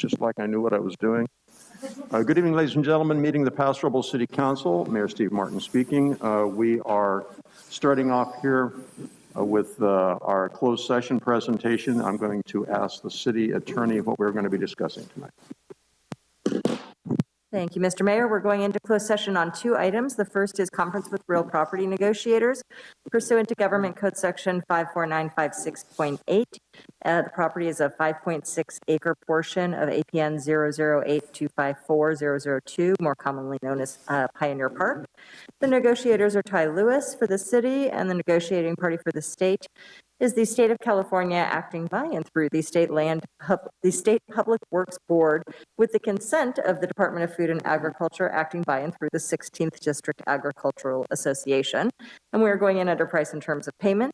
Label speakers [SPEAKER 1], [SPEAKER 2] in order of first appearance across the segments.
[SPEAKER 1] just like I knew what I was doing. Good evening, ladies and gentlemen. Meeting the Paso Robles City Council. Mayor Steve Martin speaking. We are starting off here with our closed session presentation. I'm going to ask the city attorney what we're going to be discussing tonight.
[SPEAKER 2] Thank you, Mr. Mayor. We're going into closed session on two items. The first is conference with real property negotiators pursuant to Government Code Section 54956.8. The property is a 5.6 acre portion of APN 008254002, more commonly known as Pioneer Park. The negotiators are Ty Lewis for the city, and the negotiating party for the state is the State of California, acting by and through the State Public Works Board with the consent of the Department of Food and Agriculture, acting by and through the 16th District Agricultural Association. And we're going in under price and terms of payment.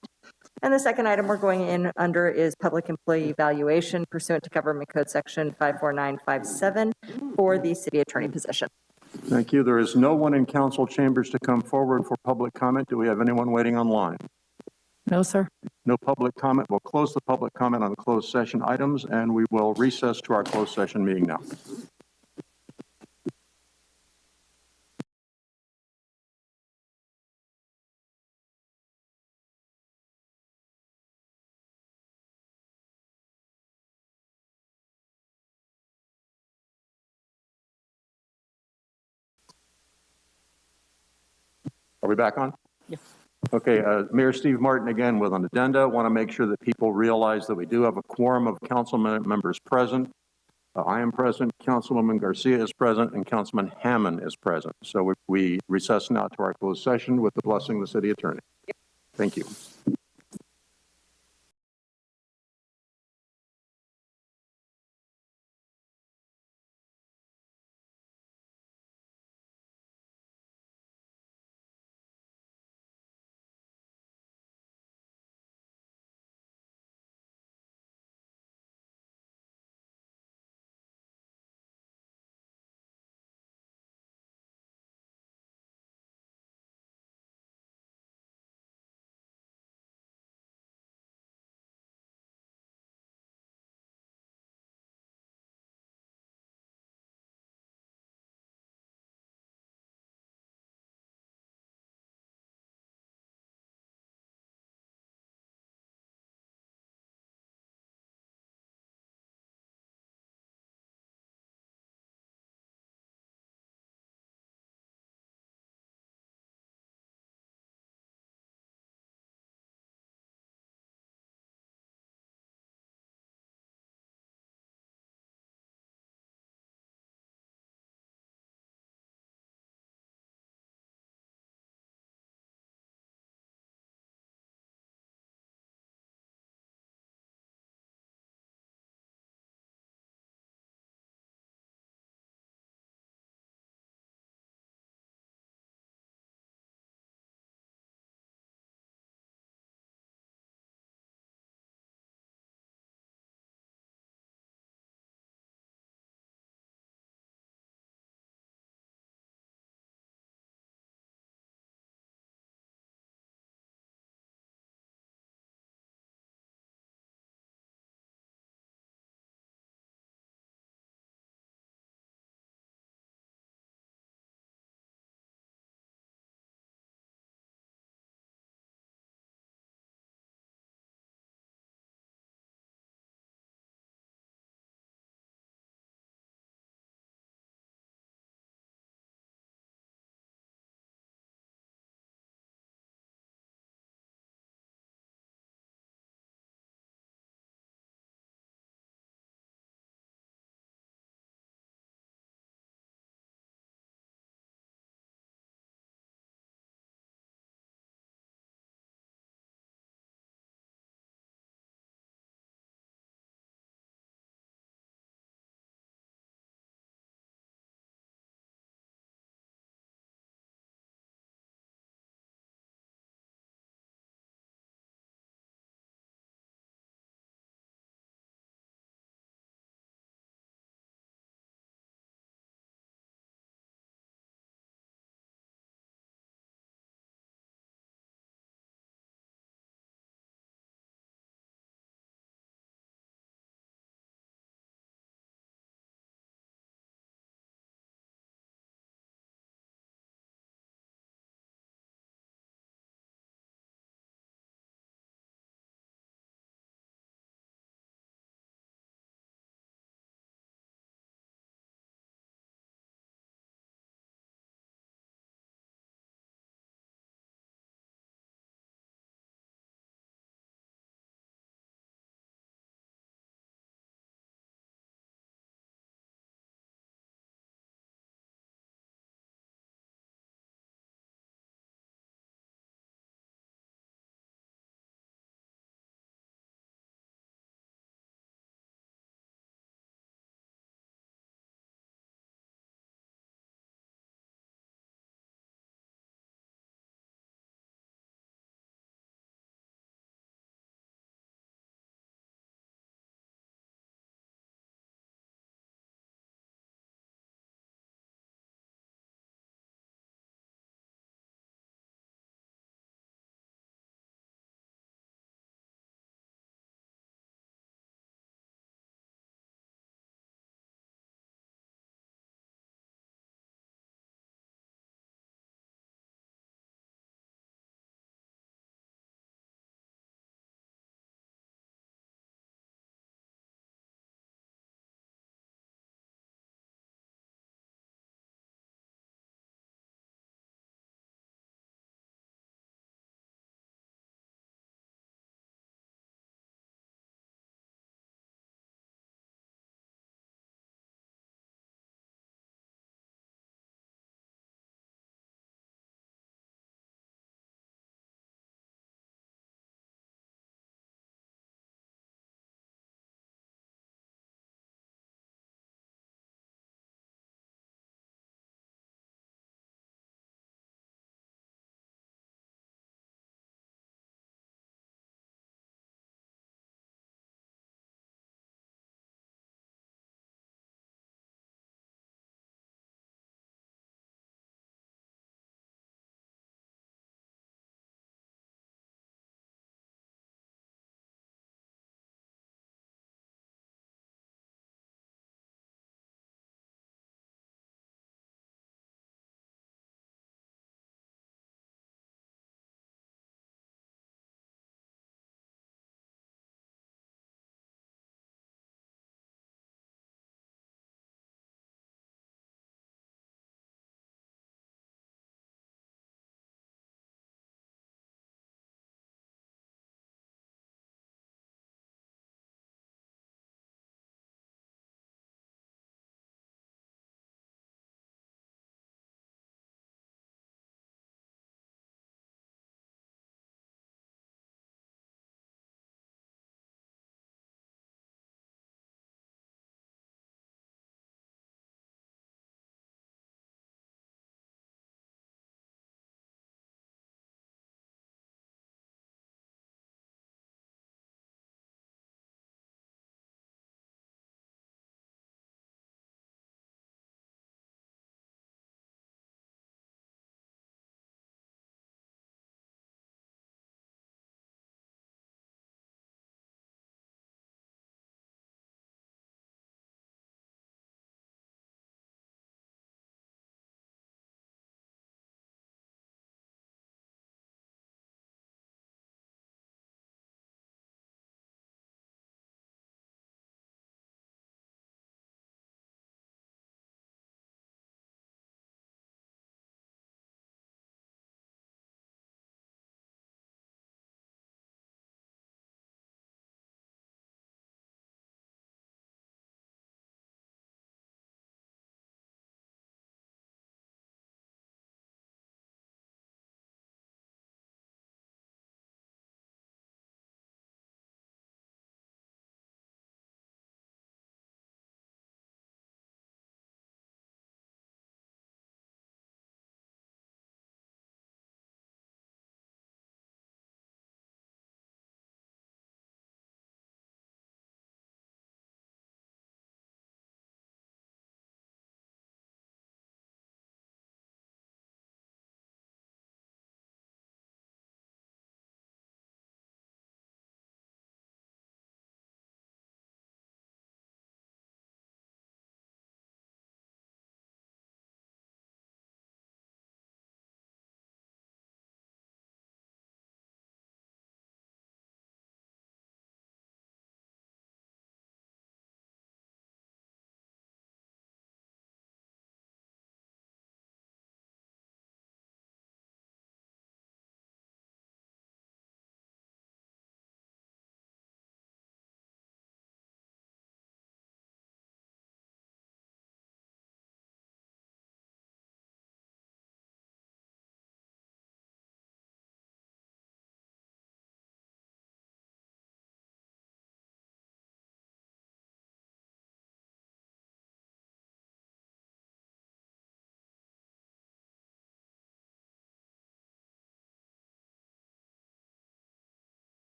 [SPEAKER 2] And the second item we're going in under is public employee evaluation pursuant to Government Code Section 54957 for the city attorney position.
[SPEAKER 1] Thank you. There is no one in council chambers to come forward for public comment. Do we have anyone waiting online?
[SPEAKER 3] No, sir.
[SPEAKER 1] No public comment. We'll close the public comment on the closed session items, and we will recess to our closed session meeting now. Are we back on?
[SPEAKER 3] Yes.
[SPEAKER 1] Okay, Mayor Steve Martin again with an addenda. Want to make sure that people realize that we do have a quorum of council members present. I am present, Councilwoman Garcia is present, and Councilman Hammond is present. So we recess now to our closed session with the blessing of the city attorney. Thank you.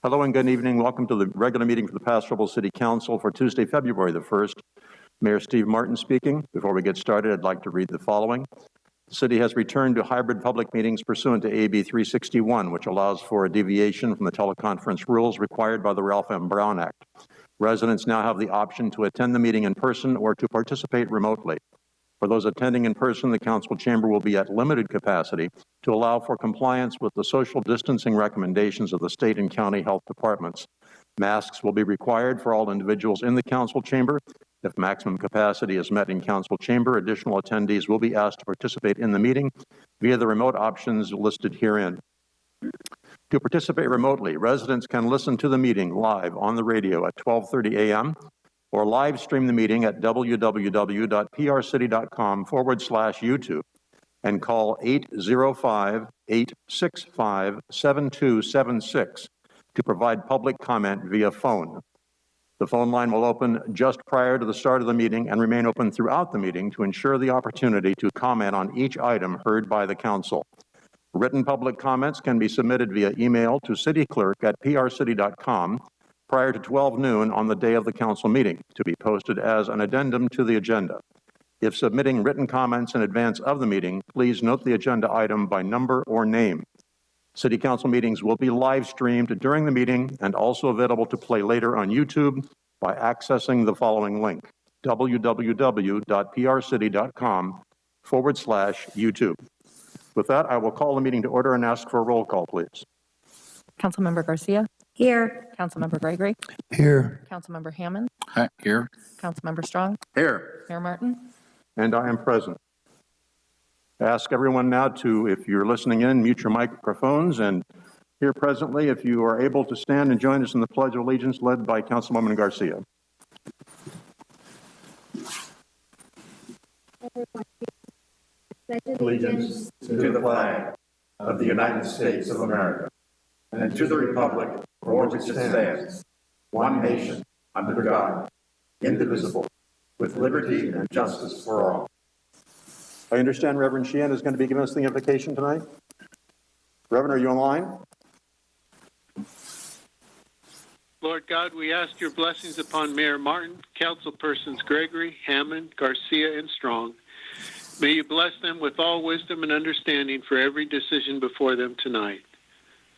[SPEAKER 1] Hello and good evening. Welcome to the regular meeting for the Paso Robles City Council for Tuesday, February the 1st. Mayor Steve Martin speaking. Before we get started, I'd like to read the following. The city has returned to hybrid public meetings pursuant to AB 361, which allows for a deviation from the teleconference rules required by the Ralph M. Brown Act. Residents now have the option to attend the meeting in person or to participate remotely. For those attending in person, the council chamber will be at limited capacity to allow for compliance with the social distancing recommendations of the state and county health departments. Masks will be required for all individuals in the council chamber. If maximum capacity is met in council chamber, additional attendees will be asked to participate in the meeting via the remote options listed herein. To participate remotely, residents can listen to the meeting live on the radio at 12:30 a.m. or live stream the meeting at www.prcity.com/YouTube and call 805-865-7276 to provide public comment via phone. The phone line will open just prior to the start of the meeting and remain open throughout the meeting to ensure the opportunity to comment on each item heard by the council. Written public comments can be submitted via email to cityclerk@prcity.com prior to 12 noon on the day of the council meeting to be posted as an addendum to the agenda. If submitting written comments in advance of the meeting, please note the agenda item by number or name. City council meetings will be live streamed during the meeting and also available to play later on YouTube by accessing the following link, www.prcity.com/YouTube. With that, I will call the meeting to order and ask for a roll call, please.
[SPEAKER 3] Councilmember Garcia.
[SPEAKER 2] Here.
[SPEAKER 3] Councilmember Gregory.
[SPEAKER 4] Here.
[SPEAKER 3] Councilmember Hammond.
[SPEAKER 4] Hi, here.
[SPEAKER 3] Councilmember Strong.
[SPEAKER 4] Here.
[SPEAKER 3] Mayor Martin.
[SPEAKER 1] And I am present. I ask everyone now to, if you're listening in, mute your microphones, and here presently, if you are able to stand and join us in the Pledge of Allegiance led by Councilwoman Garcia.
[SPEAKER 5] Allegiance to the flag of the United States of America and to the republic for which it stands, one nation, under God, indivisible, with liberty and justice for all.
[SPEAKER 1] I understand Reverend Sheehan is going to be giving us the invocation tonight. Reverend, are you online?
[SPEAKER 6] Lord God, we ask your blessings upon Mayor Martin, councilpersons Gregory, Hammond, Garcia, and Strong. May you bless them with all wisdom and understanding for every decision before them tonight.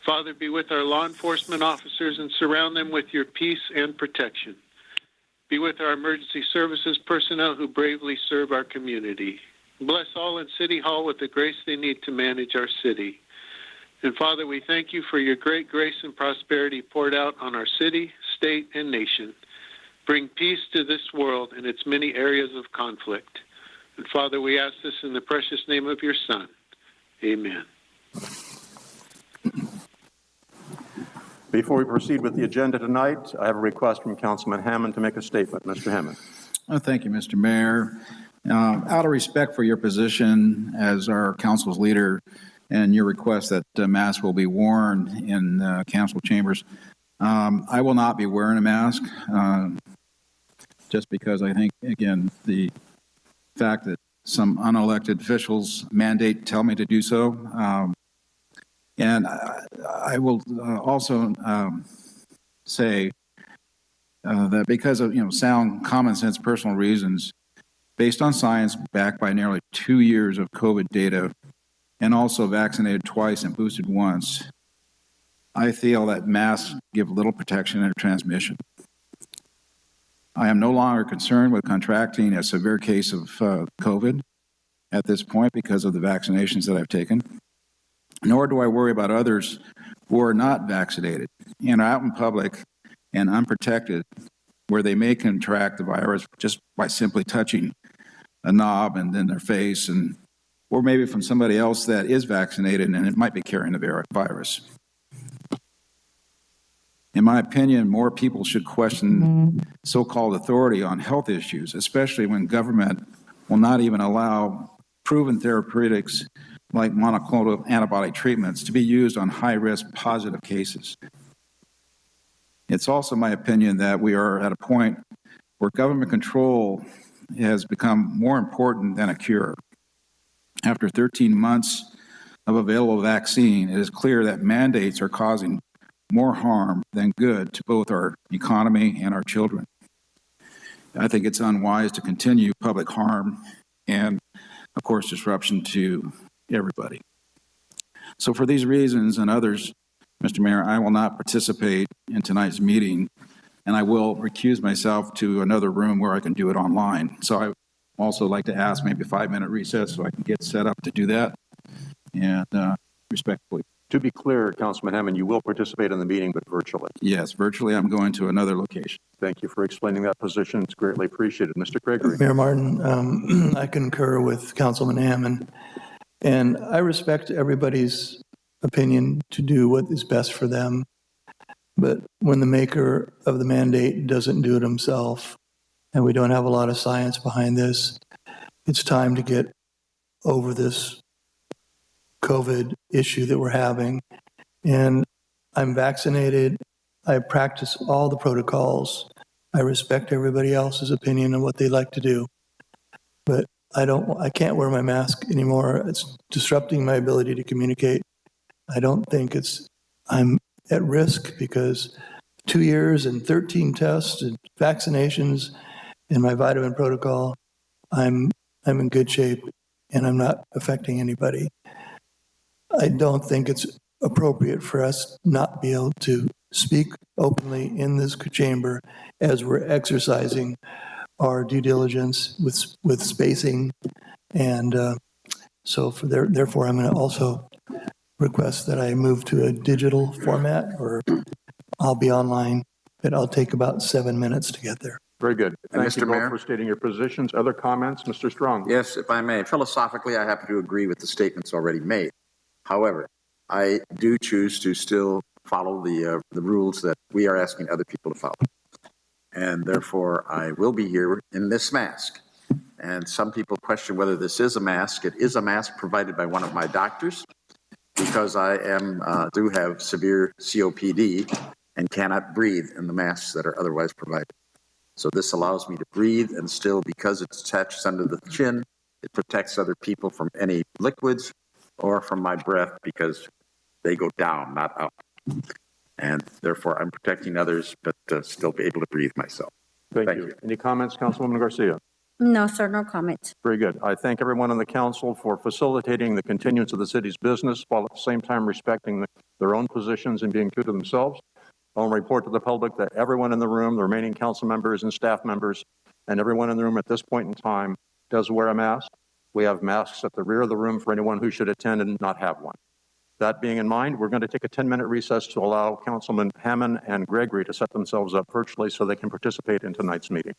[SPEAKER 6] Father, be with our law enforcement officers and surround them with your peace and protection. Be with our emergency services personnel who bravely serve our community. Bless all in City Hall with the grace they need to manage our city. And Father, we thank you for your great grace and prosperity poured out on our city, state, and nation. Bring peace to this world and its many areas of conflict. And Father, we ask this in the precious name of your Son. Amen.
[SPEAKER 1] Before we proceed with the agenda tonight, I have a request from Councilman Hammond to make a statement. Mr. Hammond.
[SPEAKER 4] Oh, thank you, Mr. Mayor. Out of respect for your position as our council's leader and your request that masks will be worn in council chambers, I will not be wearing a mask just because I think, again, the fact that some unelected officials tell me to do so. And I will also say that because of sound common sense personal reasons, based on science backed by nearly 2 years of COVID data, and also vaccinated twice and boosted once, I feel that masks give little protection and transmission. I am no longer concerned with contracting a severe case of COVID at this point because of the vaccinations that I've taken, nor do I worry about others who are not vaccinated and are out in public and unprotected, where they may contract the virus just by simply touching a knob and then their face, or maybe from somebody else that is vaccinated and it might be carrying the virus. In my opinion, more people should question so-called authority on health issues, especially when government will not even allow proven therapeutics like monoclonal antibody treatments to be used on high-risk positive cases. It's also my opinion that we are at a point where government control has become more important than a cure. After 13 months of available vaccine, it is clear that mandates are causing more harm than good to both our economy and our children. I think it's unwise to continue public harm and, of course, disruption to everybody. So for these reasons and others, Mr. Mayor, I will not participate in tonight's meeting, and I will recuse myself to another room where I can do it online. So I also like to ask maybe a 5-minute recess so I can get set up to do that, and respectfully.
[SPEAKER 1] To be clear, Councilman Hammond, you will participate in the meeting, but virtually.
[SPEAKER 4] Yes, virtually I'm going to another location.
[SPEAKER 1] Thank you for explaining that position. It's greatly appreciated. Mr. Gregory.
[SPEAKER 7] Mayor Martin, I concur with Councilman Hammond, and I respect everybody's opinion to do what is best for them. But when the maker of the mandate doesn't do it himself, and we don't have a lot of science behind this, it's time to get over this COVID issue that we're having. And I'm vaccinated. I practice all the protocols. I respect everybody else's opinion on what they like to do. But I can't wear my mask anymore. It's disrupting my ability to communicate. I don't think I'm at risk because 2 years and 13 tests and vaccinations and my vitamin protocol, I'm in good shape and I'm not affecting anybody. I don't think it's appropriate for us not be able to speak openly in this chamber as we're exercising our due diligence with spacing. And therefore, I'm going to also request that I move to a digital format, or I'll be online, but I'll take about 7 minutes to get there.
[SPEAKER 1] Very good.
[SPEAKER 5] And
[SPEAKER 1] Thank you
[SPEAKER 5] Mr.
[SPEAKER 1] both
[SPEAKER 5] Mayor?
[SPEAKER 1] for stating your positions. Other comments? Mr. Strong.
[SPEAKER 5] Yes, if I may. Philosophically, I happen to agree with the statements already made. However, I do choose to still follow the rules that we are asking other people to follow. And therefore, I will be here in this mask. And some people question whether this is a mask. It is a mask provided by one of my doctors because I do have severe COPD and cannot breathe in the masks that are otherwise provided. So this allows me to breathe, and still, because it's attached under the chin, it protects other people from any liquids or from my breath because they go down, not up. And therefore, I'm protecting others, but still be able to breathe myself.
[SPEAKER 1] Thank you. Any comments, Councilwoman Garcia?
[SPEAKER 8] No, sir, no comment.
[SPEAKER 1] Very good. I thank everyone on the council for facilitating the continuance of the city's business while at the same time respecting their own positions and being true to themselves. I'll report to the public that everyone in the room, the remaining council members and staff members, and everyone in the room at this point in time does wear a mask. We have masks at the rear of the room for anyone who should attend and not have one. That being in mind, we're going to take a 10-minute recess to allow Councilman Hammond and Gregory to set themselves up virtually so they can participate in tonight's meeting.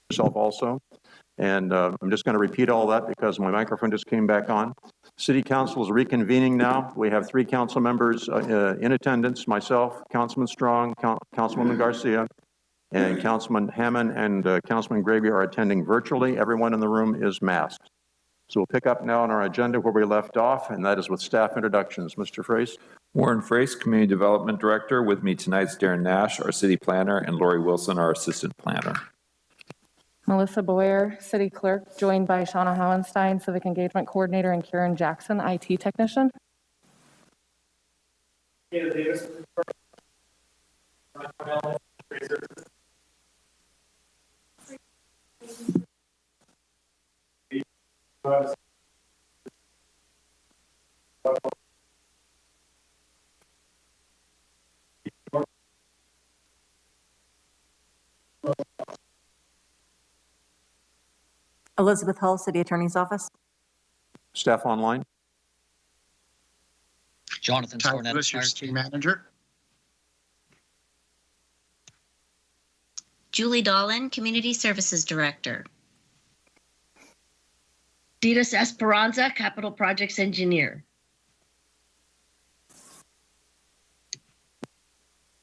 [SPEAKER 1] Yourself also. And I'm just going to repeat all that because my microphone just came back on. City Council is reconvening now. We have 3 council members in attendance, myself, Councilman Strong, Councilwoman Garcia, and Councilman Hammond and Councilman Gregory are attending virtually. Everyone in the room is masked. So we'll pick up now on our agenda where we left off, and that is with staff introductions. Mr. Frace.
[SPEAKER 9] Warren Frace, Community Development Director. With me tonight is Darren Nash, our City Planner, and Lori Wilson, our Assistant Planner.
[SPEAKER 3] Melissa Boyer, City Clerk, joined by Shauna Howenstein, Civic Engagement Coordinator, and Karen Jackson, IT Technician.
[SPEAKER 2] Elizabeth Hull, City Attorney's Office.
[SPEAKER 1] Staff online.
[SPEAKER 10] Jonathan Stornett,
[SPEAKER 5] Lewis, your City Manager.
[SPEAKER 11] Julie Dolan, Community Services Director. Ditas Esperanza, Capital Projects Engineer.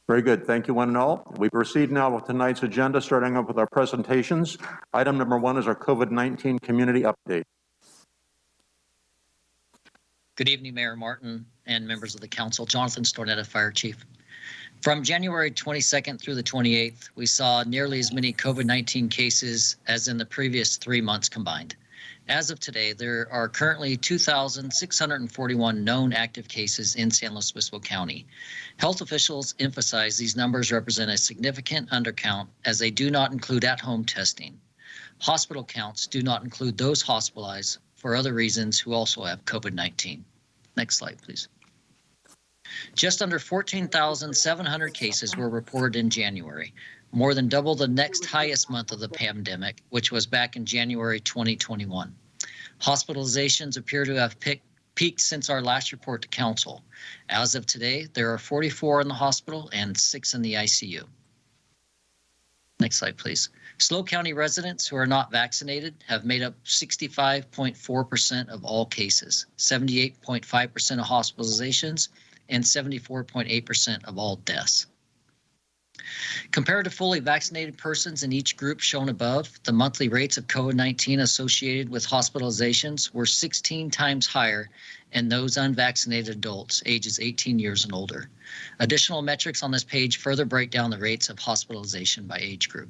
[SPEAKER 1] Very good. Thank you, one and all. We proceed now with tonight's agenda, starting up with our presentations. Item number 1 is our COVID-19 community update.
[SPEAKER 10] Good evening, Mayor Martin and members of the council. Jonathan Stornetta, Fire Chief. From January 22nd through the 28th, we saw nearly as many COVID-19 cases as in the previous 3 months combined. As of today, there are currently 2,641 known active cases in San Luis Obispo County. Health officials emphasize these numbers represent a significant undercount as they do not include at-home testing. Hospital counts do not include those hospitalized for other reasons who also have COVID-19. Next slide, please. Just under 14,700 cases were reported in January, more than double the next highest month of the pandemic, which was back in January 2021. Hospitalizations appear to have peaked since our last report to council. As of today, there are 44 in the hospital and 6 in the ICU. Next slide, please. SLO County residents who are not vaccinated have made up 65.4% of all cases, 78.5% of hospitalizations, and 74.8% of all deaths. Compared to fully vaccinated persons in each group shown above, the monthly rates of COVID-19 associated with hospitalizations were 16 times higher in those unvaccinated adults ages 18 years and older. Additional metrics on this page further break down the rates of hospitalization by age group.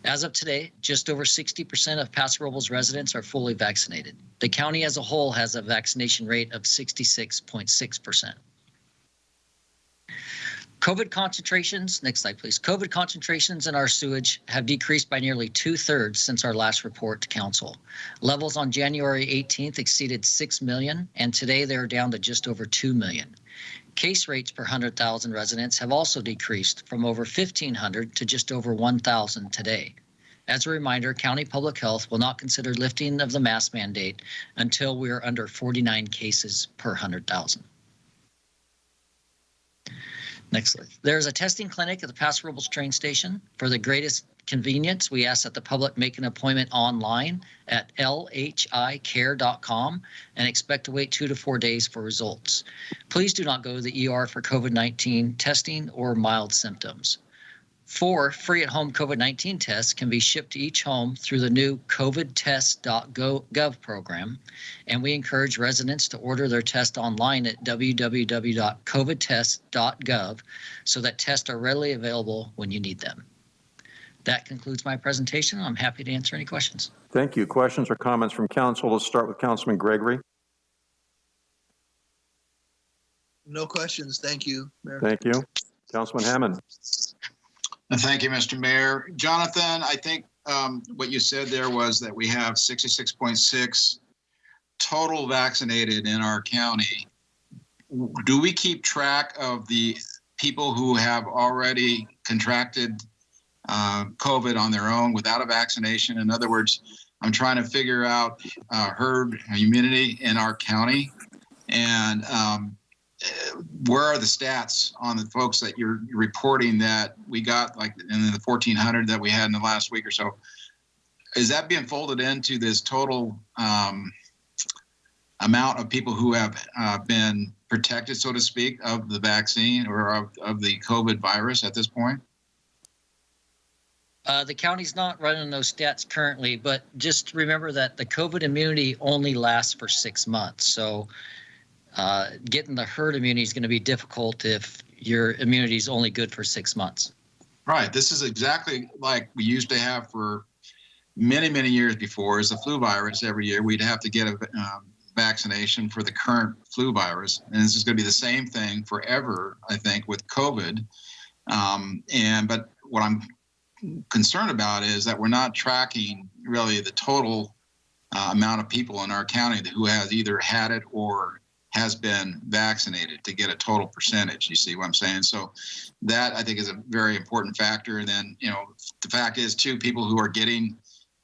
[SPEAKER 10] As of today, just over 60% of Paso Robles residents are fully vaccinated. The county as a whole has a vaccination rate of 66.6%. COVID concentrations, next slide please. COVID concentrations in our sewage have decreased by nearly 2/3 since our last report to council. Levels on January 18th exceeded 6 million, and today they are down to just over 2 million. Case rates per 100,000 residents have also decreased from over 1,500 to just over 1,000 today. As a reminder, County Public Health will not consider lifting of the mask mandate until we are under 49 cases per 100,000. Next slide. There's a testing clinic at the Paso Robles train station. For the greatest convenience, we ask that the public make an appointment online at lhicare.com and expect to wait 2 to 4 days for results. Please do not go to the ER for COVID-19 testing or mild symptoms. 4 free at-home COVID-19 tests can be shipped to each home through the new covidtest.gov program, and we encourage residents to order their test online at www.covidtest.gov so that tests are readily available when you need them. That concludes my presentation. I'm happy to answer any questions.
[SPEAKER 1] Thank you. Questions or comments from council? Let's start with Councilman Gregory.
[SPEAKER 12] No questions. Thank you, Mayor.
[SPEAKER 1] Thank you. Councilman Hammond.
[SPEAKER 4] Thank you, Mr. Mayor. Jonathan, I think what you said there was that we have 66.6 total vaccinated in our county. Do we keep track of the people who have already contracted COVID on their own without a vaccination? In other words, I'm trying to figure out herd immunity in our county. And where are the stats on the folks that you're reporting that we got, like in the 1,400 that we had in the last week or so? Is that being folded into this total amount of people who have been protected, so to speak, of the vaccine or of the COVID virus at this point?
[SPEAKER 10] The county's not running those stats currently, but just remember that the COVID immunity only lasts for 6 months. So getting the herd immunity is going to be difficult if your immunity is only good for 6 months.
[SPEAKER 4] Right. This is exactly like we used to have for many, many years before. As the flu virus, every year we'd have to get a vaccination for the current flu virus. And this is going to be the same thing forever, I think, with COVID. But what I'm concerned about is that we're not tracking really the total amount of people in our county who has either had it or has been vaccinated to get a total percentage. You see what I'm saying? So that, I think, is a very important factor. And then, the fact is, too, people who are getting,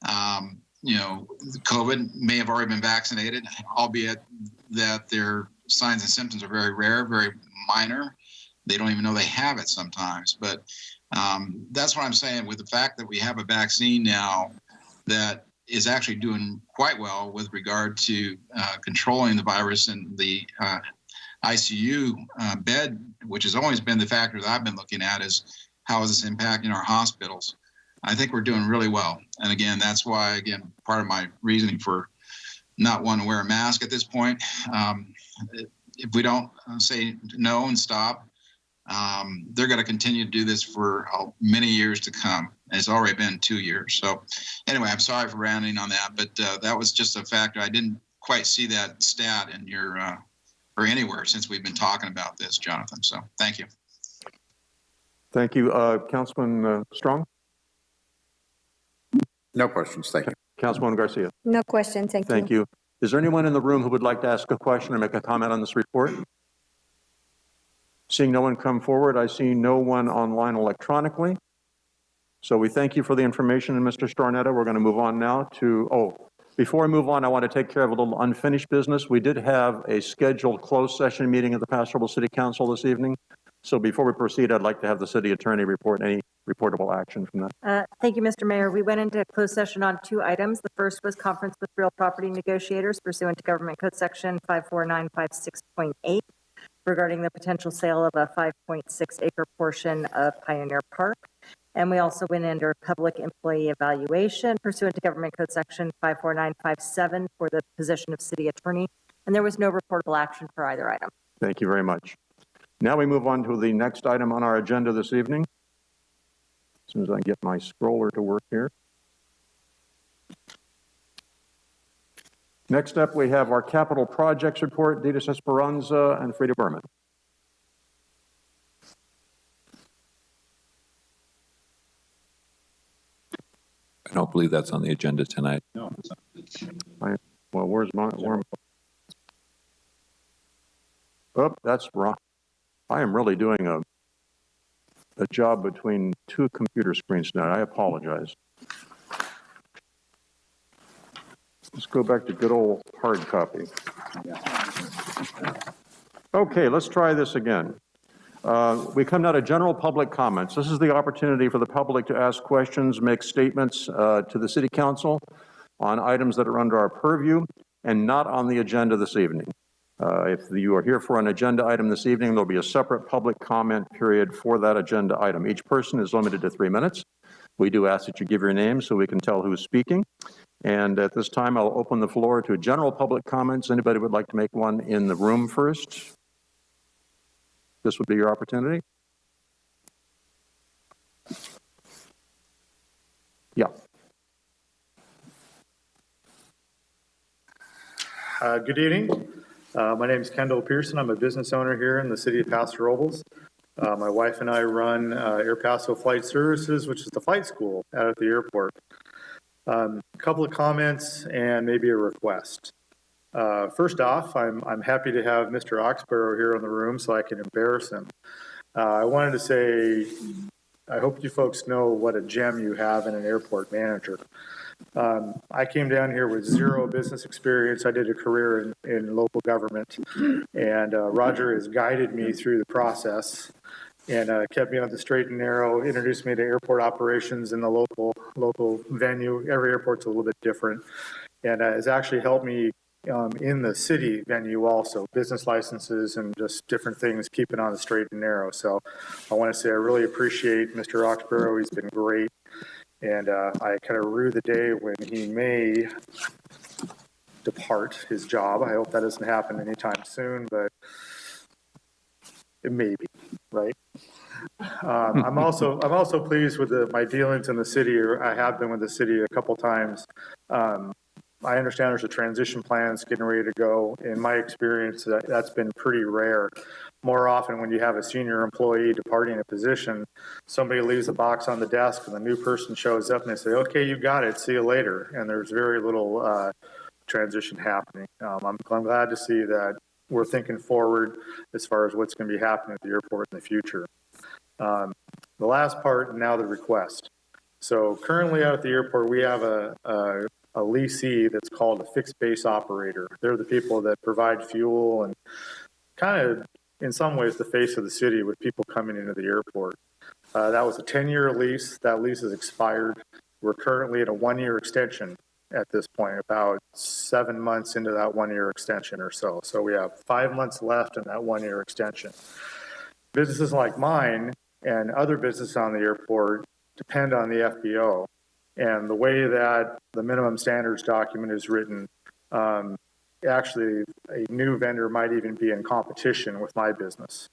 [SPEAKER 4] COVID may have already been vaccinated, albeit that their signs and symptoms are very rare, very minor. They don't even know they have it sometimes. But that's what I'm saying with the fact that we have a vaccine now that is actually doing quite well with regard to controlling the virus and the ICU bed, which has always been the factor that I've been looking at, is how is this impacting our hospitals. I think we're doing really well. And again, that's why, part of my reasoning for not wanting to wear a mask at this point, if we don't say no and stop, they're going to continue to do this for many years to come. It's already been 2 years. So anyway, I'm sorry for ranting on that, but that was just a factor. I didn't quite see that stat in your or anywhere since we've been talking about this, Jonathan. So thank you.
[SPEAKER 1] Thank you. Councilman Strong?
[SPEAKER 5] No questions. Thank you.
[SPEAKER 1] Councilwoman Garcia?
[SPEAKER 8] No question, thank you.
[SPEAKER 1] Thank you. Is there anyone in the room who would like to ask a question or make a comment on this report? Seeing no one come forward, I see no one online electronically. So we thank you for the information, Mr. Stornetta. We're going to move on now to, before I move on, I want to take care of a little unfinished business. We did have a scheduled closed session meeting at the Paso Robles City Council this evening. So before we proceed, I'd like to have the city attorney report any reportable action from that.
[SPEAKER 2] Thank you, Mr. Mayor. We went into closed session on 2 items. The first was conference with real property negotiators pursuant to Government Code Section 54956.8 regarding the potential sale of a 5.6 acre portion of Pioneer Park. And we also went under public employee evaluation pursuant to Government Code Section 54957 for the position of city attorney. And there was no reportable action for either item.
[SPEAKER 1] Thank you very much. Now we move on to the next item on our agenda this evening. As soon as I get my scroller to work here. Next up, we have our capital projects report, Ditas Esperanza and Frida Berman.
[SPEAKER 9] I don't believe that's on the agenda tonight.
[SPEAKER 4] No.
[SPEAKER 1] Well, where's my, that's wrong. I am really doing a job between 2 computer screens tonight. I apologize. Let's go back to good old hard copy. Okay, let's try this again. We come now to general public comments. This is the opportunity for the public to ask questions, make statements to the City Council on items that are under our purview and not on the agenda this evening. If you are here for an agenda item this evening, there'll be a separate public comment period for that agenda item. Each person is limited to 3 minutes. We do ask that you give your name so we can tell who's speaking. And at this time, I'll open the floor to general public comments. Anybody would like to make one in the room first? This would be your opportunity. Yeah.
[SPEAKER 12] Good evening. My name is Kendall Pearson. I'm a business owner here in the city of Paso Robles. My wife and I run Air Paso Flight Services, which is the flight school out at the airport. A couple of comments and maybe a request. First off, I'm happy to have Mr. Oxborough here in the room so I can embarrass him. I wanted to say, I hope you folks know what a gem you have in an airport manager. I came down here with zero business experience. I did a career in local government, and Roger has guided me through the process and kept me on the straight and narrow, introduced me to airport operations in the local venue. Every airport's a little bit different, and has actually helped me in the city venue also, business licenses and just different things, keeping on the straight and narrow. So I want to say I really appreciate Mr. Oxborough. He's been great. And I kind of rue the day when he may depart his job. I hope that doesn't happen anytime soon, but it may be, right? I'm also pleased with my dealings in the city. I have been with the city a couple times. I understand there's a transition plan that's getting ready to go. In my experience, that's been pretty rare. More often when you have a senior employee departing a position, somebody leaves a box on the desk and the new person shows up and they say, okay, you got it, see you later. And there's very little transition happening. I'm glad to see that we're thinking forward as far as what's going to be happening at the airport in the future. The last part, now the request. So currently out at the airport, we have a leasee that's called a fixed base operator. They're the people that provide fuel and kind of, in some ways, the face of the city with people coming into the airport. That was a 10-year lease. That lease has expired. We're currently at a 1-year extension at this point, about 7 months into that 1-year extension or so. So we have 5 months left in that 1-year extension. Businesses like mine and other businesses on the airport depend on the FBO. And the way that the minimum standards document is written, actually a new vendor might even be in competition with my business.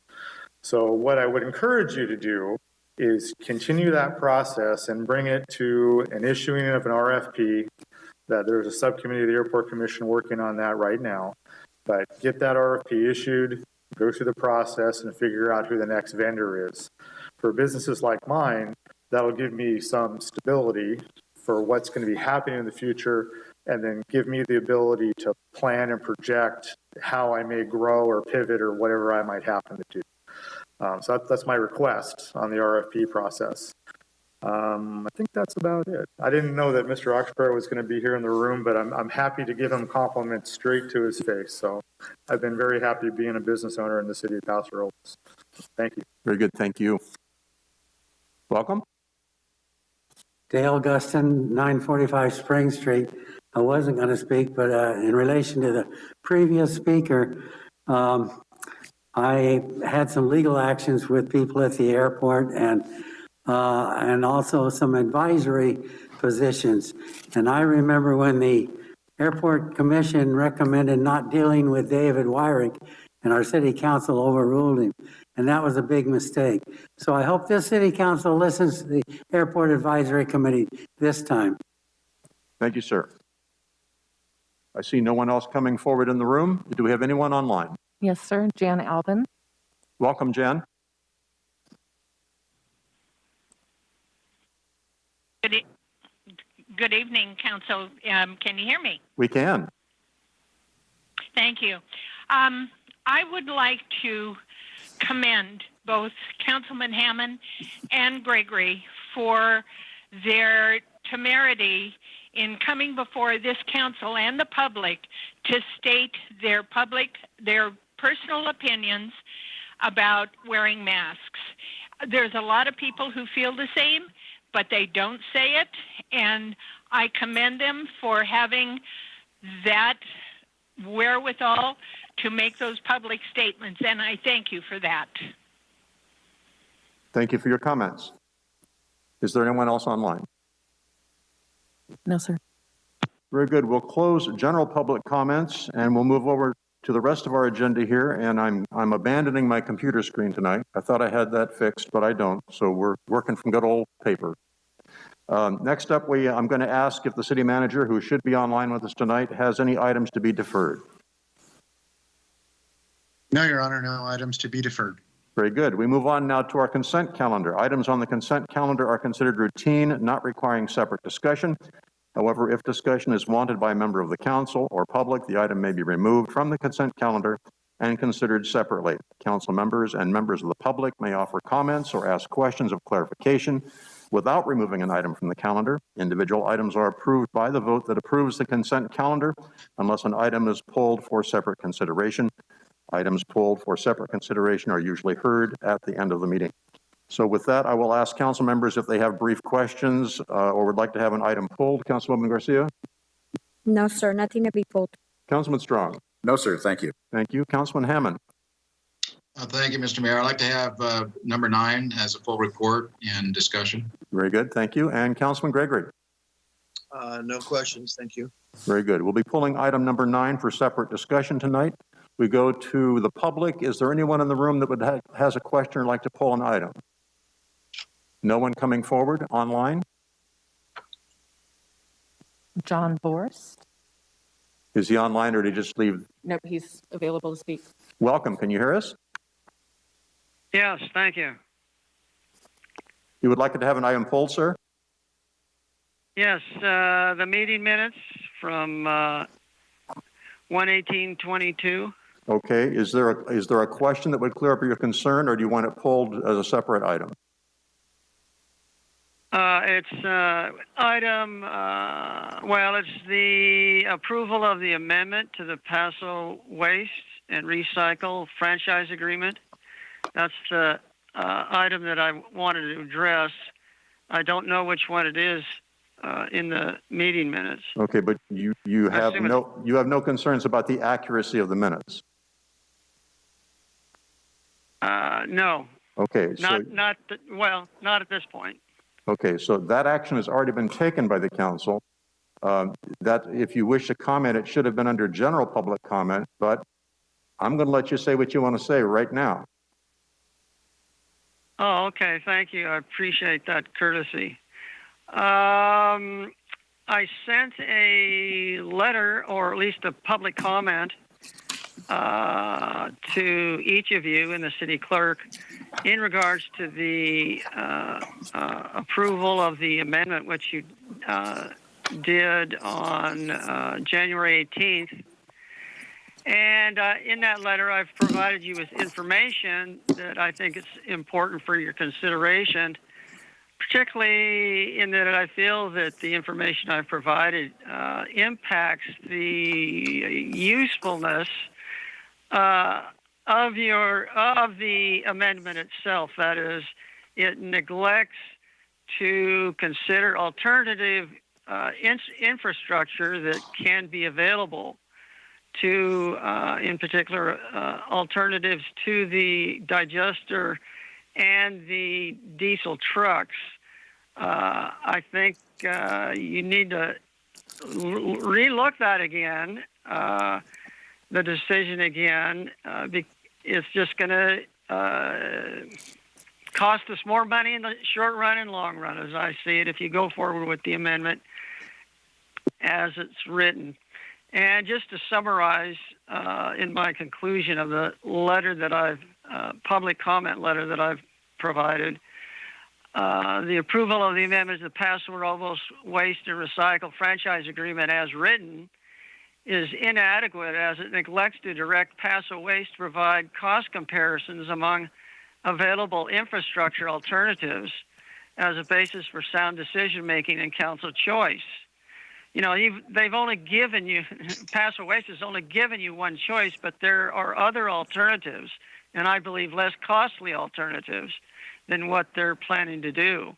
[SPEAKER 12] So what I would encourage you to do is continue that process and bring it to an issuing of an RFP. That there's a subcommittee of the Airport Commission working on that right now. But get that RFP issued, go through the process and figure out who the next vendor is. For businesses like mine, that'll give me some stability for what's going to be happening in the future, and then give me the ability to plan and project how I may grow or pivot or whatever I might happen to do. So that's my request on the RFP process. I think that's about it. I didn't know that Mr. Oxborough was going to be here in the room, but I'm happy to give him compliments straight to his face. So I've been very happy being a business owner in the city of Paso Robles. Thank you.
[SPEAKER 1] Very good. Thank you. Welcome.
[SPEAKER 13] Dale Guston, 945 Spring Street. I wasn't going to speak, but in relation to the previous speaker, I had some legal actions with people at the airport and also some advisory positions. And I remember when the Airport Commission recommended not dealing with David Wyrick, and our city council overruled him. And that was a big mistake. So I hope this city council listens to the Airport Advisory Committee this time.
[SPEAKER 1] Thank you, sir. I see no one else coming forward in the room. Do we have anyone online?
[SPEAKER 3] Yes, sir. Jan Albin.
[SPEAKER 1] Welcome, Jan.
[SPEAKER 14] Good evening, Council. Can you hear me?
[SPEAKER 1] We can.
[SPEAKER 14] Thank you. I would like to commend both Councilman Hammond and Gregory for their temerity in coming before this council and the public to state their personal opinions about wearing masks. There's a lot of people who feel the same, but they don't say it, and I commend them for having that wherewithal to make those public statements, and I thank you for that.
[SPEAKER 1] Thank you for your comments. Is there anyone else online?
[SPEAKER 3] No, sir.
[SPEAKER 1] Very good. We'll close general public comments and we'll move over to the rest of our agenda here. And I'm abandoning my computer screen tonight. I thought I had that fixed, but I don't. So we're working from good old paper. Next up, I'm going to ask if the city manager, who should be online with us tonight, has any items to be deferred.
[SPEAKER 15] No, Your Honor, no items to be deferred.
[SPEAKER 1] Very good. We move on now to our consent calendar. Items on the consent calendar are considered routine, not requiring separate discussion. However, if discussion is wanted by a member of the council or public, the item may be removed from the consent calendar and considered separately. Council members and members of the public may offer comments or ask questions of clarification without removing an item from the calendar. Individual items are approved by the vote that approves the consent calendar unless an item is pulled for separate consideration. Items pulled for separate consideration are usually heard at the end of the meeting. So with that, I will ask council members if they have brief questions or would like to have an item pulled. Councilwoman Garcia?
[SPEAKER 8] No, sir, nothing to be pulled.
[SPEAKER 1] Councilman Strong?
[SPEAKER 5] No, sir. Thank you.
[SPEAKER 1] Thank you. Councilman Hammond?
[SPEAKER 15] Thank you, Mr. Mayor. I'd like to have number 9 as a full report and discussion.
[SPEAKER 1] Very good. Thank you. And Councilman Gregory?
[SPEAKER 16] No questions. Thank you.
[SPEAKER 1] Very good. We'll be pulling item number 9 for separate discussion tonight. We go to the public. Is there anyone in the room that has a question or like to pull an item? No one coming forward online?
[SPEAKER 3] John Borst.
[SPEAKER 1] Is he online or did he just leave?
[SPEAKER 3] Nope, he's available to speak.
[SPEAKER 1] Welcome. Can you hear us?
[SPEAKER 17] Yes, thank you.
[SPEAKER 1] You would like to have an item pulled, sir?
[SPEAKER 17] Yes, the meeting minutes from 1/18/22.
[SPEAKER 1] Okay. Is there a question that would clear up your concern, or do you want it pulled as a separate item?
[SPEAKER 17] It's item, well, it's the approval of the amendment to the Paso Waste and Recycle franchise agreement. That's the item that I wanted to address. I don't know which one it is in the meeting minutes.
[SPEAKER 1] Okay, but you have no concerns about the accuracy of the minutes?
[SPEAKER 17] No.
[SPEAKER 1] Okay.
[SPEAKER 17] Not at this point.
[SPEAKER 1] Okay, so that action has already been taken by the council. That if you wish to comment, it should have been under general public comment, but I'm going to let you say what you want to say right now.
[SPEAKER 17] Oh, okay. Thank you. I appreciate that courtesy. I sent a letter, or at least a public comment, to each of you and the city clerk in regards to the approval of the amendment, which you did on January 18th. And in that letter, I've provided you with information that I think is important for your consideration, particularly in that I feel that the information I've provided impacts the usefulness of the amendment itself. That is, it neglects to consider alternative infrastructure that can be available to, in particular, alternatives to the digester and the diesel trucks. I think you need to relook that again, the decision again. It's just going to cost us more money in the short run and long run, as I see it, if you go forward with the amendment as it's written. And just to summarize, in my conclusion of the letter that I've, public comment letter that I've provided, the approval of the amendment to the Paso Robles Waste and Recycle franchise agreement as written is inadequate, as it neglects to direct Paso Waste to provide cost comparisons among available infrastructure alternatives as a basis for sound decision-making and council choice. You know, they've only given you, Paso Waste has only given you one choice, but there are other alternatives, and I believe less costly alternatives than what they're planning to do.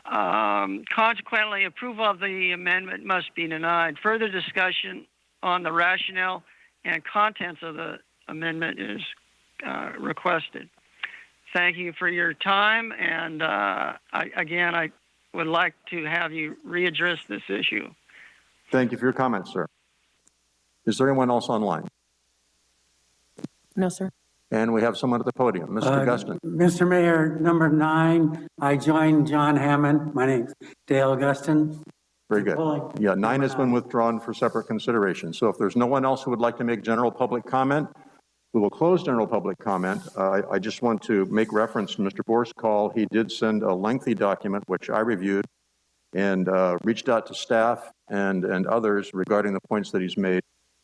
[SPEAKER 17] Consequently, approval of the amendment must be denied. Further discussion on the rationale and contents of the amendment is requested. Thank you for your time, and I would like to have you readdress this issue.
[SPEAKER 1] Thank you for your comments, sir. Is there anyone else online?
[SPEAKER 3] No, sir.
[SPEAKER 1] And we have someone at the podium, Mr. Gustin.
[SPEAKER 13] Mr. Mayor, number 9, I joined John Hammond. My name's Dale Gustin.
[SPEAKER 1] Very good. Yeah, 9 has been withdrawn for separate consideration. So if there's no one else who would like to make general public comment, We will close general public comment. I just want to make reference to Mr. Boer's call. He did send a lengthy document, which I reviewed and reached out to staff and others regarding the points that he's made.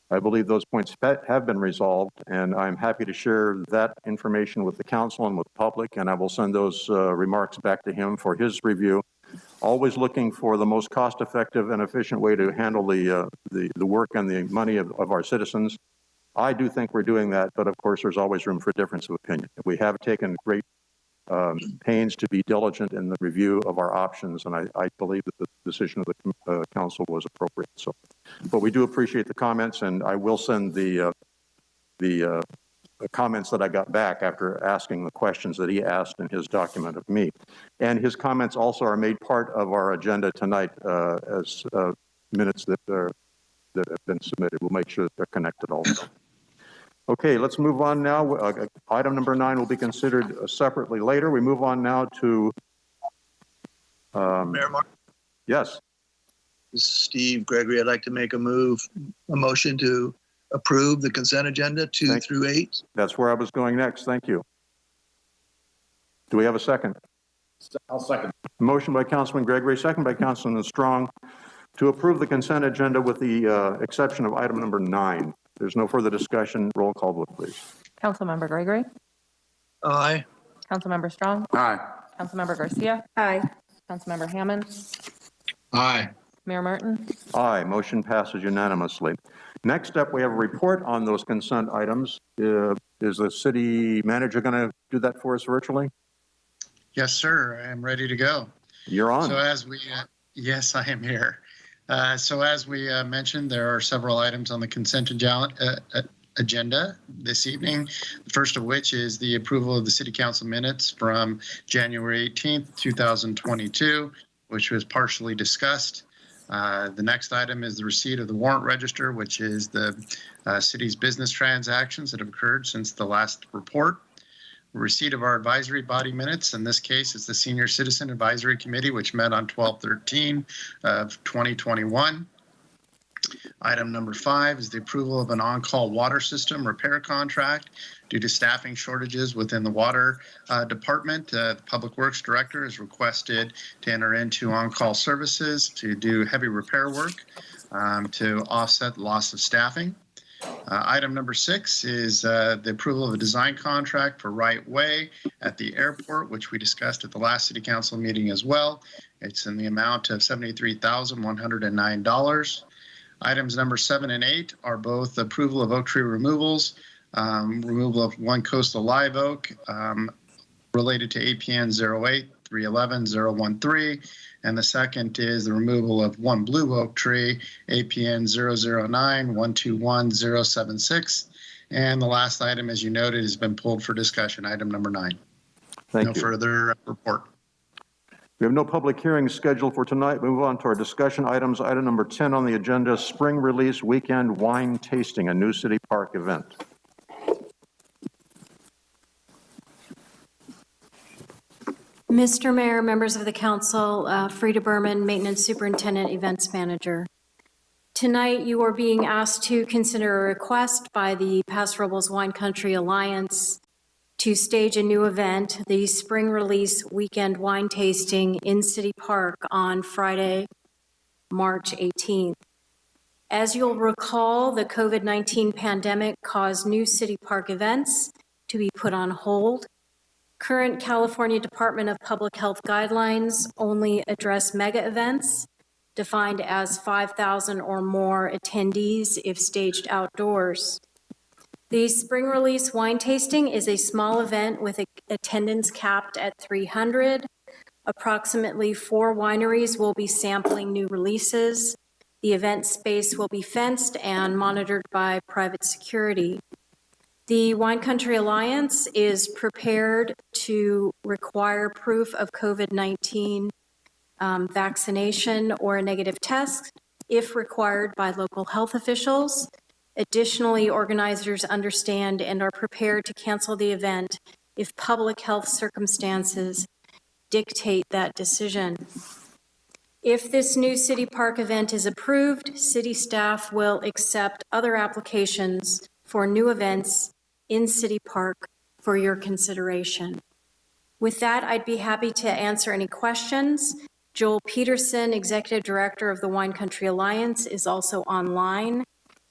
[SPEAKER 1] I believe those points have been resolved, and I'm happy to share that information with the council and with the public, and I will send those remarks back to him for his review. Always looking for the most cost-effective and efficient way to handle the work and the money of our citizens. I do think we're doing that, but of course there's always room for difference of opinion. We have taken great pains to be diligent in the review of our options, and I believe that the decision of the council was appropriate. So, but we do appreciate the comments, and I will send the comments that I got back after asking the questions that he asked in his document of me. And his comments also are made part of our agenda tonight as minutes that have been submitted. We'll make sure that they're connected also. Okay, let's move on now. Item number 9 will be considered separately later. We move on now to...
[SPEAKER 16] Mayor Martin.
[SPEAKER 1] Yes.
[SPEAKER 16] This is Steve Gregory. I'd like to make a motion to approve the consent agenda 2 through 8.
[SPEAKER 1] That's where I was going next. Thank you. Do we have a second?
[SPEAKER 5] I'll second.
[SPEAKER 1] Motion by Councilman Gregory, second by Councilman Strong, to approve the consent agenda with the exception of item number 9. There's no further discussion. Roll call vote, please.
[SPEAKER 3] Councilmember Gregory.
[SPEAKER 16] Aye.
[SPEAKER 3] Councilmember Strong.
[SPEAKER 5] Aye.
[SPEAKER 3] Councilmember Garcia.
[SPEAKER 8] Aye.
[SPEAKER 3] Councilmember Hammond.
[SPEAKER 15] Aye.
[SPEAKER 3] Mayor Martin.
[SPEAKER 1] Aye. Motion passes unanimously. Next up, we have a report on those consent items. Is the city manager going to do that for us virtually?
[SPEAKER 18] Yes, sir. I am ready to go.
[SPEAKER 1] You're on.
[SPEAKER 18] So as we, yes, I am here. So as we mentioned, there are several items on the consent agenda this evening, the first of which is the approval of the City Council minutes from January 18th, 2022, which was partially discussed. The next item is the receipt of the warrant register, which is the city's business transactions that have occurred since the last report. Receipt of our advisory body minutes. In this case, it's the Senior Citizen Advisory Committee, which met on 12/13 of 2021. Item number 5 is the approval of an on-call water system repair contract due to staffing shortages within the water department. The Public Works Director is requested to enter into on-call services to do heavy repair work to offset loss of staffing. Item number 6 is the approval of a design contract for Right Way at the airport, which we discussed at the last City Council meeting as well. It's in the amount of $73,109. Items number 7 and 8 are both approval of oak tree removals, removal of one coastal live oak related to APN 08-311-013, and the second is the removal of one blue oak tree, APN 009-121-076. And the last item, as you noted, has been pulled for discussion, item number 9.
[SPEAKER 1] Thank you.
[SPEAKER 18] No further report.
[SPEAKER 1] We have no public hearings scheduled for tonight. We move on to our discussion items. Item number 10 on the agenda, Spring Release Weekend Wine Tasting, a New City Park event.
[SPEAKER 19] Mr. Mayor, members of the council, Frida Berman, Maintenance Superintendent, Events Manager. Tonight, you are being asked to consider a request by the Paso Robles Wine Country Alliance to stage a new event, the Spring Release Weekend Wine Tasting in City Park on Friday, March 18th. As you'll recall, the COVID-19 pandemic caused new City Park events to be put on hold. Current California Department of Public Health guidelines only address mega events, defined as 5,000 or more attendees if staged outdoors. The Spring Release Wine Tasting is a small event with attendance capped at 300. Approximately 4 wineries will be sampling new releases. The event space will be fenced and monitored by private security. The Wine Country Alliance is prepared to require proof of COVID-19 vaccination or a negative test if required by local health officials. Additionally, organizers understand and are prepared to cancel the event if public health circumstances dictate that decision. If this new City Park event is approved, city staff will accept other applications for new events in City Park for your consideration. With that, I'd be happy to answer any questions. Joel Peterson, Executive Director of the Wine Country Alliance, is also online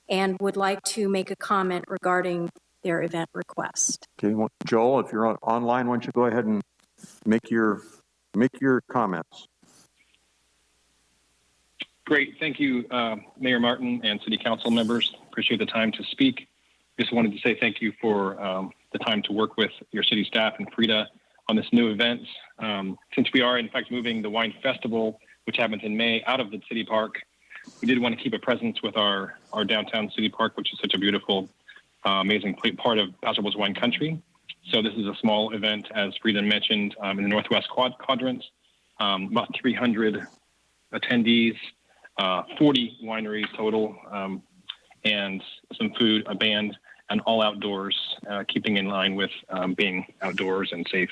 [SPEAKER 19] and would like to make a comment regarding their event request.
[SPEAKER 1] Okay, well, Joel, if you're online, why don't you go ahead and make your comments.
[SPEAKER 20] Great. Thank you, Mayor Martin and City Council members. Appreciate the time to speak. Just wanted to say thank you for the time to work with your city staff and Frida on this new event. Since we are, in fact, moving the Wine Festival, which happens in May, out of the city park, we did want to keep a presence with our downtown city park, which is such a beautiful, amazing part of Paso Robles wine country. So this is a small event, as Frida mentioned, in the Northwest Quadrant. About 300 attendees, 40 wineries total, and some food, a band, and all outdoors, keeping in line with being outdoors and safe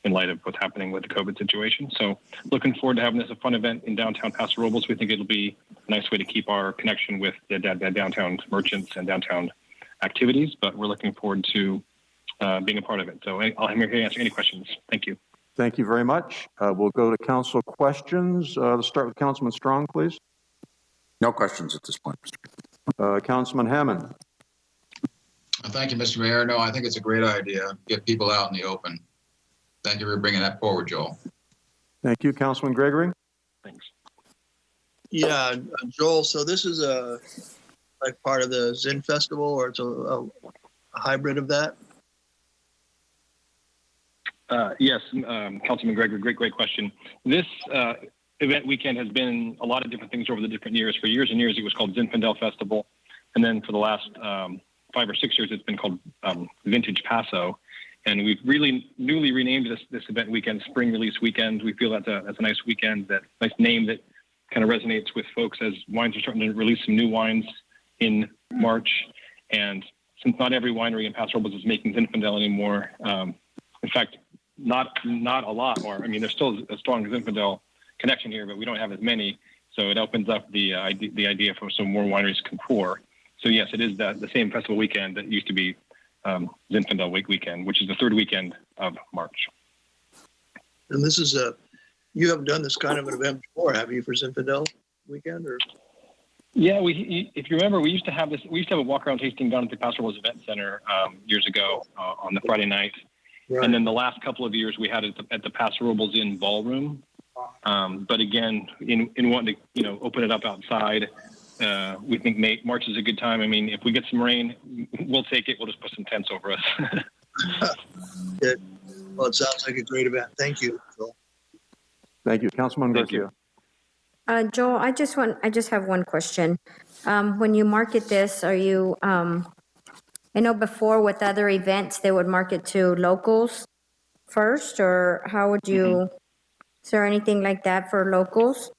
[SPEAKER 20] in light of what's happening with the COVID situation. So looking forward to having this a fun event in downtown Paso Robles. We think it'll be a nice way to keep our connection with the downtown merchants and downtown activities, but we're looking forward to being a part of it. So I'm here to answer any questions. Thank you.
[SPEAKER 1] Thank you very much. We'll go to council questions. Let's start with Councilman Strong, please.
[SPEAKER 5] No questions at this point, Mr.
[SPEAKER 1] Councilman Hammond.
[SPEAKER 15] Thank you, Mr. Mayor. No, I think it's a great idea. Get people out in the open. Thank you for bringing that forward, Joel.
[SPEAKER 1] Thank you, Councilman Gregory.
[SPEAKER 20] Thanks.
[SPEAKER 16] Yeah, Joel, so this is like part of the Zin Festival, or it's a hybrid of that?
[SPEAKER 20] Yes, Councilman Gregory, great question. This event weekend has been a lot of different things over the different years. For years and years, it was called Zinfandel Festival. And then for the last 5 or 6 years, it's been called Vintage Paso. And we've really newly renamed this event weekend Spring Release Weekend. We feel that's a nice weekend, nice name that kind of resonates with folks as wines are starting to release some new wines in March. And since not every winery in Paso Robles is making Zinfandel anymore, in fact, not a lot more. I mean, there's still a strong Zinfandel connection here, but we don't have as many. So it opens up the idea for some more wineries can pour. So yes, it is the same festival weekend that used to be Zinfandel weekend, which is the third weekend of March.
[SPEAKER 16] And this is you haven't done this kind of an event before, have you, for Zinfandel weekend? Or?
[SPEAKER 20] Yeah, if you remember, we used to have a walk-around tasting down at the Paso Robles Event Center years ago on the Friday night. Right. And then the last couple of years we had it at the Paso Robles Inn ballroom. But again, in wanting to open it up outside, we think March is a good time. I mean, if we get some rain, we'll take it. We'll just put some tents over us.
[SPEAKER 16] Good. Well, it sounds like a great event. Thank you, Joel.
[SPEAKER 1] Thank you, Councilman Garcia.
[SPEAKER 8] Joel, I just have one question. When you market this, are you? I know before with other events they would market to locals first, or how would you? Mm-hmm. Is there anything like that for locals?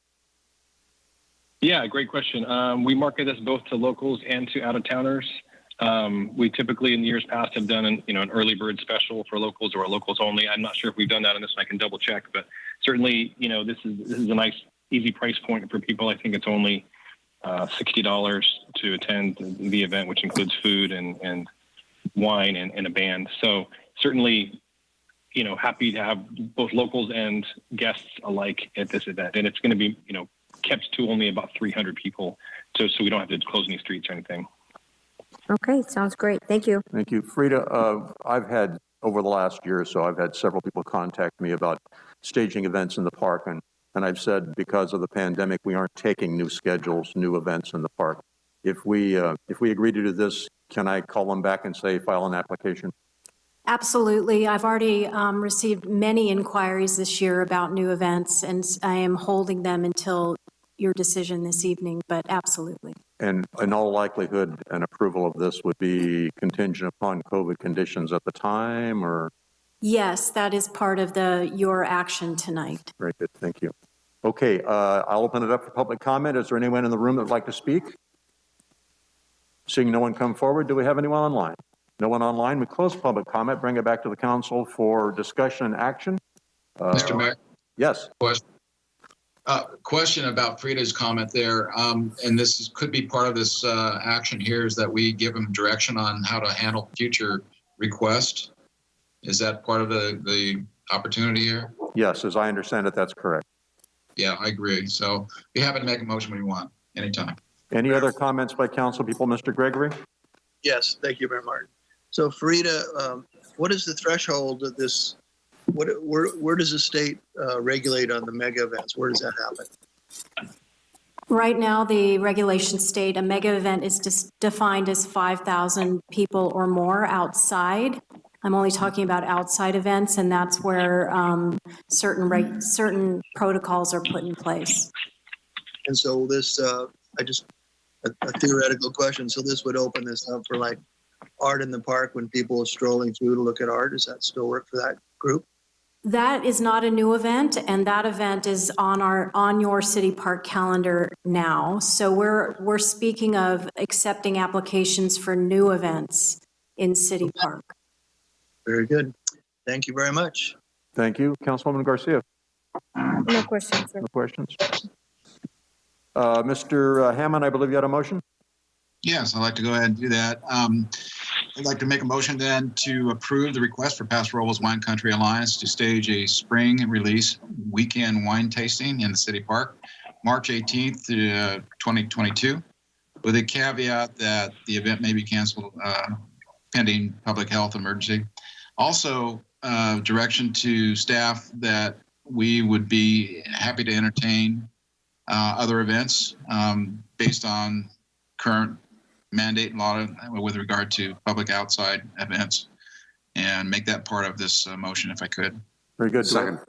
[SPEAKER 20] Yeah, great question. We market this both to locals and to out-of-towners. We typically in years past have done an early bird special for locals or locals only. I'm not sure if we've done that on this one. I can double check, but certainly, this is a nice, easy price point for people. I think it's only $60 to attend the event, which includes food and wine and a band. So certainly, happy to have both locals and guests alike at this event. And it's going to be, kept to only about 300 people, so we don't have to close any streets or anything.
[SPEAKER 8] Okay, sounds great. Thank you.
[SPEAKER 1] Thank you. Frida, I've had, over the last year or so, I've had several people contact me about staging events in the park, and I've said because of the pandemic, we aren't taking new schedules, new events in the park. If we agree to do this, can I call them back and say, file an application?
[SPEAKER 19] Absolutely. I've already received many inquiries this year about new events, and I am holding them until your decision this evening, but absolutely.
[SPEAKER 1] And in all likelihood, an approval of this would be contingent upon COVID conditions at the time, or?
[SPEAKER 19] Yes, that is part of your action tonight.
[SPEAKER 1] Very good. Thank you. Okay, I'll open it up for public comment. Is there anyone in the room that would like to speak? Seeing no one come forward, do we have anyone online? No one online. We close public comment, bring it back to the council for discussion and action.
[SPEAKER 15] Mr. Mayor?
[SPEAKER 1] Yes.
[SPEAKER 15] Question about Frida's comment there, and this could be part of this action here, is that we give them direction on how to handle future request. Is that part of the opportunity here?
[SPEAKER 1] Yes, as I understand it, that's correct.
[SPEAKER 15] Yeah, I agree. So be happy to make a motion when you want, anytime.
[SPEAKER 1] Any other comments by council people? Mr. Gregory?
[SPEAKER 16] Yes, thank you, Mayor Martin. So Frida, what is the threshold of this? Where does the state regulate on the mega events? Where does that happen?
[SPEAKER 19] Right now, the regulations state a mega event is defined as 5,000 people or more outside. I'm only talking about outside events, and that's where certain protocols are put in place.
[SPEAKER 16] And so this, a theoretical question. So this would open this up for like art in the park when people are strolling through to look at art. Does that still work for that group?
[SPEAKER 19] That is not a new event, and that event is on your city park calendar now. So we're speaking of accepting applications for new events in City Park.
[SPEAKER 16] Very good. Thank you very much.
[SPEAKER 1] Thank you. Councilwoman Garcia?
[SPEAKER 8] No questions, sir.
[SPEAKER 1] No questions? Mr. Hammond, I believe you had a motion?
[SPEAKER 15] Yes, I'd like to go ahead and do that. I'd like to make a motion then to approve the request for Paso Robles Wine Country Alliance to stage a spring release weekend wine tasting in the city park, March 18th to 2022, with a caveat that the event may be canceled pending public health emergency. Also, direction to staff that we would be happy to entertain other events based on current mandate law with regard to public outside events, and make that part of this motion if I could.
[SPEAKER 1] Very good.
[SPEAKER 15] Second.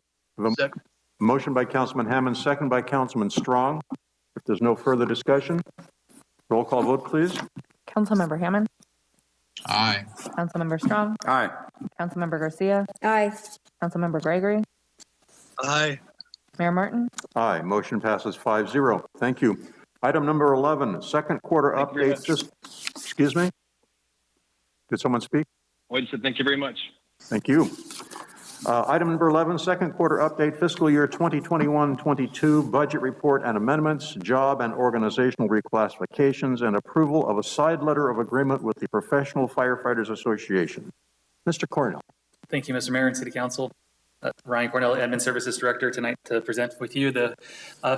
[SPEAKER 1] Second. Motion by Councilman Hammond, second by Councilman Strong. If there's no further discussion, roll call vote, please.
[SPEAKER 3] Councilmember Hammond.
[SPEAKER 15] Aye.
[SPEAKER 3] Councilmember Strong.
[SPEAKER 9] Aye.
[SPEAKER 3] Councilmember Garcia.
[SPEAKER 8] Aye.
[SPEAKER 3] Councilmember Gregory.
[SPEAKER 16] Aye.
[SPEAKER 3] Mayor Martin.
[SPEAKER 1] Aye. Motion passes 5-0. Thank you. Item number 11, second quarter update. Excuse me? Did someone speak?
[SPEAKER 20] I just said thank you very much.
[SPEAKER 1] Thank you. Item number 11, second quarter update, fiscal year 2021-22 budget report and amendments, job and organizational reclassifications, and approval of a side letter of agreement with the Professional Firefighters Association. Mr. Cornell.
[SPEAKER 21] Thank you, Mr. Mayor and City Council. Ryan Cornell, Admin Services Director, tonight to present with you the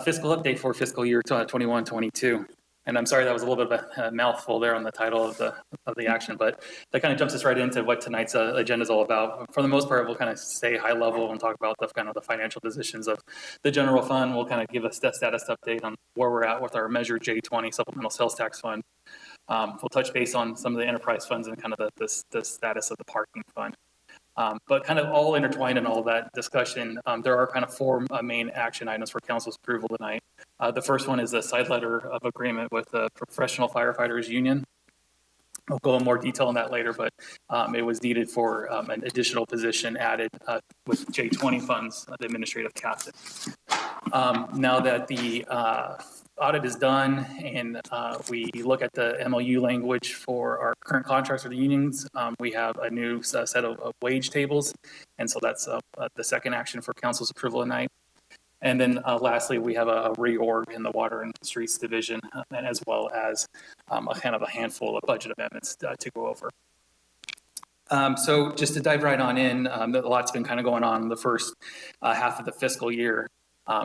[SPEAKER 21] fiscal update for fiscal year 21-22. And I'm sorry that was a little bit of a mouthful there on the title of the action, but that kind of jumps us right into what tonight's agenda is all about. For the most part, we'll kind of stay high level and talk about the kind of the financial positions of the general fund. We'll kind of give a status update on where we're at with our Measure J20 supplemental sales tax fund. We'll touch base on some of the enterprise funds and kind of the status of the parking fund. But kind of all intertwined in all of that discussion, there are kind of four main action items for council's approval tonight. The first one is a side letter of agreement with the Professional Firefighters Union. We'll go in more detail on that later, but it was needed for an additional position added with J20 funds, the administrative captain. Now that the audit is done and we look at the MOU language for our current contracts with the unions, we have a new set of wage tables. And so that's the second action for council's approval tonight. And then lastly, we have a reorg in the Water and Streets Division, and as well as a kind of a handful of budget amendments to go over. So just to dive right on in, a lot's been kind of going on in the first half of the fiscal year.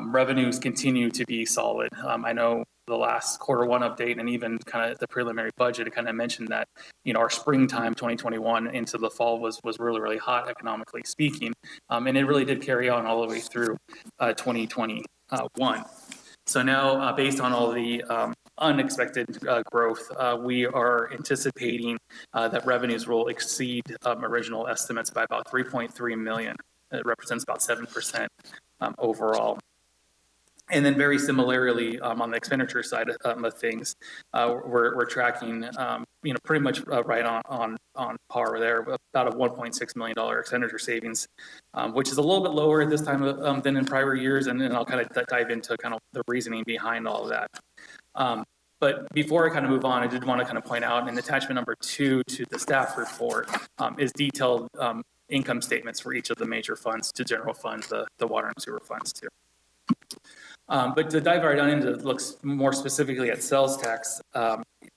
[SPEAKER 21] Revenues continue to be solid. I know the last quarter one update and even kind of the preliminary budget, it kind of mentioned that, you know, our springtime 2021 into the fall was really, really hot economically speaking. And it really did carry on all the way through 2021. So now based on all the unexpected growth, we are anticipating that revenues will exceed original estimates by about 3.3 million. It represents about 7% overall. And then very similarly, on the expenditure side of things, we're tracking, you know, pretty much right on par there, about a $1.6 million expenditure savings, which is a little bit lower at this time than in prior years. And then I'll kind of dive into kind of the reasoning behind all of that. But before I kind of move on, I did want to kind of point out in attachment number 2 to the staff report is detailed income statements for each of the major funds, to general funds, the water and sewer funds too. But to dive right on into looks more specifically at sales tax,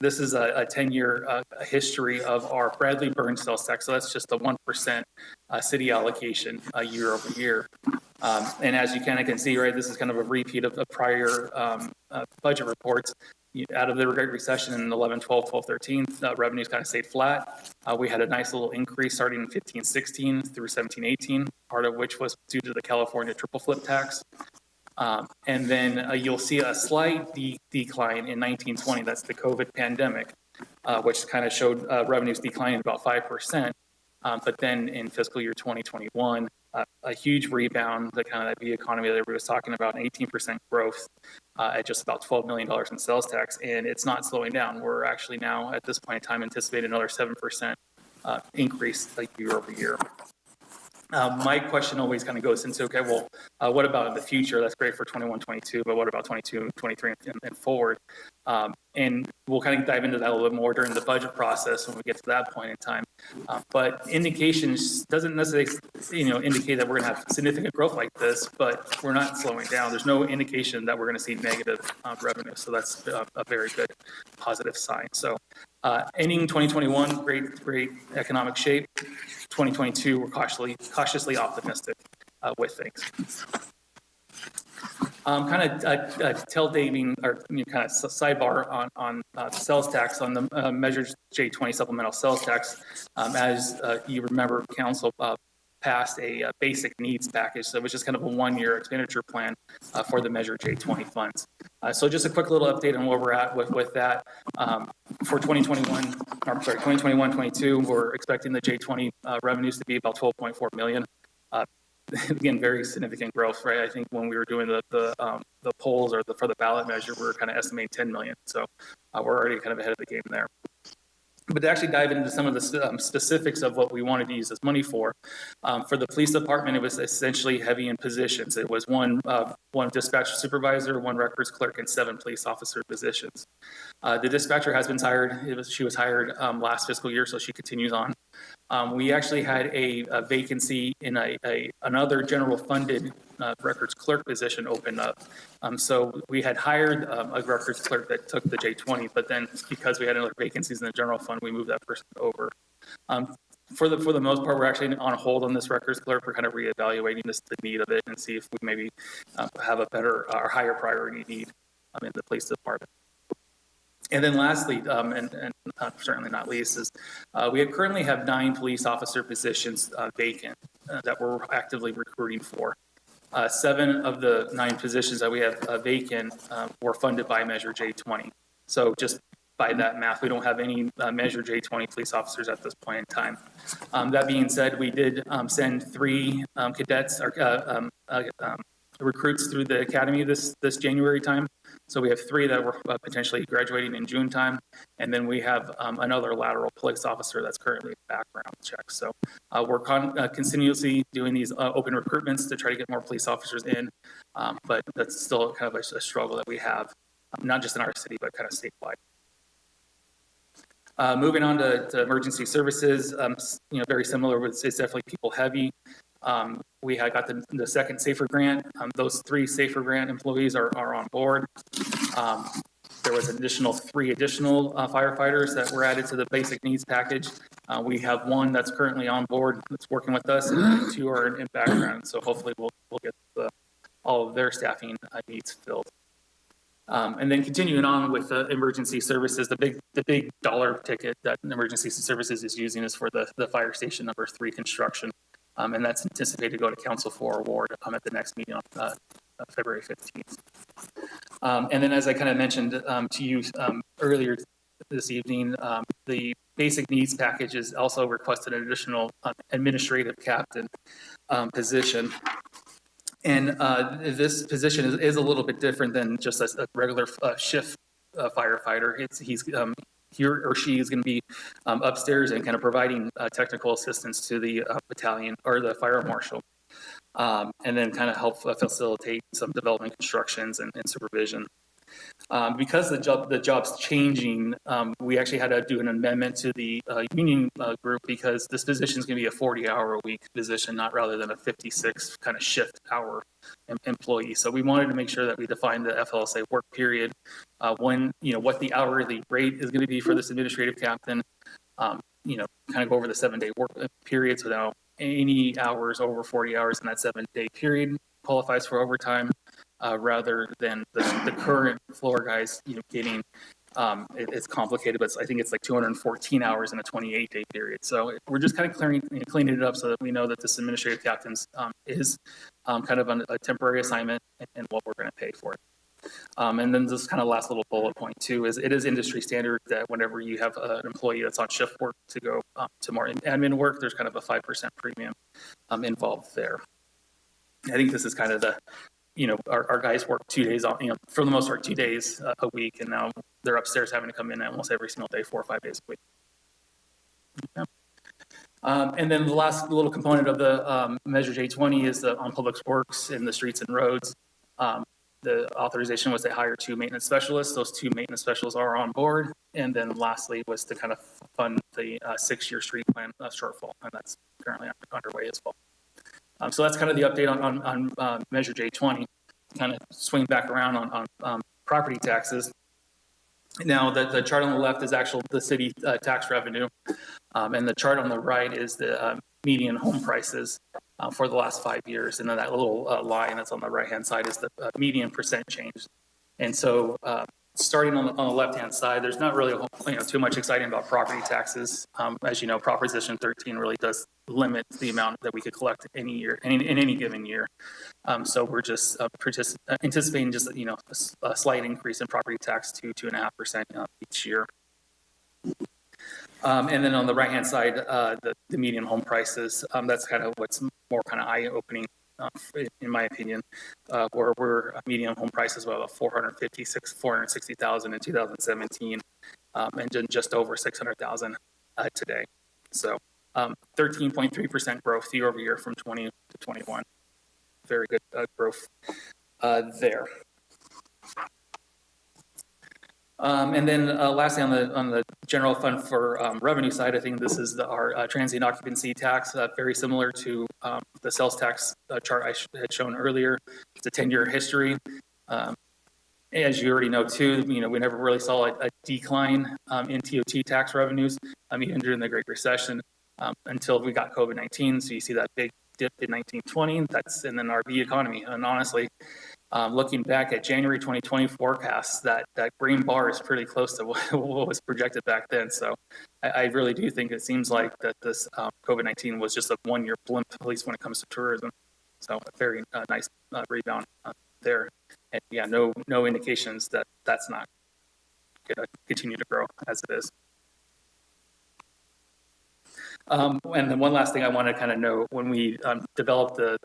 [SPEAKER 21] this is a 10-year history of our Bradley burn sales tax. So that's just a 1% city allocation year over year. And as you kind of can see, right, this is kind of a repeat of prior budget reports. Out of the Great Recession in 11, 12, 12, 13, revenues kind of stayed flat. We had a nice little increase starting in 15, 16 through 17, 18, part of which was due to the California triple flip tax. And then you'll see a slight decline in 1920. That's the COVID pandemic, which kind of showed revenues declining about 5%. But then in fiscal year 2021, a huge rebound, the kind of that economy that everybody was talking about, an 18% growth at just about $12 million in sales tax. And it's not slowing down. We're actually now at this point in time anticipating another 7% increase year over year. My question always kind of goes into, okay, well, what about in the future? That's great for 21, 22, but what about 22, 23 and forward? And we'll kind of dive into that a little bit more during the budget process when we get to that point in time. But indications doesn't necessarily, indicate that we're going to have significant growth like this, but we're not slowing down. There's no indication that we're going to see negative revenue. So that's a very good positive sign. So ending 2021, great economic shape. 2022, we're cautiously optimistic with things. Kind of tail-daving or kind of sidebar on sales tax on the Measure J20 supplemental sales tax. As you remember, Council passed a basic needs package, so it was just kind of a one-year expenditure plan for the Measure J20 funds. So just a quick little update on where we're at with that. For 2021-22, we're expecting the J20 revenues to be about $12.4 million. Again, very significant growth, right? I think when we were doing the polls or for the ballot measure, we were kind of estimating 10 million. So we're already kind of ahead of the game there. But to actually dive into some of the specifics of what we wanted to use this money for the police department, it was essentially heavy in positions. It was one dispatch supervisor, one records clerk, and 7 police officer positions. The dispatcher has been hired. She was hired last fiscal year, so she continues on. We actually had a vacancy in another general funded records clerk position open up. So we had hired a records clerk that took the J20, but then because we had other vacancies in the general fund, we moved that person over. For the most part, we're actually on hold on this records clerk. We're kind of reevaluating the need of it and see if we maybe have a better or higher priority need in the police department. And then lastly, and certainly not least, is we currently have 9 police officer positions vacant that we're actively recruiting for. 7 of the 9 positions that we have vacant were funded by Measure J20. So just by that math, we don't have any Measure J20 police officers at this point in time. That being said, we did send 3 cadets or recruits through the academy this January time. So we have 3 that were potentially graduating in June time, and then we have another lateral police officer that's currently in background check. So we're continuously doing these open recruitments to try to get more police officers in, but that's still kind of a struggle that we have, not just in our city, but kind of statewide. Moving on to emergency services, very similar. It's definitely people heavy. We had got the second SAFER grant. Those 3 SAFER grant employees are on board. There was additional 3 additional firefighters that were added to the basic needs package. We have 1 that's currently on board that's working with us, and 2 are in background. So hopefully we'll get all of their staffing needs filled. And then continuing on with the emergency services, the big dollar ticket that emergency services is using is for the fire station number 3 construction. And that's anticipated to go to council for award at the next meeting on February 15th. And then as I kind of mentioned to you earlier this evening, the basic needs package is also requested an additional administrative captain position. And this position is a little bit different than just a regular shift firefighter. He or she is going to be upstairs and kind of providing technical assistance to the battalion or the fire marshal, and then kind of help facilitate some development constructions and supervision. Because the job's changing, we actually had to do an amendment to the union group because this position is going to be a 40-hour-a-week position, not rather than a 56 kind of shift hour employee. So we wanted to make sure that we defined the FLSA work period, when, what the hourly rate is going to be for this administrative captain, kind of go over the 7-day work period. So now any hours over 40 hours in that 7-day period qualifies for overtime, rather than the current floor guys, getting, it's complicated, but I think it's like 214 hours in a 28-day period. So we're just kind of cleaning it up so that we know that this administrative captain's is kind of a temporary assignment and what we're going to pay for it. And then this kind of last little bullet point too is it is industry standard that whenever you have an employee that's on shift work to go to more admin work, there's kind of a 5% premium involved there. I think this is kind of the, our guys work 2 days on, for the most part, 2 days a week, and now they're upstairs having to come in almost every single day, 4 or 5 days a week. Yeah. And then the last little component of the Measure J20 is on public works in the streets and roads. The authorization was to hire 2 maintenance specialists. Those 2 maintenance specialists are on board. And then lastly was to kind of fund the 6-year street plan shortfall, and that's currently underway as well. So that's kind of the update on Measure J20. Kind of swing back around on property taxes. Now, the chart on the left is the city tax revenue, and the chart on the right is the median home prices for the last 5 years. And then that little line that's on the right-hand side is the median percent change. And so starting on the left-hand side, there's not really too much exciting about property taxes. As you know, Proposition 13 really does limit the amount that we could collect any year, in any given year. So we're just anticipating just a slight increase in property tax to 2.5% each year. And then on the right-hand side, the median home prices, that's kind of what's more kind of eye-opening, in my opinion, where we're median home prices were about $460,000 in 2017, and then just over $600,000 today. So 13.3% growth year over year from 20 to 21. Very good growth there. And then lastly, on the general fund for revenue side, I think this is our transient occupancy tax, very similar to the sales tax chart I had shown earlier. It's a 10-year history. As you already know too, we never really saw a decline in TOT tax revenues, even during the Great Recession, until we got COVID-19. So you see that big dip in 1920, and then our V economy. And honestly, looking back at January 2020 forecasts, that green bar is pretty close to what was projected back then. So I really do think it seems like that this COVID-19 was just a one-year blimp, at least when it comes to tourism. So a very nice rebound there. And yeah, no indications that that's not going to continue to grow as it is. And then one last thing I want to kind of note, when we developed the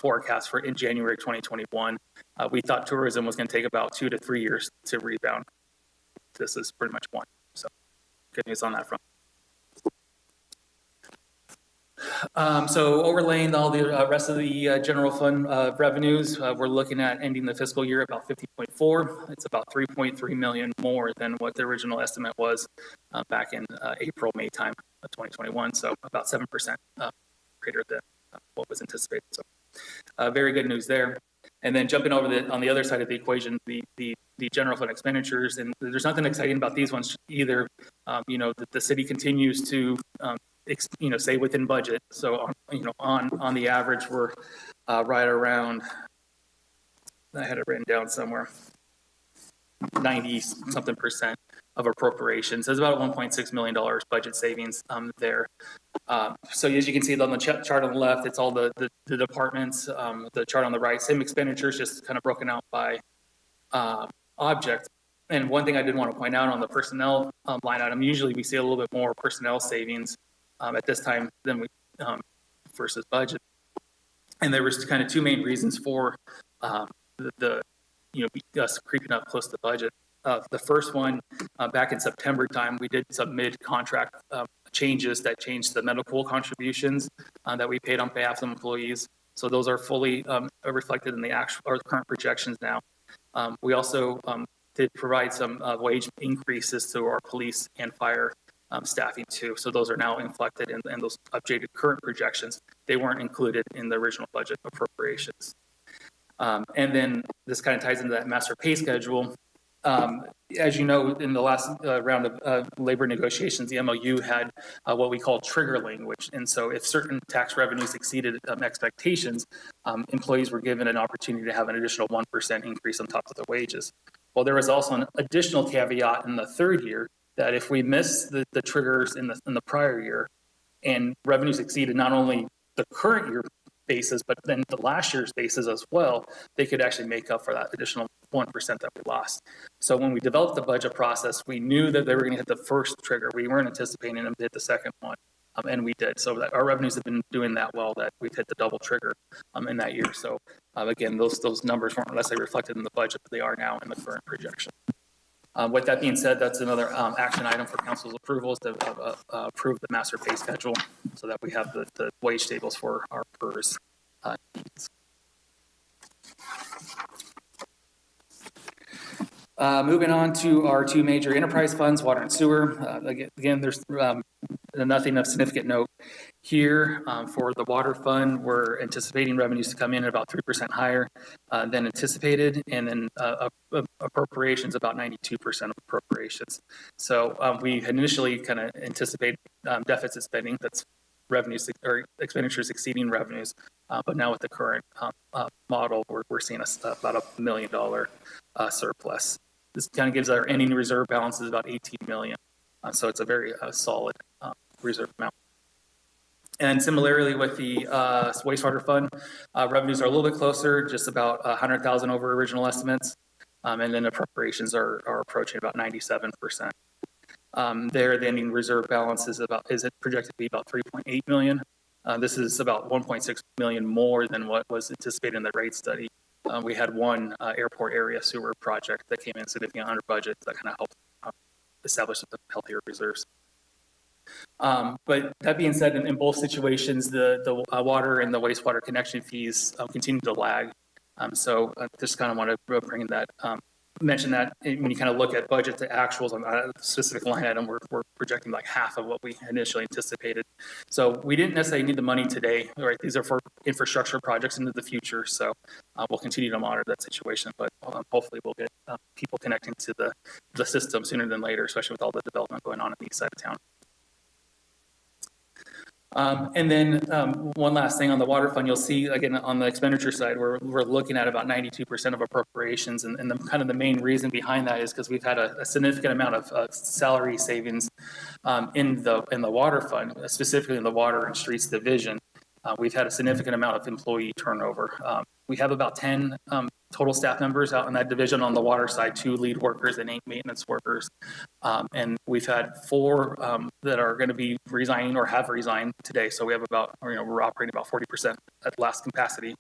[SPEAKER 21] forecast for in January 2021, we thought tourism was going to take about 2 to 3 years to rebound. This is pretty much 1. So good news on that front. So overlaying all the rest of the general fund revenues, we're looking at ending the fiscal year about 50.4. It's about 3.3 million more than what the original estimate was back in April, May time of 2021. So about 7% greater than what was anticipated. So very good news there. And then jumping over on the other side of the equation, the general fund expenditures, and there's nothing exciting about these ones either. The city continues to stay within budget. So, on the average, we're right around, I had it written down somewhere, 90-something% of appropriations. There's about $1.6 million budget savings there. So as you can see on the chart on the left, it's all the departments. The chart on the right, same expenditures, just kind of broken out by object. And one thing I did want to point out on the personnel line item, usually we see a little bit more personnel savings at this time than we versus budget. And there was kind of 2 main reasons for us creeping up close to budget. The first one, back in September time, we did some mid-contract changes that changed the medical contributions that we paid on behalf of employees. So those are fully reflected in the actual or the current projections now. We also did provide some wage increases to our police and fire staffing too. So those are now inflected in those updated current projections. They weren't included in the original budget appropriations. And then this kind of ties into that master pay schedule. As you know, in the last round of labor negotiations, the MOU had what we call trigger language. And so if certain tax revenues exceeded expectations, employees were given an opportunity to have an additional 1% increase on top of their wages. Well, there was also an additional caveat in the third year that if we missed the triggers in the prior year and revenues exceeded not only the current year basis, but then the last year's basis as well, they could actually make up for that additional 1% that we lost. So when we developed the budget process, we knew that they were going to hit the first trigger. We weren't anticipating them to hit the second one, and we did. So that our revenues have been doing that well that we've hit the double trigger in that year. So again, those numbers weren't necessarily reflected in the budget, but they are now in the current projection. With that being said, that's another action item for council's approval is to approve the master pay schedule so that we have the wage tables for our PERS needs. Moving on to our two major enterprise funds, water and sewer. Again, there's nothing of significant note here. For the water fund, we're anticipating revenues to come in at about 3% higher than anticipated, and then appropriations about 92% of appropriations. So we initially kind of anticipated deficit spending, that's revenues or expenditures exceeding revenues, but now with the current model, we're seeing about $1 million surplus. This kind of gives our ending reserve balances about 18 million. So it's a very solid reserve amount. And similarly with the wastewater fund, revenues are a little bit closer, just about 100,000 over original estimates. And then appropriations are approaching about 97%. There, the ending reserve balance is projected to be about 3.8 million. This is about 1.6 million more than what was anticipated in the rate study. We had one airport area sewer project that came in significantly under budget that kind of helped establish the healthier reserves. But that being said, in both situations, the water and the wastewater connection fees continue to lag. So just kind of want to bring that, mention that when you kind of look at budget to actuals on a specific line item, we're projecting like half of what we initially anticipated. So we didn't necessarily need the money today, right? These are for infrastructure projects into the future. So we'll continue to monitor that situation, but hopefully we'll get people connecting to the system sooner than later, especially with all the development going on the east side of town. And then one last thing on the water fund, you'll see again on the expenditure side, we're looking at about 92% of appropriations, and the kind of the main reason behind that is because we've had a significant amount of salary savings in the water fund, specifically in the water and streets division. We've had a significant amount of employee turnover. We have about 10 total staff members out in that division on the water side, 2 lead workers and 8 maintenance workers. And we've had 4 that are going to be resigning or have resigned today. So we have about, we're operating about 40% at last capacity.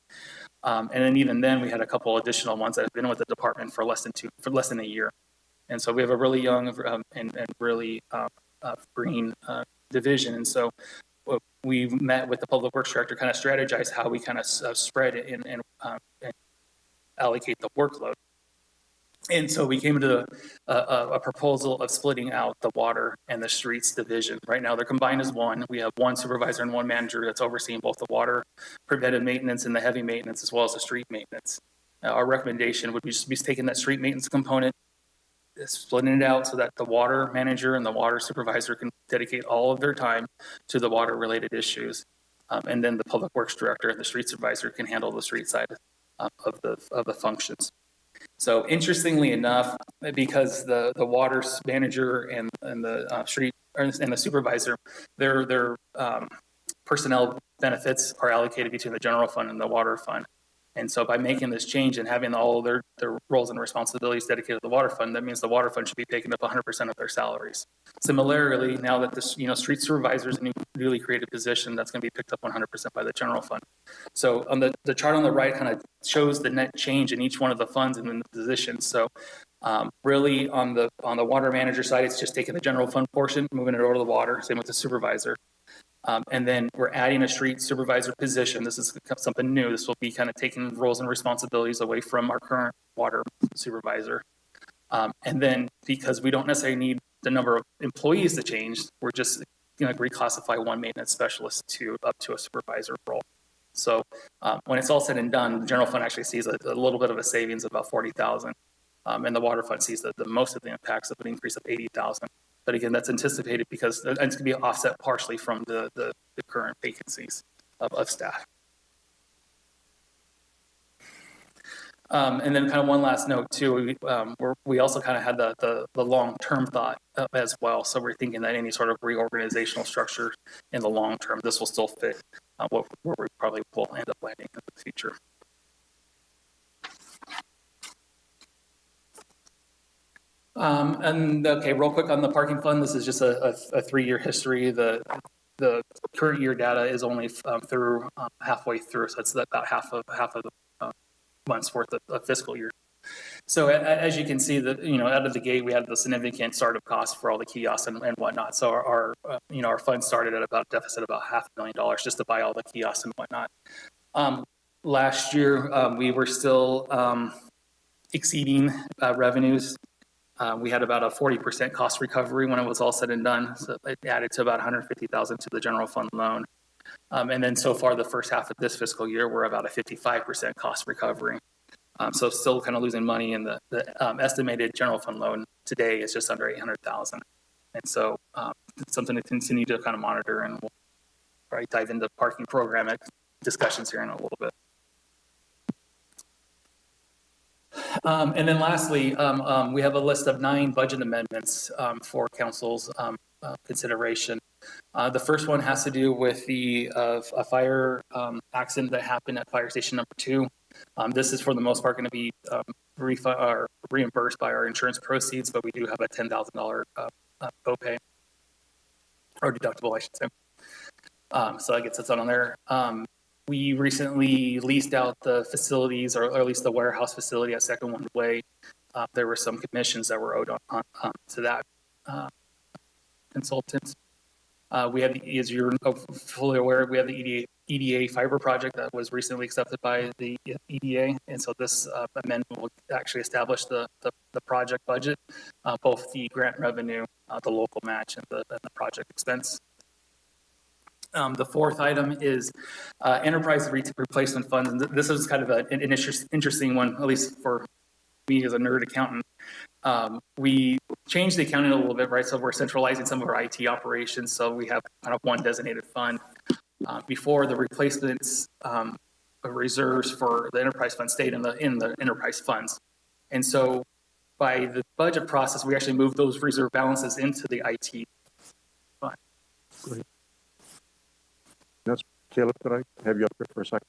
[SPEAKER 21] And then even then we had a couple additional ones that have been with the department for less than a year. And so we have a really young and really green division. And so we met with the public works director, kind of strategize how we kind of spread it and allocate the workload. And so we came to a proposal of splitting out the water and the streets division. Right now they're combined as one. We have 1 supervisor and 1 manager that's overseeing both the water preventive maintenance and the heavy maintenance, as well as the street maintenance. Our recommendation would be just be taking that street maintenance component, splitting it out so that the water manager and the water supervisor can dedicate all of their time to the water related issues. And then the public works director and the street supervisor can handle the street side of the functions. So interestingly enough, because the water manager and the street and the supervisor, their personnel benefits are allocated between the general fund and the water fund. And so by making this change and having all their roles and responsibilities dedicated to the water fund, that means the water fund should be taking up 100% of their salaries. Similarly, now that this, street supervisor is a newly created position, that's going to be picked up 100% by the general fund. So on the chart on the right kind of shows the net change in each one of the funds and in the positions. So really on the water manager side, it's just taking the general fund portion, moving it over to the water, same with the supervisor. And then we're adding a street supervisor position. This is something new. This will be kind of taking roles and responsibilities away from our current water supervisor. And then because we don't necessarily need the number of employees to change, we're just going to reclassify one maintenance specialist to up to a supervisor role. So when it's all said and done, the general fund actually sees a little bit of a savings of about 40,000. And the water fund sees the most of the impacts of an increase of 80,000. But again, that's anticipated because it's going to be offset partially from the current vacancies of staff. And then kind of one last note too, we also kind of had the long-term thought as well. So we're thinking that any sort of reorganizational structure in the long term, this will still fit where we probably will end up landing in the future. And okay, real quick on the parking fund, this is just a 3-year history. The current year data is only through halfway through, so it's about half of the months worth of fiscal year. So as you can see, that out of the gate, we had the significant startup costs for all the kiosks and whatnot. So our fund started at about a deficit of about $500,000 just to buy all the kiosks and whatnot. Last year, we were still exceeding revenues. We had about a 40% cost recovery when it was all said and done. So it added to about $150,000 to the general fund loan. And then so far, the first half of this fiscal year, we're about a 55% cost recovery. So still kind of losing money, and the estimated general fund loan today is just under $800,000. And so it's something to continue to kind of monitor, and we'll probably dive into parking program discussions here in a little bit. And then lastly, we have a list of 9 budget amendments for council's consideration. The first one has to do with a fire accident that happened at fire station number 2. This is for the most part going to be reimbursed by our insurance proceeds, but we do have a $10,000 copay or deductible, I should say. So that gets us on there. We recently leased out the facilities, or at least the warehouse facility at Second One Way. There were some commissions that were owed on to that consultant. We have, as you're fully aware, we have the EDA fiber project that was recently accepted by the EDA, and so this amendment will actually establish the project budget, both the grant revenue, the local match, and the project expense. The fourth item is enterprise replacement funds, and this is kind of an interesting one, at least for me as a nerd accountant. We changed the accounting a little bit, right? So we're centralizing some of our IT operations, so we have kind of one designated fund. Before, the replacements reserves for the enterprise fund stayed in the enterprise funds, and so by the budget process, we actually moved those reserve balances into the IT fund.
[SPEAKER 1] Great. That's Caleb. Could I have you up here for a second?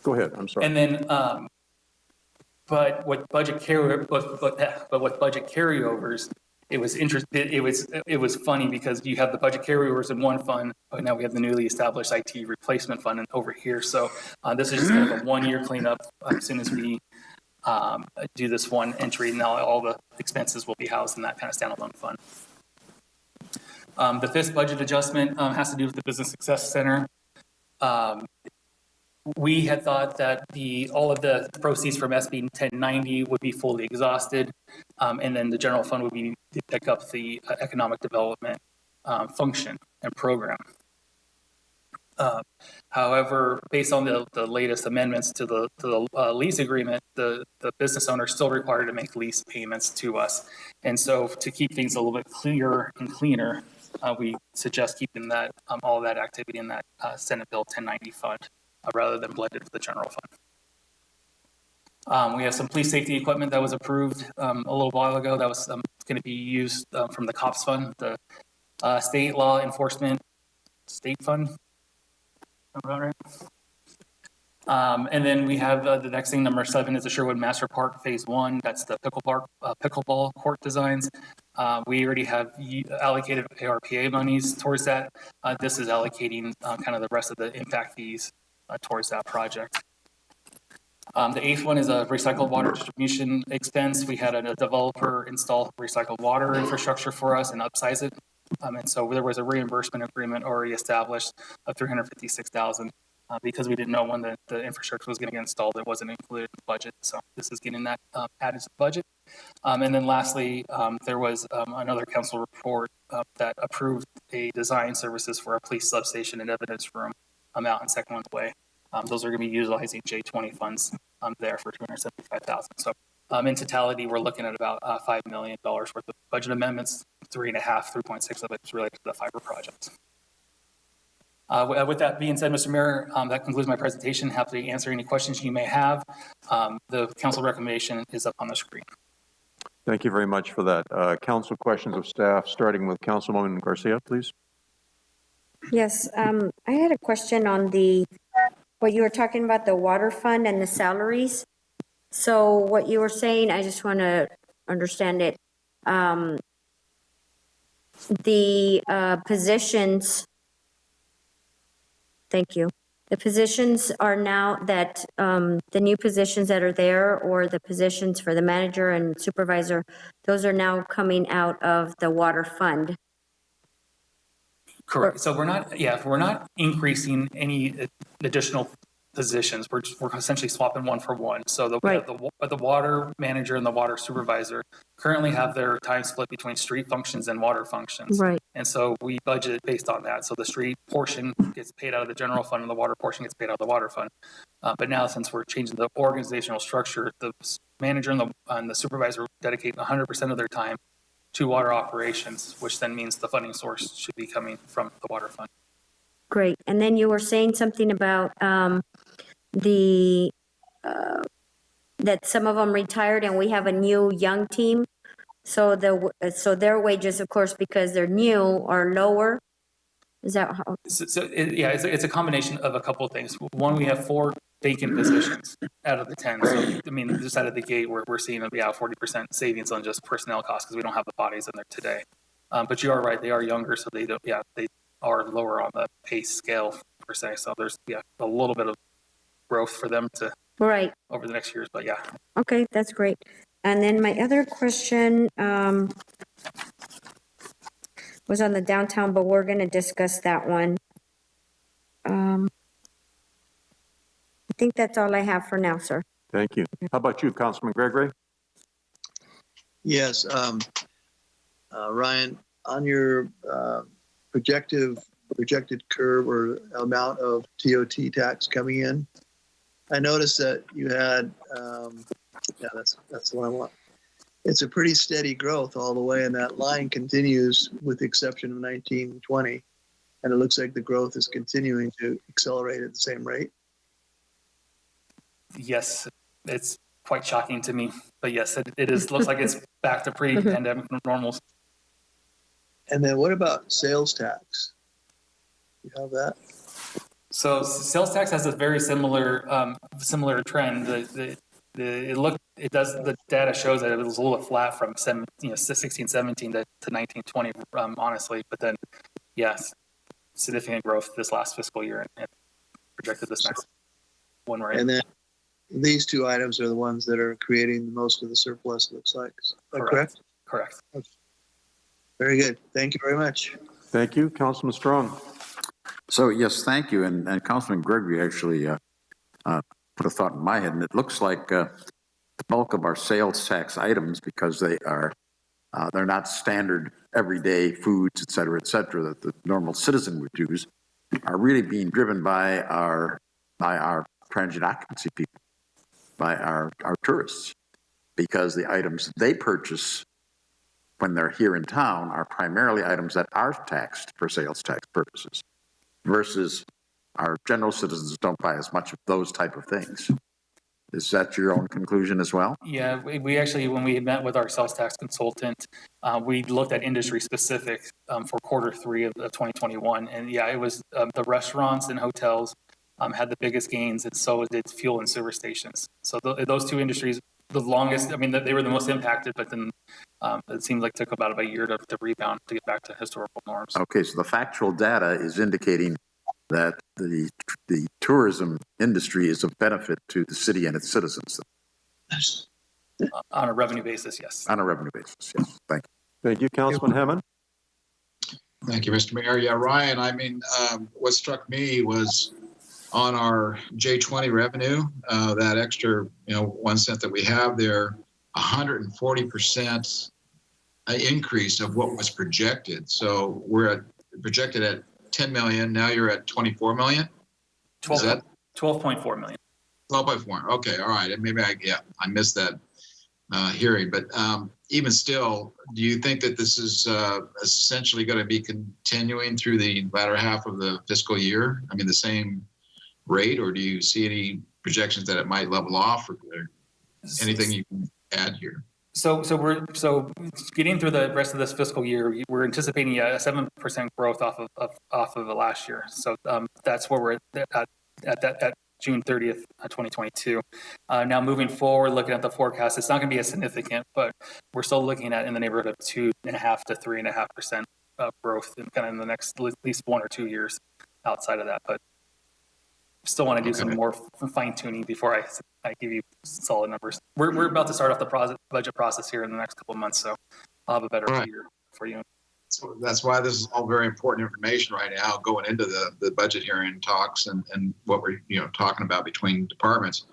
[SPEAKER 1] Go ahead. I'm sorry.
[SPEAKER 21] And then, but with budget carryovers, it was interesting. It was funny because you have the budget carryovers in one fund, but now we have the newly established IT replacement fund over here. So this is just kind of a 1-year cleanup. As soon as we do this one entry, now all the expenses will be housed in that kind of standalone fund. The fifth budget adjustment has to do with the Business Success Center. We had thought that all of the proceeds from SB 1090 would be fully exhausted, and then the general fund would be to pick up the economic development function and program. However, based on the latest amendments to the lease agreement, the business owner is still required to make lease payments to us. And so to keep things a little bit clearer and cleaner, we suggest keeping that all of that activity in that Senate Bill 1090 fund rather than blended with the general fund. We have some police safety equipment that was approved a little while ago that was going to be used from the COPS fund, the state law enforcement state fund. Right. And then we have the next thing, number 7, is the Sherwood Master Park Phase 1. That's the pickleball court designs. We already have allocated ARPA monies towards that. This is allocating kind of the rest of the impact fees towards that project. The 8th one is a recycled water distribution expense. We had a developer install recycled water infrastructure for us and upsize it. And so there was a reimbursement agreement already established of $356,000 because we didn't know when the infrastructure was going to get installed. It wasn't included in the budget. So this is getting that added to the budget. And then lastly, there was another council report that approved a design services for a police substation and evidence room out in Second One's Way. Those are going to be utilizing J20 funds there for $275,000. So in totality, we're looking at about $5 million worth of budget amendments. 3.6 of it is related to the fiber project. With that being said, Mr. Mayor, that concludes my presentation. Happy to answer any questions you may have. The council recommendation is up on the screen.
[SPEAKER 1] Thank you very much for that. Council questions of staff, starting with Councilwoman Garcia, please.
[SPEAKER 8] Yes, I had a question on what you were talking about, the water fund and the salaries. So what you were saying, I just want to understand it. The positions, thank you. The positions are now that, the new positions that are there, or the positions for the manager and supervisor, those are now coming out of the water fund.
[SPEAKER 21] Correct. So we're not increasing any additional positions. We're essentially swapping one for one. So the water manager and the water supervisor currently have their time split between street functions and water functions.
[SPEAKER 8] Right.
[SPEAKER 21] And so we budget based on that. So the street portion gets paid out of the general fund and the water portion gets paid out of the water fund. But now, since we're changing the organizational structure, the manager and the supervisor dedicate 100% of their time to water operations, which then means the funding source should be coming from the water fund.
[SPEAKER 8] Great. And then you were saying something about that some of them retired and we have a new young team. So their wages, of course, because they're new, are lower. Is that how?
[SPEAKER 21] It's a combination of a couple of things. One, we have 4 vacant positions out of the 10. So, I mean, just out of the gate, we're seeing a 40% savings on just personnel costs because we don't have the bodies in there today. But you are right; they are younger, so they are lower on the pay scale per se. So there's a little bit of growth for them to over the next years. But yeah.
[SPEAKER 8] Okay, that's great. And then my other question was on the downtown, but we're going to discuss that one. I think that's all I have for now, sir.
[SPEAKER 1] Thank you. How about you, Councilman Gregory?
[SPEAKER 16] Yes, Ryan, on your projected curve or amount of TOT tax coming in, I noticed that you had, that's the one I want. It's a pretty steady growth all the way, and that line continues with the exception of 1920, and it looks like the growth is continuing to accelerate at the same rate.
[SPEAKER 21] Yes, it's quite shocking to me, but yes, it is. Looks like it's back to pre-pandemic normals.
[SPEAKER 16] And then what about sales tax? You have that?
[SPEAKER 21] So sales tax has a very similar trend. The data shows that it was a little bit flat from 16, 17 to 19, 20, honestly, but then yes, significant growth this last fiscal year and projected this next one, right?
[SPEAKER 16] And then these 2 items are the ones that are creating most of the surplus, it looks like. Is that correct?
[SPEAKER 21] Correct.
[SPEAKER 16] Very good. Thank you very much.
[SPEAKER 1] Thank you. Councilman Strong.
[SPEAKER 4] So, yes, thank you. And Councilman Gregory actually put a thought in my head, and it looks like the bulk of our sales tax items, because they're not standard everyday foods, et cetera, that the normal citizen would use, are really being driven by our transient occupancy people, by our tourists, because the items they purchase when they're here in town are primarily items that are taxed for sales tax purposes, versus our general citizens don't buy as much of those type of things. Is that your own conclusion as well?
[SPEAKER 21] Yeah, we actually, when we met with our sales tax consultant, we looked at industry specific for Q3 of 2021. And yeah, it was the restaurants and hotels had the biggest gains, and so did fuel and sewer stations. So those 2 industries, the longest, I mean, they were the most impacted, but then it seemed like it took about a year to rebound to get back to historical norms.
[SPEAKER 4] Okay, so the factual data is indicating that the tourism industry is of benefit to the city and its citizens.
[SPEAKER 21] On a revenue basis, yes.
[SPEAKER 4] On a revenue basis, yes. Thank you.
[SPEAKER 1] Thank you, Councilman Hammond.
[SPEAKER 15] Thank you, Mr. Mayor. Yeah, Ryan, I mean, what struck me was on our J20 revenue, that extra, 1 cent that we have there, 140% increase of what was projected. So we're projected at 10 million. Now you're at 24 million.
[SPEAKER 21] 12.4 million.
[SPEAKER 15] 12.4. Okay. All right. Maybe I missed that hearing, but even still, do you think that this is essentially going to be continuing through the latter half of the fiscal year? I mean, the same rate, or do you see any projections that it might level off, or anything you can add here?
[SPEAKER 21] So getting through the rest of this fiscal year, we're anticipating a 7% growth off of the last year. So that's where we're at June 30th, 2022. Now moving forward, looking at the forecast, it's not going to be as significant, but we're still looking at in the neighborhood of 2.5 to 3.5% growth in kind of in the next at least 1 or 2 years outside of that. But still want to do some more fine tuning before I give you solid numbers. We're about to start off the budget process here in the next couple of months, so I'll have a better figure for you.
[SPEAKER 15] So that's why this is all very important information right now, going into the budget hearing talks and what we're talking about between departments.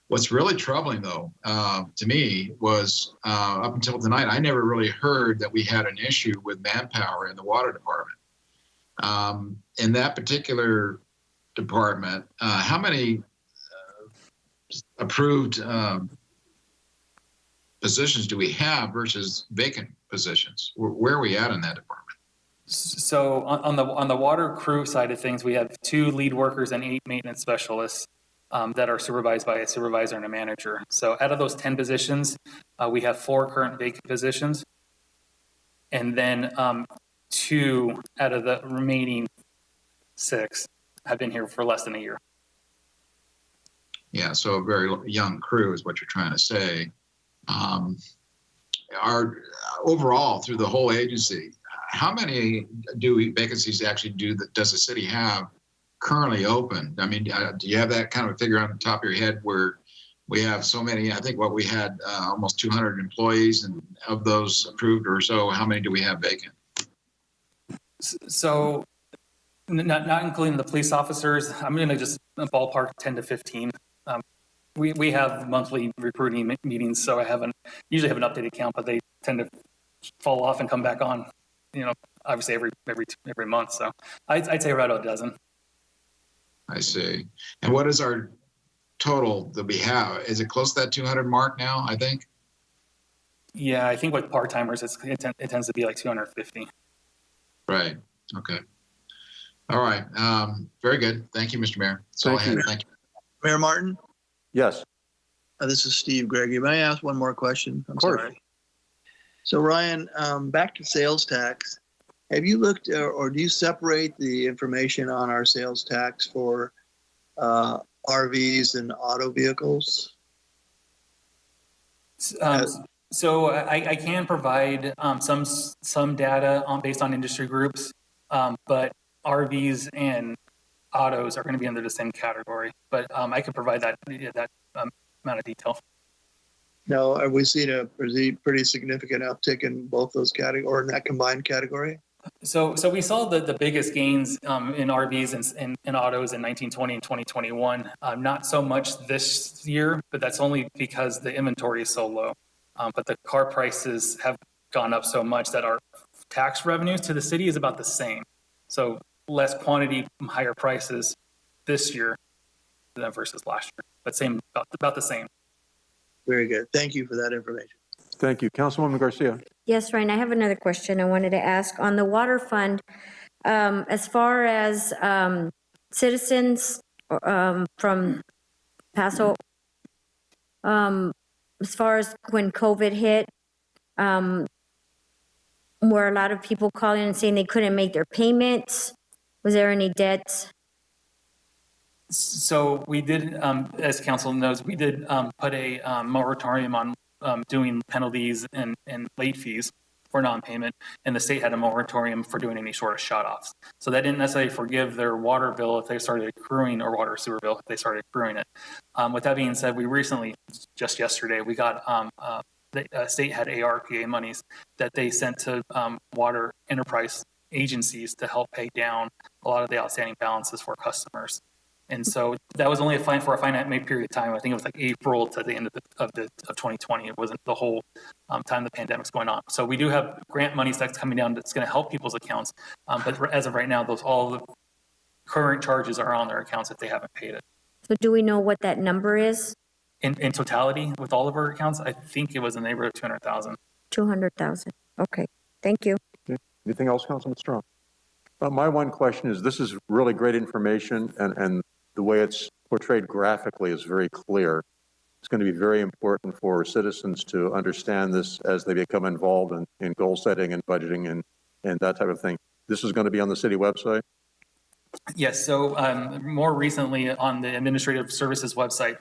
[SPEAKER 15] What's really troubling, though, to me was up until tonight, I never really heard that we had an issue with manpower in the water department. In that particular department, how many approved positions do we have versus vacant positions? Where are we at in that department?
[SPEAKER 21] So on the water crew side of things, we have 2 lead workers and 8 maintenance specialists that are supervised by a supervisor and a manager. So out of those 10 positions, we have 4 current vacant positions, and then 2 out of the remaining 6 have been here for less than a year.
[SPEAKER 15] Yeah, so a very young crew is what you're trying to say. Our overall through the whole agency, how many vacancies actually does the city have currently open? I mean, do you have that kind of a figure on the top of your head where we have so many? I think we had almost 200 employees, and of those approved or so, how many do we have vacant?
[SPEAKER 21] So not including the police officers, I'm going to just ballpark 10 to 15. We have monthly recruiting meetings, so I usually have an updated count, but they tend to fall off and come back on, obviously every month. So I'd say about a dozen.
[SPEAKER 15] I see. And what is our total that we have? Is it close to that 200 mark now, I think?
[SPEAKER 21] Yeah, I think with part-timers, it tends to be like 250.
[SPEAKER 15] Right. Okay. All right. Very good. Thank you, Mr. Mayor. That's all I had. Thank you.
[SPEAKER 16] Mayor Martin?
[SPEAKER 1] Yes.
[SPEAKER 16] This is Steve Gregory. May I ask one more question?
[SPEAKER 1] Of course.
[SPEAKER 16] Sorry. So Ryan, back to sales tax. Have you looked or do you separate the information on our sales tax for RVs and auto vehicles?
[SPEAKER 21] So I can provide some data based on industry groups, but RVs and autos are going to be under the same category. But I could provide that amount of detail.
[SPEAKER 16] No, have we seen a pretty significant uptick in both those categories, or in that combined category?
[SPEAKER 21] So we saw the biggest gains in RVs and autos in 1920 and 2021. Not so much this year, but that's only because the inventory is so low. But the car prices have gone up so much that our tax revenues to the city is about the same. So less quantity, higher prices this year than versus last year, but about the same.
[SPEAKER 16] Very good. Thank you for that information.
[SPEAKER 1] Thank you. Councilwoman Garcia.
[SPEAKER 8] Yes, Ryan, I have another question I wanted to ask. On the water fund, as far as citizens from Paso, as far as when COVID hit, were a lot of people calling and saying they couldn't make their payments? Was there any debts?
[SPEAKER 21] So we did, as council knows, we did put a moratorium on doing penalties and late fees for non-payment, and the state had a moratorium for doing any sort of shut-offs. So that didn't necessarily forgive their water bill if they started accruing, or water sewer bill if they started accruing it. With that being said, we recently, just yesterday, we got the state had ARPA monies that they sent to water enterprise agencies to help pay down a lot of the outstanding balances for customers. And so that was only a fine for a finite period of time. I think it was like April to the end of 2020. It wasn't the whole time the pandemic's going on. So we do have grant money that's coming down that's going to help people's accounts. But as of right now, all the current charges are on their accounts if they haven't paid it.
[SPEAKER 8] So do we know what that number is?
[SPEAKER 21] In totality, with all of our accounts, I think it was in the neighborhood of 200,000.
[SPEAKER 8] 200,000. Okay, thank you.
[SPEAKER 1] Okay. Anything else, Councilman Strong? My one question is, this is really great information, and the way it's portrayed graphically is very clear. It's going to be very important for citizens to understand this as they become involved in goal setting and budgeting and that type of thing. This is going to be on the city website?
[SPEAKER 21] Yes, so more recently on the Administrative Services website,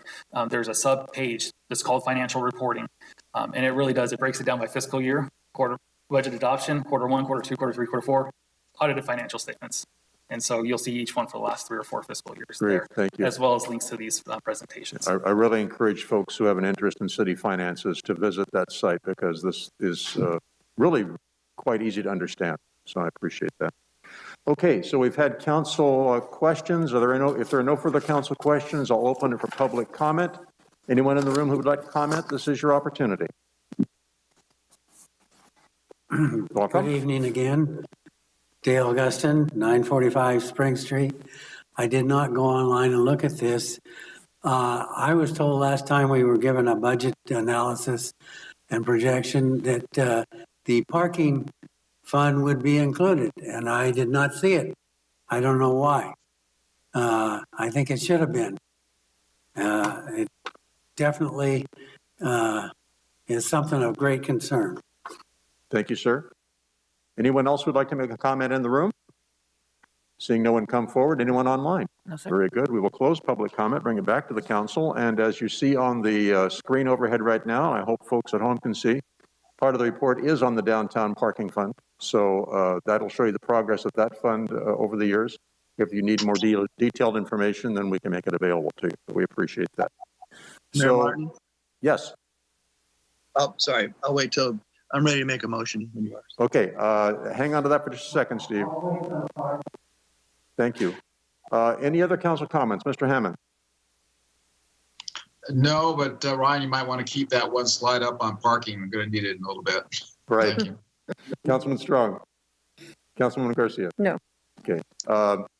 [SPEAKER 21] there's a sub-page that's called Financial Reporting. And it really does, it breaks it down by fiscal year, quarter budget adoption, quarter 1, quarter 2, quarter 3, quarter 4, audited financial statements. And so you'll see each one for the last 3 or 4 fiscal years.
[SPEAKER 1] Great,
[SPEAKER 21] there,
[SPEAKER 1] thank you.
[SPEAKER 21] as well as links to these presentations.
[SPEAKER 1] I really encourage folks who have an interest in city finances to visit that site, because this is really quite easy to understand. So I appreciate that. Okay, so we've had council questions. If there are no further council questions, I'll open it for public comment. Anyone in the room who would like to comment, this is your opportunity. Welcome.
[SPEAKER 13] Good evening again. Dale Augustin, 945 Spring Street. I did not go online and look at this. I was told last time we were given a budget analysis and projection that the parking fund would be included, and I did not see it. I don't know why. I think it should have been. It definitely is something of great concern.
[SPEAKER 1] Thank you, sir. Anyone else would like to make a comment in the room? Seeing no one come forward, anyone online?
[SPEAKER 3] No, sir.
[SPEAKER 1] Very good. We will close public comment, bring it back to the council. And as you see on the screen overhead right now, I hope folks at home can see, part of the report is on the downtown parking fund. So that'll show you the progress of that fund over the years. If you need more detailed information, then we can make it available to you. We appreciate that.
[SPEAKER 16] Mayor Martin?
[SPEAKER 1] Yes.
[SPEAKER 16] Oh, sorry. I'll wait till I'm ready to make a motion when you are.
[SPEAKER 1] Okay. Hang on to that for just a second, Steve. Thank you. Any other council comments? Mr. Hammond?
[SPEAKER 15] No, but Ryan, you might want to keep that one slide up on parking. I'm going to need it in a little bit.
[SPEAKER 1] Right.
[SPEAKER 15] Thank you.
[SPEAKER 1] Councilman Strong? Councilwoman Garcia?
[SPEAKER 8] No.
[SPEAKER 1] Okay.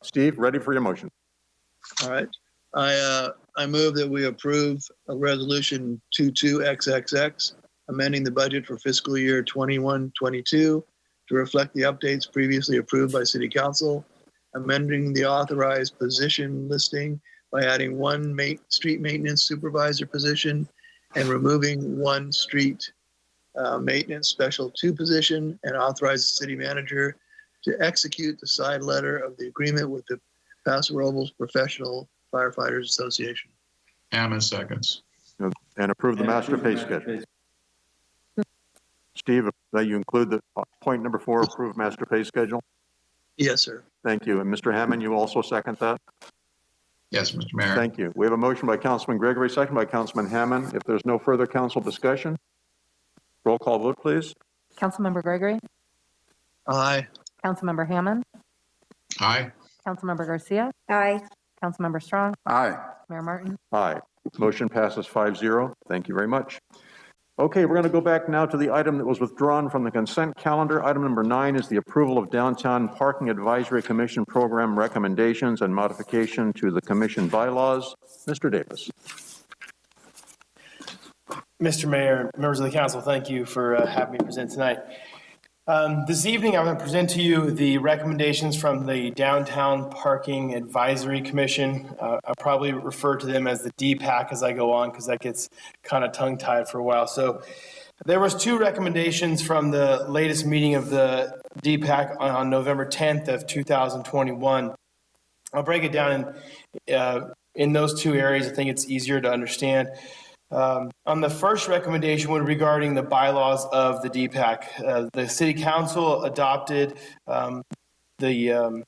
[SPEAKER 1] Steve, ready for your motion.
[SPEAKER 16] All right. I move that we approve a resolution 22XXX, amending the budget for fiscal year 21-22 to reflect the updates previously approved by City Council, amending the authorized position listing by adding one street maintenance supervisor position and removing one street maintenance special 2 position, and authorize the city manager to execute the side letter of the agreement with the Paso Robles Professional Firefighters Association.
[SPEAKER 15] Hammond seconds.
[SPEAKER 1] And approve the master pay schedule. Steve, that you include the point number 4, approve master pay schedule?
[SPEAKER 16] Yes, sir.
[SPEAKER 1] Thank you. And Mr. Hammond, you also second that?
[SPEAKER 15] Yes, Mr. Mayor.
[SPEAKER 1] Thank you. We have a motion by Councilman Gregory, second by Councilman Hammond. If there's no further council discussion, roll call vote, please.
[SPEAKER 3] Councilmember Gregory?
[SPEAKER 16] Aye.
[SPEAKER 3] Councilmember Hammond?
[SPEAKER 15] Aye.
[SPEAKER 3] Councilmember Garcia?
[SPEAKER 8] Aye.
[SPEAKER 3] Councilmember Strong?
[SPEAKER 4] Aye.
[SPEAKER 3] Mayor Martin?
[SPEAKER 1] Aye. Motion passes 5-0. Thank you very much. Okay, we're going to go back now to the item that was withdrawn from the consent calendar. Item number 9 is the approval of Downtown Parking Advisory Commission Program recommendations and modification to the commission bylaws. Mr. Davis.
[SPEAKER 6] Mr. Mayor, members of the council, thank you for having me present tonight. This evening, I'm going to present to you the recommendations from the Downtown Parking Advisory Commission. I'll probably refer to them as the DPAC as I go on, because that gets kind of tongue-tied for a while. So there was 2 recommendations from the latest meeting of the DPAC on November 10th of 2021. I'll break it down in those 2 areas. I think it's easier to understand. On the first recommendation regarding the bylaws of the DPAC, the City Council adopted the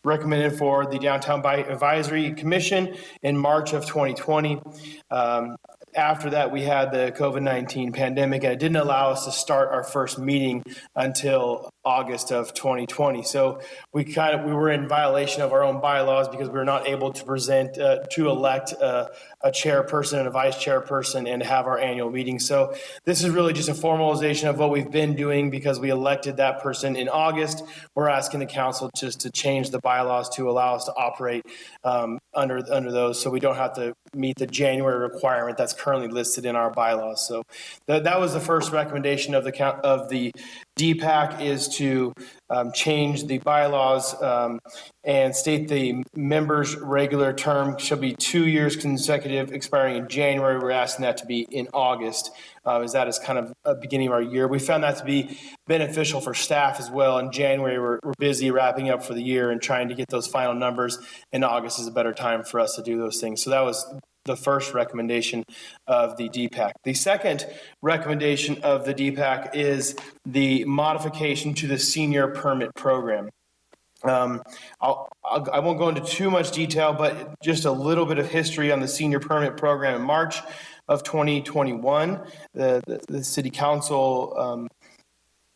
[SPEAKER 6] recommended for the Downtown Advisory Commission in March of 2020. after that, we had the COVID-19 pandemic, and it didn't allow us to start our first meeting until August of 2020. So we were in violation of our own bylaws because we were not able to present, to elect a chairperson and a vice chairperson and have our annual meeting. So this is really just a formalization of what we've been doing because we elected that person in August. We're asking the council just to change the bylaws to allow us to operate under those, so we don't have to meet the January requirement that's currently listed in our bylaws. So that was the first recommendation of the DPAC, is to change the bylaws and state the members' regular term shall be 2 years consecutive, expiring in January. We're asking that to be in August, as that is kind of a beginning of our year. We found that to be beneficial for staff as well. In January, we're busy wrapping up for the year and trying to get those final numbers, and August is a better time for us to do those things. So that was the first recommendation of the DPAC. The second recommendation of the DPAC is the modification to the senior permit program. I won't go into too much detail, but just a little bit of history on the senior permit program. In March of 2021, the city council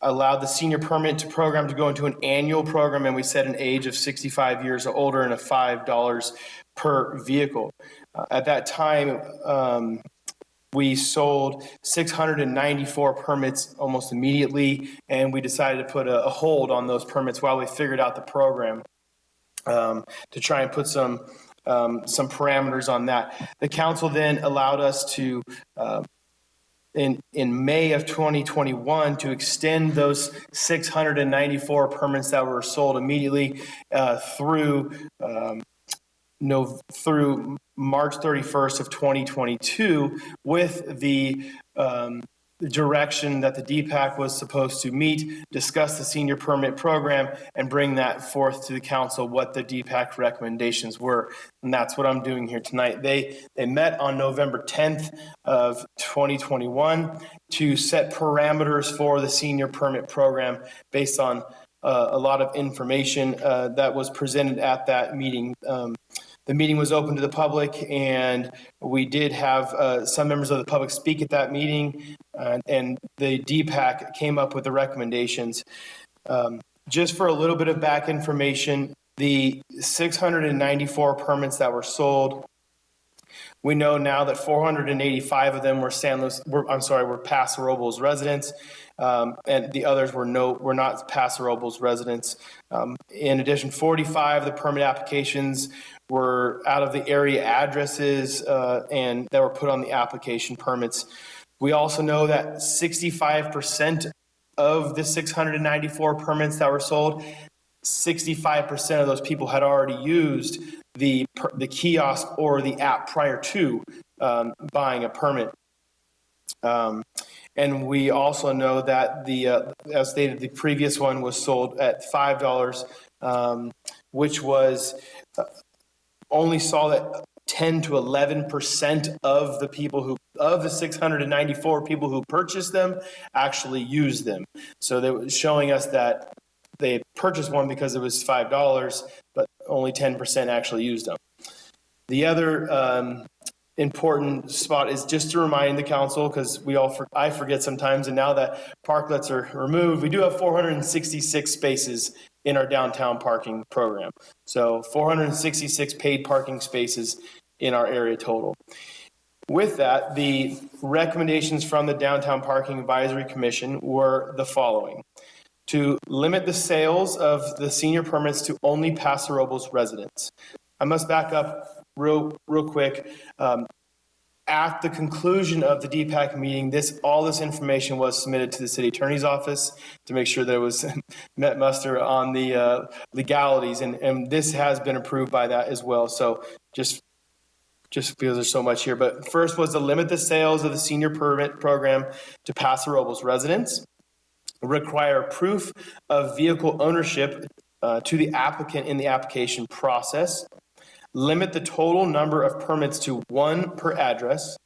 [SPEAKER 6] allowed the senior permit program to go into an annual program, and we set an age of 65 years or older and a $5 per vehicle. At that time, we sold 694 permits almost immediately, and we decided to put a hold on those permits while we figured out the program to try and put some parameters on that. The council then allowed us to, in May of 2021, to extend those 694 permits that were sold immediately through March 31st of 2022, with the direction that the DPAC was supposed to meet, discuss the senior permit program, and bring that forth to the council what the DPAC recommendations were. And that's what I'm doing here tonight. They met on November 10th of 2021 to set parameters for the senior permit program based on a lot of information that was presented at that meeting. The meeting was open to the public, and we did have some members of the public speak at that meeting, and the DPAC came up with the recommendations. Just for a little bit of back information, the 694 permits that were sold, we know now that 485 of them were Paso Robles residents, and the others were not Paso Robles residents. In addition, 45 of the permit applications were out of the area addresses and that were put on the application permits. We also know that 65% of the 694 permits that were sold, 65% of those people had already used the kiosk or the app prior to buying a permit. And we also know that as stated, the previous one was sold at $5, which was only saw that 10 to 11% of the 694 people who purchased them actually used them. So they were showing us that they purchased one because it was $5, but only 10% actually used them. The other important spot is just to remind the council, because I forget sometimes, and now that parklets are removed, we do have 466 spaces in our downtown parking program. So 466 paid parking spaces in our area total. With that, the recommendations from the Downtown Parking Advisory Commission were the following: to limit the sales of the senior permits to only Paso Robles residents. I must back up real quick. At the conclusion of the DPAC meeting, all this information was submitted to the city attorney's office to make sure that it was met muster on the legalities, and this has been approved by that as well. So just because there's so much here, but first was to limit the sales of the senior permit program to Paso Robles residents, require proof of vehicle ownership to the applicant in the application process, limit the total number of permits to 1 per address,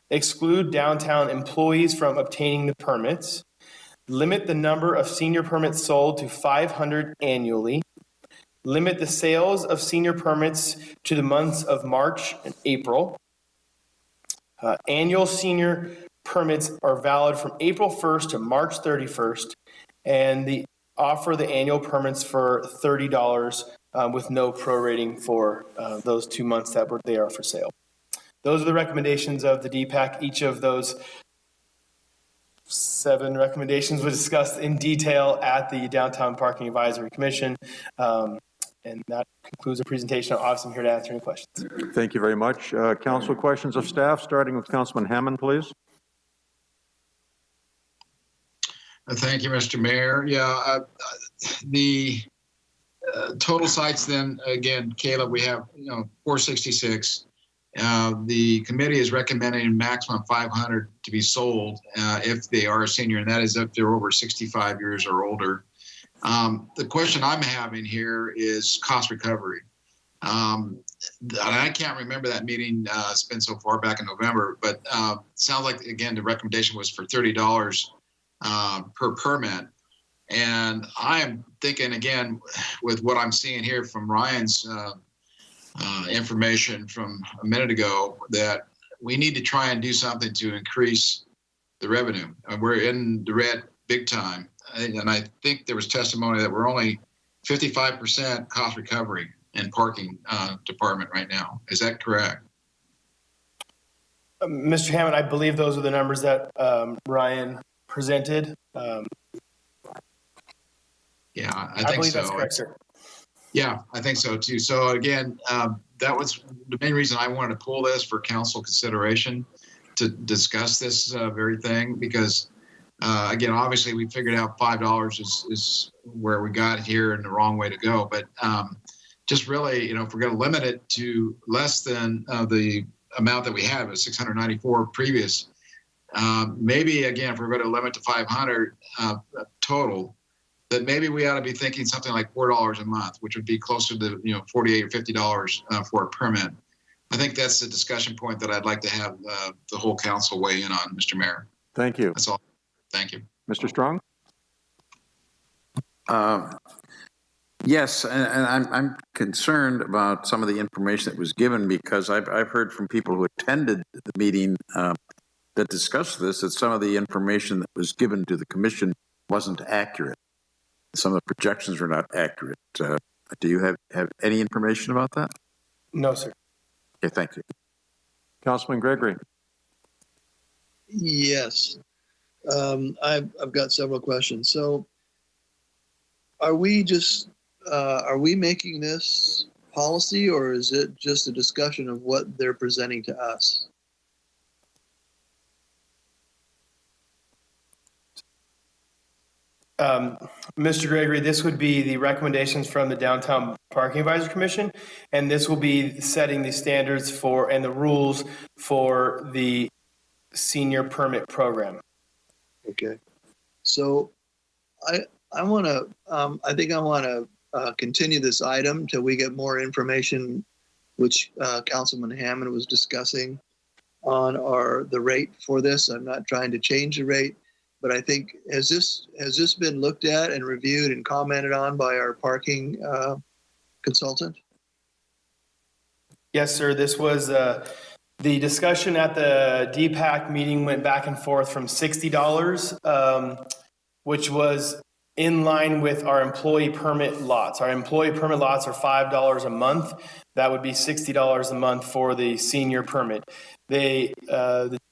[SPEAKER 6] exclude downtown employees from obtaining the permits, limit the number of senior permits sold to 500 annually, limit the sales of senior permits to the months of March and April, Annual senior permits are valid from April 1st to March 31st, and offer the annual permits for $30 with no prorating for those 2 months that they are for sale. Those are the recommendations of the DPAC. Each of those 7 recommendations was discussed in detail at the Downtown Parking Advisory Commission. And that concludes the presentation. Obviously, I'm here to answer any questions.
[SPEAKER 1] Thank you very much. Council questions of staff, starting with Councilman Hammond, please.
[SPEAKER 15] Thank you, Mr. Mayor. Yeah, the total sites then, again, Caleb, we have 466. The committee is recommending a maximum 500 to be sold if they are a senior, and that is if they're over 65 years or older. The question I'm having here is cost recovery. And I can't remember that meeting. It's been so far back in November, but it sounds like, again, the recommendation was for $30 per permit. And I am thinking, again, with what I'm seeing here from Ryan's information from a minute ago, that we need to try and do something to increase the revenue. We're in the red big time. And I think there was testimony that we're only 55% cost recovery in parking department right now. Is that correct?
[SPEAKER 6] Mr. Hammond, I believe those are the numbers that Ryan presented.
[SPEAKER 15] Yeah, I think
[SPEAKER 6] believe
[SPEAKER 15] so.
[SPEAKER 6] That's correct, sir.
[SPEAKER 15] Yeah, I think so too. So again, that was the main reason I wanted to pull this for council consideration to discuss this very thing, because again, obviously we figured out $5 is where we got here and the wrong way to go. But just really, if we're going to limit it to less than the amount that we had, was 694 previous, maybe again, if we're going to limit to 500 total, that maybe we ought to be thinking something like $4 a month, which would be closer to $48 or $50 for a permit. I think that's the discussion point that I'd like to have the whole council weigh in on, Mr. Mayor.
[SPEAKER 1] Thank you.
[SPEAKER 15] That's all. Thank you.
[SPEAKER 1] Mr. Strong?
[SPEAKER 7] Yes, and I'm concerned about some of the information that was given, because I've heard from people who attended the meeting that discussed this, that some of the information that was given to the commission wasn't accurate. Some of the projections were not accurate. Do you have any information about that?
[SPEAKER 6] No, sir.
[SPEAKER 7] Okay, thank you.
[SPEAKER 1] Councilman Gregory?
[SPEAKER 16] Yes. I've got several questions. So are we making this policy, or is it just a discussion of what they're presenting to us?
[SPEAKER 6] Mr. Gregory, this would be the recommendations from the Downtown Parking Advisory Commission, and this will be setting the standards for and the rules for the senior permit program.
[SPEAKER 16] Okay. So I think I want to continue this item till we get more information, which Councilman Hammond was discussing on the rate for this. I'm not trying to change the rate, but I think, has this been looked at and reviewed and commented on by our parking consultant?
[SPEAKER 6] Yes, sir. This was the discussion at the DPAC meeting went back and forth from $60, which was in line with our employee permit lots. Our employee permit lots are $5 a month. That would be $60 a month for the senior permit. The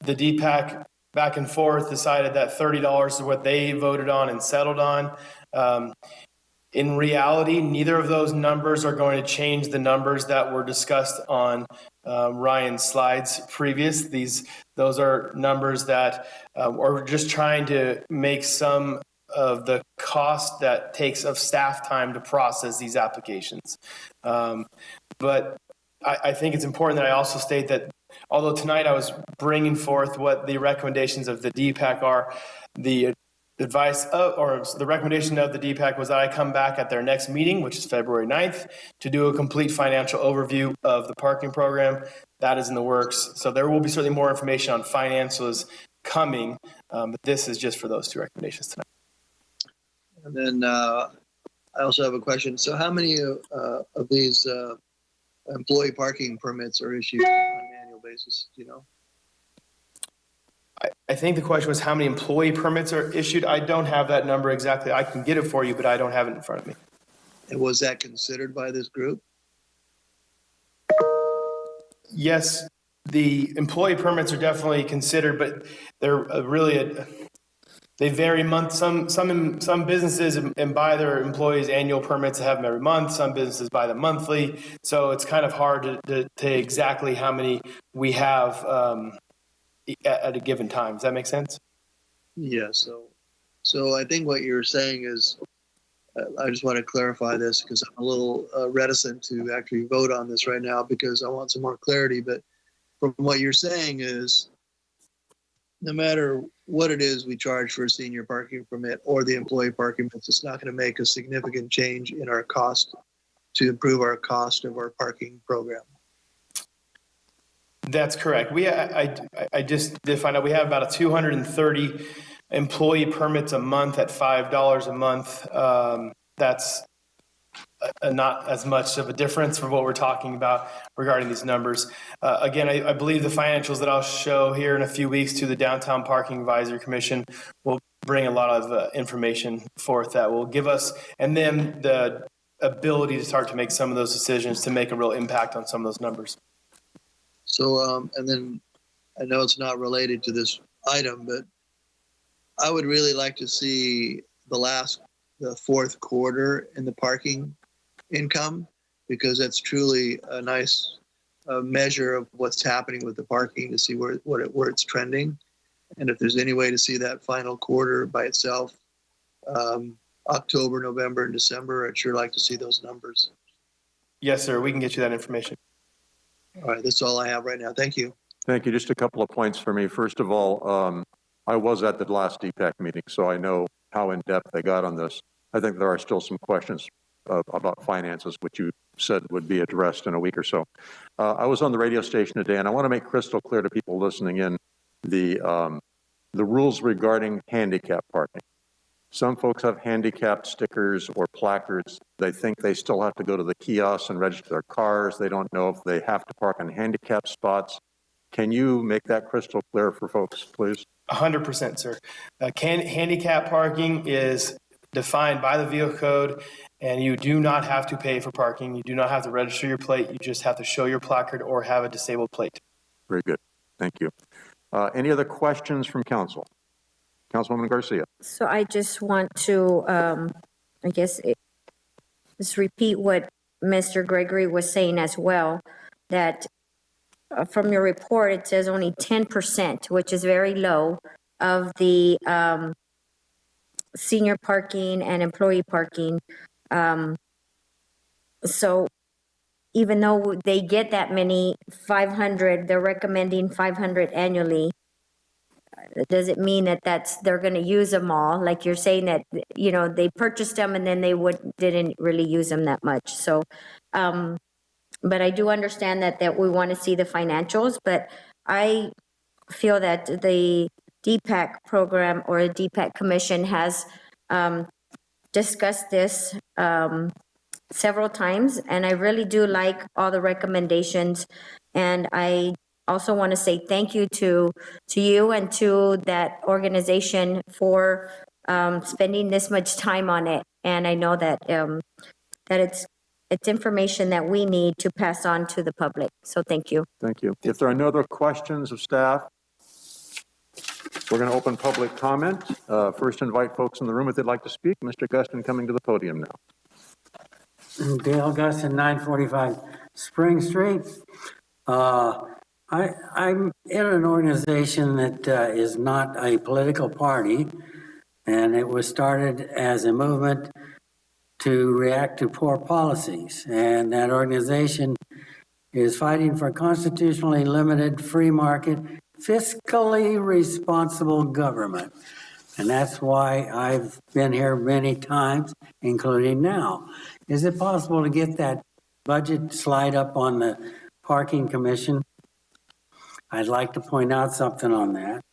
[SPEAKER 6] DPAC back and forth decided that $30 is what they voted on and settled on. In reality, neither of those numbers are going to change the numbers that were discussed on Ryan's slides previous. Those are numbers that are just trying to make some of the cost that takes of staff time to process these applications. But I think it's important that I also state that although tonight I was bringing forth what the recommendations of the DPAC are, the advice of, or the recommendation of the DPAC was that I come back at their next meeting, which is February 9th, to do a complete financial overview of the parking program. That is in the works. So there will be certainly more information on finances coming, but this is just for those 2 recommendations tonight.
[SPEAKER 16] And then I also have a question. So how many of these employee parking permits are issued on an annual basis, do you know?
[SPEAKER 6] I think the question was how many employee permits are issued. I don't have that number exactly. I can get it for you, but I don't have it in front of me.
[SPEAKER 16] And was that considered by this group?
[SPEAKER 6] Yes, the employee permits are definitely considered, but they're they vary month. Some businesses buy their employees annual permits to have them every month. Some businesses buy them monthly. So it's kind of hard to say exactly how many we have at a given time. Does that make sense?
[SPEAKER 16] Yeah. So I think what you're saying is, I just want to clarify this because I'm a little reticent to actually vote on this right now because I want some more clarity. But from what you're saying is, no matter what it is we charge for a senior parking permit or the employee parking permits, it's not going to make a significant change in our cost to improve our cost of our parking program.
[SPEAKER 6] That's correct. I just did find out we have about 230 employee permits a month at $5 a month. That's not as much of a difference for what we're talking about regarding these numbers. Again, I believe the financials that I'll show here in a few weeks to the Downtown Parking Advisory Commission will bring a lot of information forth that will give us, and then the ability to start to make some of those decisions to make a real impact on some of those numbers.
[SPEAKER 16] So, and then I know it's not related to this item, but I would really like to see the fourth quarter in the parking income, because that's truly a nice measure of what's happening with the parking to see where it's trending. And if there's any way to see that final quarter by itself, October, November, and December, I'd sure like to see those numbers.
[SPEAKER 6] Yes, sir. We can get you that information.
[SPEAKER 16] All right. That's all I have right now. Thank you.
[SPEAKER 1] Thank you. Just a couple of points for me. First of all, I was at the last DPAC meeting, so I know how in-depth they got on this. I think there are still some questions about finances, which you said would be addressed in a week or so. I was on the radio station today, and I want to make crystal clear to people listening in the rules regarding handicap parking. Some folks have handicapped stickers or placards. They think they still have to go to the kiosks and register their cars. They don't know if they have to park on handicap spots. Can you make that crystal clear for folks, please?
[SPEAKER 6] 100%, sir. Handicap parking is defined by the vehicle code, and you do not have to pay for parking. You do not have to register your plate. You just have to show your placard or have a disabled plate.
[SPEAKER 1] Very good. Thank you. Any other questions from council? Councilwoman Garcia.
[SPEAKER 8] So I just want to, just repeat what Mr. Gregory was saying as well, that from your report, it says only 10%, which is very low, of the senior parking and employee parking. So even though they get that many, 500, they're recommending 500 annually. Does it mean that they're going to use them all? Like you're saying that, they purchased them and then they didn't really use them that much. So, but I do understand that we want to see the financials, but I feel that the DPAC program or the DPAC commission has discussed this several times, and I really do like all the recommendations. And I also want to say thank you to you and to that organization for spending this much time on it. And I know that it's information that we need to pass on to the public. So thank you.
[SPEAKER 1] Thank you. If there are no other questions of staff, we're going to open public comment. First, invite folks in the room if they'd like to speak. Mr. Gustin coming to the podium now.
[SPEAKER 13] Dale Gustin, 945 Spring Street. I'm in an organization that is not a political party, and it was started as a movement to react to poor policies. And that organization is fighting for constitutionally limited, free market, fiscally responsible government. And that's why I've been here many times, including now. Is it possible to get that budget slide up on the Parking Commission? I'd like to point out something on that.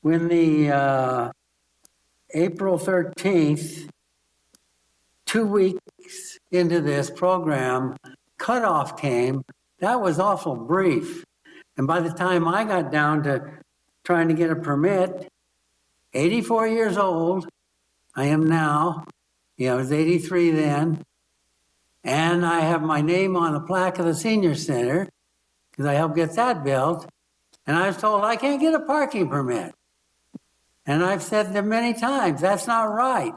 [SPEAKER 13] When the April 13th, 2 weeks into this program, cutoff came that was awful brief. And by the time I got down to trying to get a permit, 84 years old, I am now, I was 83 then, and I have my name on the plaque of the senior center because I helped get that built, and I was told I can't get a parking permit. And I've said them many times, that's not right.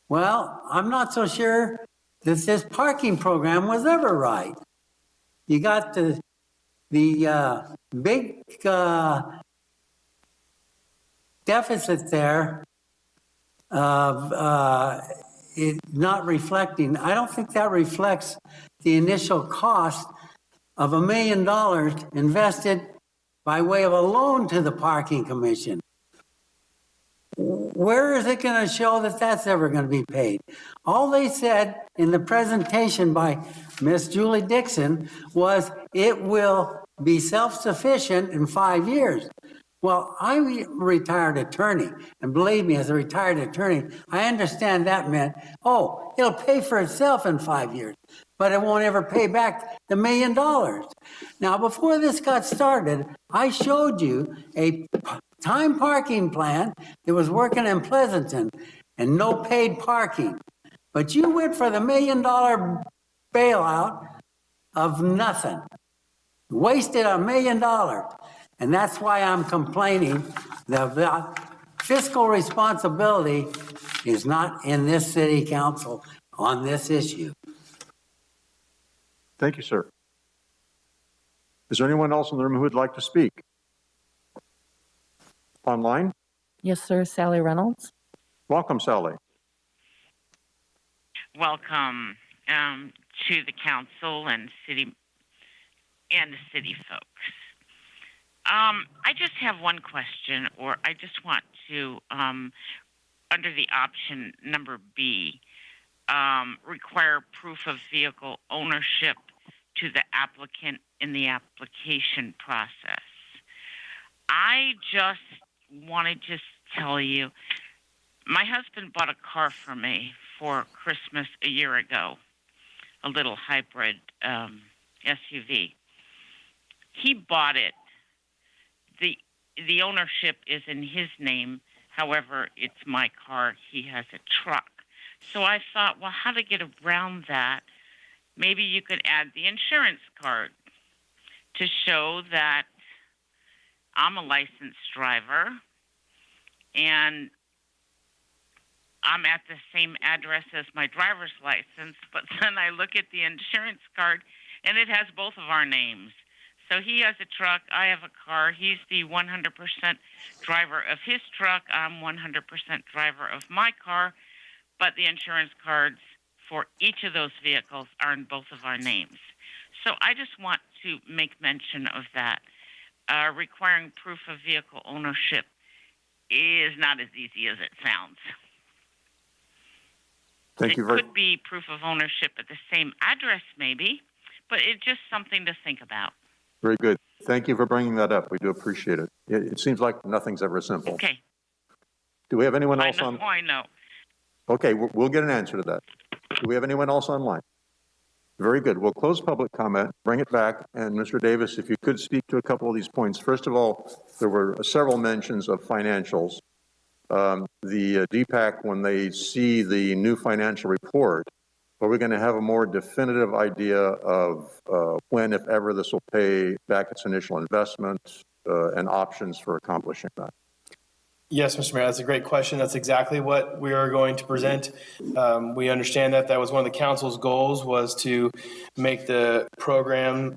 [SPEAKER 13] Well, I'm not so sure that this parking program was ever right. You got the big deficit there of it not reflecting. I don't think that reflects the initial cost of $1 million invested by way of a loan to the Parking Commission. Where is it going to show that that's ever going to be paid? All they said in the presentation by Miss Julie Dixon was it will be self-sufficient in 5 years. Well, I'm a retired attorney, and believe me, as a retired attorney, I understand that meant, oh, it'll pay for itself in 5 years, but it won't ever pay back the $1 million. Now, before this got started, I showed you a time parking plan that was working in Pleasanton and no paid parking. But you went for the $1 million bailout of nothing. Wasted $1 million. And that's why I'm complaining that the fiscal responsibility is not in this city council on this issue.
[SPEAKER 1] Thank you, sir. Is there anyone else in the room who would like to speak? Online?
[SPEAKER 3] Yes, sir. Sally Reynolds.
[SPEAKER 1] Welcome, Sally.
[SPEAKER 11] Welcome to the council and the city folks. I just have one question, or I just want to, under the option number B, require proof of vehicle ownership to the applicant in the application process. I just wanted to tell you, my husband bought a car for me for Christmas a year ago, a little hybrid SUV. He bought it. The ownership is in his name. However, it's my car. He has a truck. So I thought, well, how to get around that? Maybe you could add the insurance card to show that I'm a licensed driver and I'm at the same address as my driver's license, but then I look at the insurance card and it has both of our names. So he has a truck, I have a car, he's the 100% driver of his truck, I'm 100% driver of my car, but the insurance cards for each of those vehicles are in both of our names. So I just want to make mention of that. Requiring proof of vehicle ownership is not as easy as it sounds.
[SPEAKER 1] Thank you very much.
[SPEAKER 11] It could be proof of ownership at the same address maybe, but it's just something to think about.
[SPEAKER 1] Very good. Thank you for bringing that up. We do appreciate it. It seems like nothing's ever simple.
[SPEAKER 11] Okay.
[SPEAKER 1] Do we have anyone else on?
[SPEAKER 11] I know.
[SPEAKER 1] Okay, we'll get an answer to that. Do we have anyone else online? Very good. We'll close public comment, bring it back, and Mr. Davis, if you could speak to a couple of these points. First of all, there were several mentions of financials. The DPAC, when they see the new financial report, are we going to have a more definitive idea of when, if ever, this will pay back its initial investment and options for accomplishing that?
[SPEAKER 6] Yes, Mr. Mayor, that's a great question. That's exactly what we are going to present. We understand that was one of the council's goals, was to make the program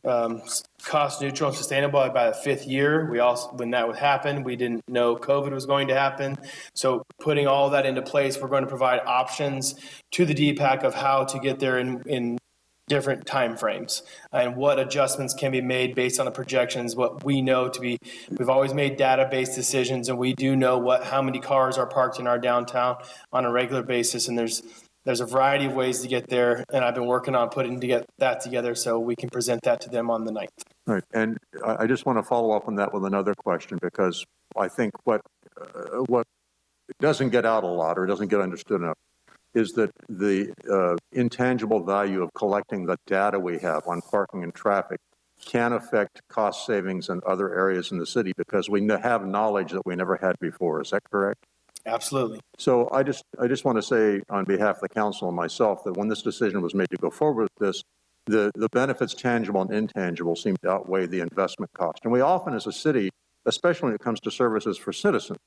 [SPEAKER 6] cost neutral and sustainable by the 5th year. We also, when that would happen, we didn't know COVID was going to happen. So putting all that into place, we're going to provide options to the DPAC of how to get there in different timeframes and what adjustments can be made based on the projections. What we know to be, we've always made database decisions, and we do know how many cars are parked in our downtown on a regular basis. And there's a variety of ways to get there, and I've been working on putting that together so we can present that to them on the 9th.
[SPEAKER 1] Right, and I just want to follow up on that with another question, because I think what doesn't get out a lot or doesn't get understood enough, is that the intangible value of collecting the data we have on parking and traffic can affect cost savings in other areas in the city because we have knowledge that we never had before. Is that correct?
[SPEAKER 6] Absolutely.
[SPEAKER 1] So I just want to say on behalf of the council and myself that when this decision was made to go forward with this, the benefits, tangible and intangible, seem to outweigh the investment cost. And we often as a city, especially when it comes to services for citizens,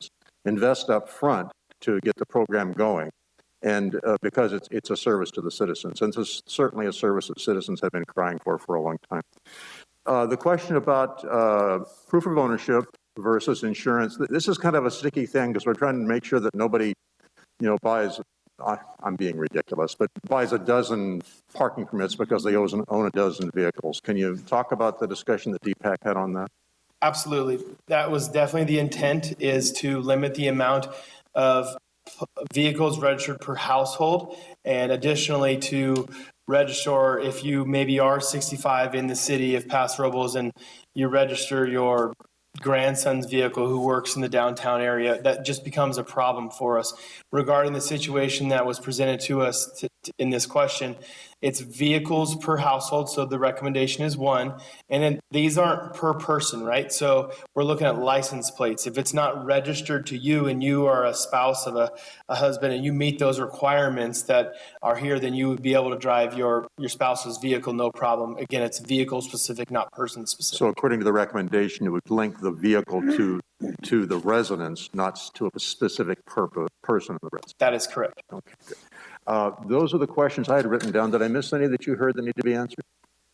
[SPEAKER 1] invest up front to get the program going. And because it's a service to the citizens. And this is certainly a service that citizens have been crying for a long time. The question about proof of ownership versus insurance, this is kind of a sticky thing because we're trying to make sure that nobody, buys, I'm being ridiculous, but buys a dozen parking permits because they own a dozen vehicles. Can you talk about the discussion that Deepak had on that?
[SPEAKER 6] Absolutely. That was definitely the intent, is to limit the amount of vehicles registered per household, and additionally to register if you maybe are 65 in the city of Paso Robles and you register your grandson's vehicle who works in the downtown area, that just becomes a problem for us. Regarding the situation that was presented to us in this question, it's vehicles per household, so the recommendation is 1, and then these aren't per person, right? So we're looking at license plates. If it's not registered to you and you are a spouse of a husband and you meet those requirements that are here, then you would be able to drive your spouse's vehicle, no problem. Again, it's vehicle specific, not person specific.
[SPEAKER 1] So according to the recommendation, it would link the vehicle to the residence, not to a specific person in the residence.
[SPEAKER 6] That is correct.
[SPEAKER 1] Okay, good. Those are the questions I had written down. Did I miss any that you heard that need to be answered?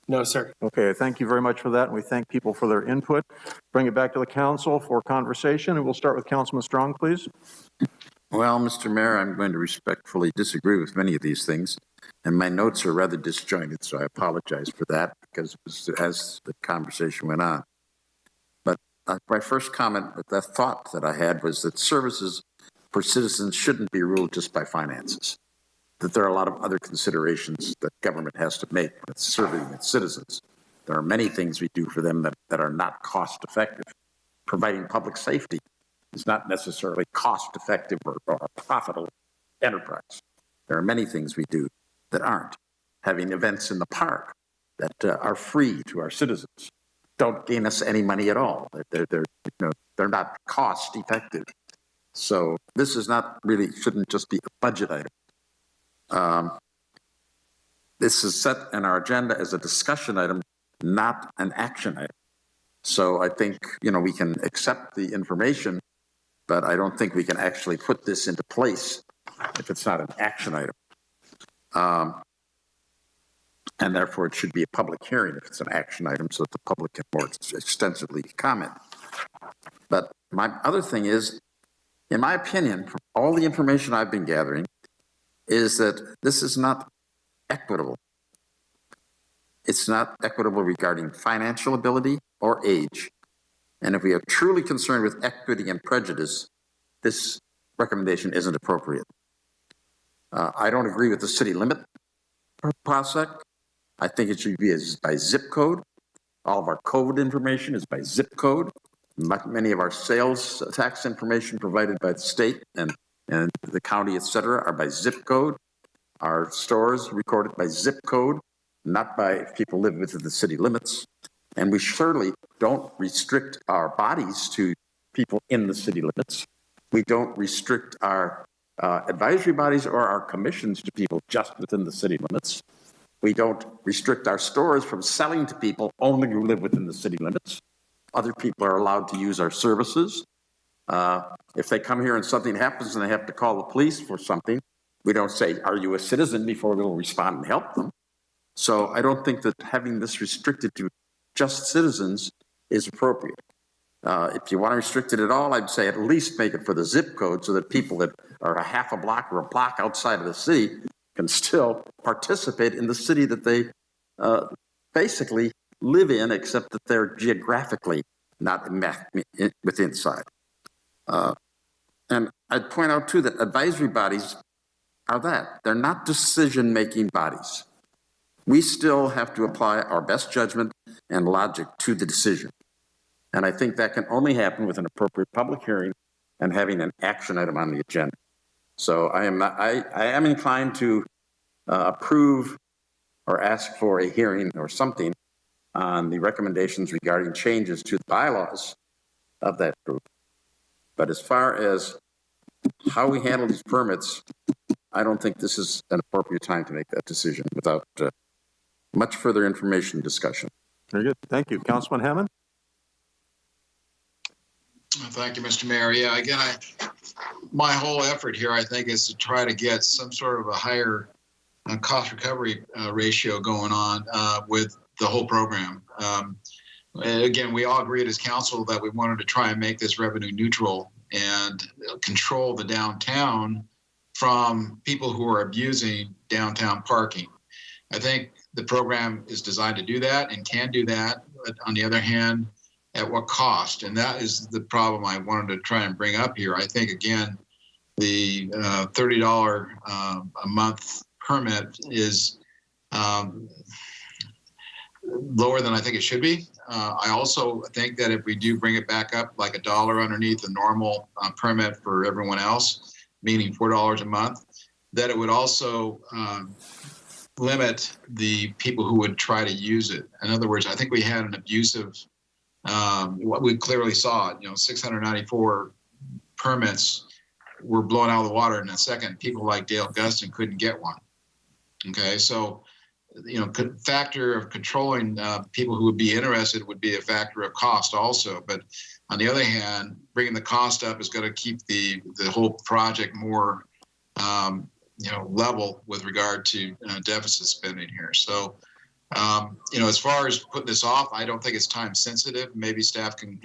[SPEAKER 6] No, sir.
[SPEAKER 1] Okay, thank you very much for that, and we thank people for their input. Bring it back to the council for conversation, and we'll start with Councilman Strong, please.
[SPEAKER 7] Well, Mr. Mayor, I'm going to respectfully disagree with many of these things, and my notes are rather disjointed, so I apologize for that because as the conversation went on. But my first comment, the thought that I had was that services for citizens shouldn't be ruled just by finances, that there are a lot of other considerations that government has to make when it's serving its citizens. There are many things we do for them that are not cost effective. Providing public safety is not necessarily cost effective or a profitable enterprise. There are many things we do that aren't. Having events in the park that are free to our citizens don't gain us any money at all. They're not cost effective. So this is not really, shouldn't just be a budget item. This is set in our agenda as a discussion item, not an action item. So I think, we can accept the information, but I don't think we can actually put this into place if it's not an action item. And therefore it should be a public hearing if it's an action item so that the public can more extensively comment. But my other thing is, in my opinion, from all the information I've been gathering, is that this is not equitable. It's not equitable regarding financial ability or age. And if we are truly concerned with equity and prejudice, this recommendation isn't appropriate. I don't agree with the city limit process. I think it should be by zip code. All of our code information is by zip code. Many of our sales tax information provided by the state and the county, et cetera, are by zip code. Our stores recorded by zip code, not by if people live within the city limits. And we surely don't restrict our bodies to people in the city limits. We don't restrict our advisory bodies or our commissions to people just within the city limits. We don't restrict our stores from selling to people only who live within the city limits. Other people are allowed to use our services. If they come here and something happens and they have to call the police for something, we don't say, are you a citizen, before we'll respond and help them. So I don't think that having this restricted to just citizens is appropriate. If you want to restrict it at all, I'd say at least make it for the zip code so that people that are a half a block or a block outside of the city can still participate in the city that they basically live in, except that they're geographically not within inside. And I'd point out too that advisory bodies are that. They're not decision-making bodies. We still have to apply our best judgment and logic to the decision. And I think that can only happen with an appropriate public hearing and having an action item on the agenda. So I am inclined to approve or ask for a hearing or something on the recommendations regarding changes to the bylaws of that group. But as far as how we handle these permits, I don't think this is an appropriate time to make that decision without much further information and discussion.
[SPEAKER 1] Very good. Thank you. Councilman Hammond?
[SPEAKER 15] Thank you, Mr. Mayor. Yeah, again, my whole effort here, I think, is to try to get some sort of a higher cost recovery ratio going on with the whole program. Again, we all agreed as council that we wanted to try and make this revenue neutral and control the downtown from people who are abusing downtown parking. I think the program is designed to do that and can do that, but on the other hand, at what cost? And that is the problem I wanted to try and bring up here. I think, again, the $30 a month permit is lower than I think it should be. I also think that if we do bring it back up like $1 underneath the normal permit for everyone else, meaning $4 a month, that it would also limit the people who would try to use it. In other words, I think we had an abusive, what we clearly saw, 694 permits were blown out of the water in a second. People like Dale Gustin couldn't get one. Okay, so, factor of controlling people who would be interested would be a factor of cost also. But on the other hand, bringing the cost up is going to keep the whole project more, level with regard to deficit spending here. So, as far as putting this off, I don't think it's time sensitive. Maybe staff can,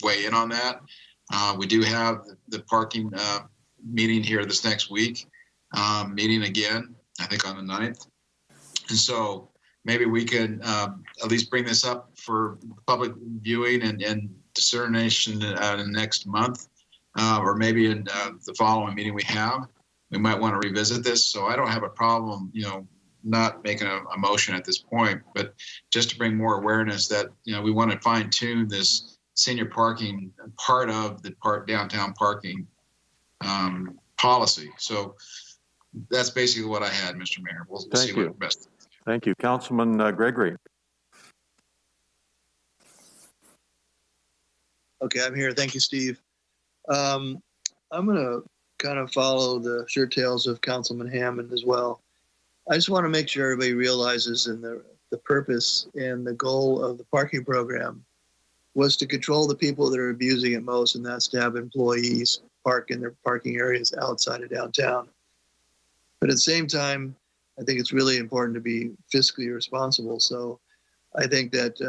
[SPEAKER 15] weigh in on that. We do have the parking meeting here this next week, meeting again, I think on the 9th. And so maybe we can at least bring this up for public viewing and discernation next month, or maybe in the following meeting we have. We might want to revisit this. So I don't have a problem, not making a motion at this point, but just to bring more awareness that, we want to fine tune this senior parking part of the downtown parking policy. So that's basically what I had, Mr. Mayor. We'll see what best.
[SPEAKER 1] Thank you. Councilman Gregory.
[SPEAKER 16] Okay, I'm here. Thank you, Steve. I'm going to kind of follow the shirt tails of Councilman Hammond as well. I just want to make sure everybody realizes in the purpose and the goal of the parking program was to control the people that are abusing it most, and that's to have employees park in their parking areas outside of downtown. But at the same time, I think it's really important to be fiscally responsible. So I think that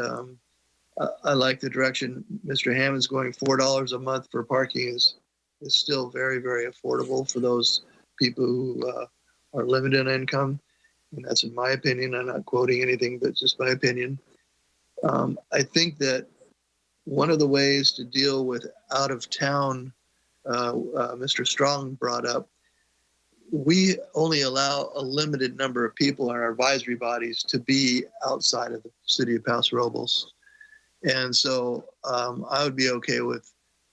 [SPEAKER 16] I like the direction Mr. Hammond's going. $4 a month for parking is still very, very affordable for those people who are limited in income. And that's in my opinion. I'm not quoting anything, but just my opinion. I think that one of the ways to deal with out of town, Mr. Strong brought up, we only allow a limited number of people in our advisory bodies to be outside of the city of Paso Robles. And so I would be okay with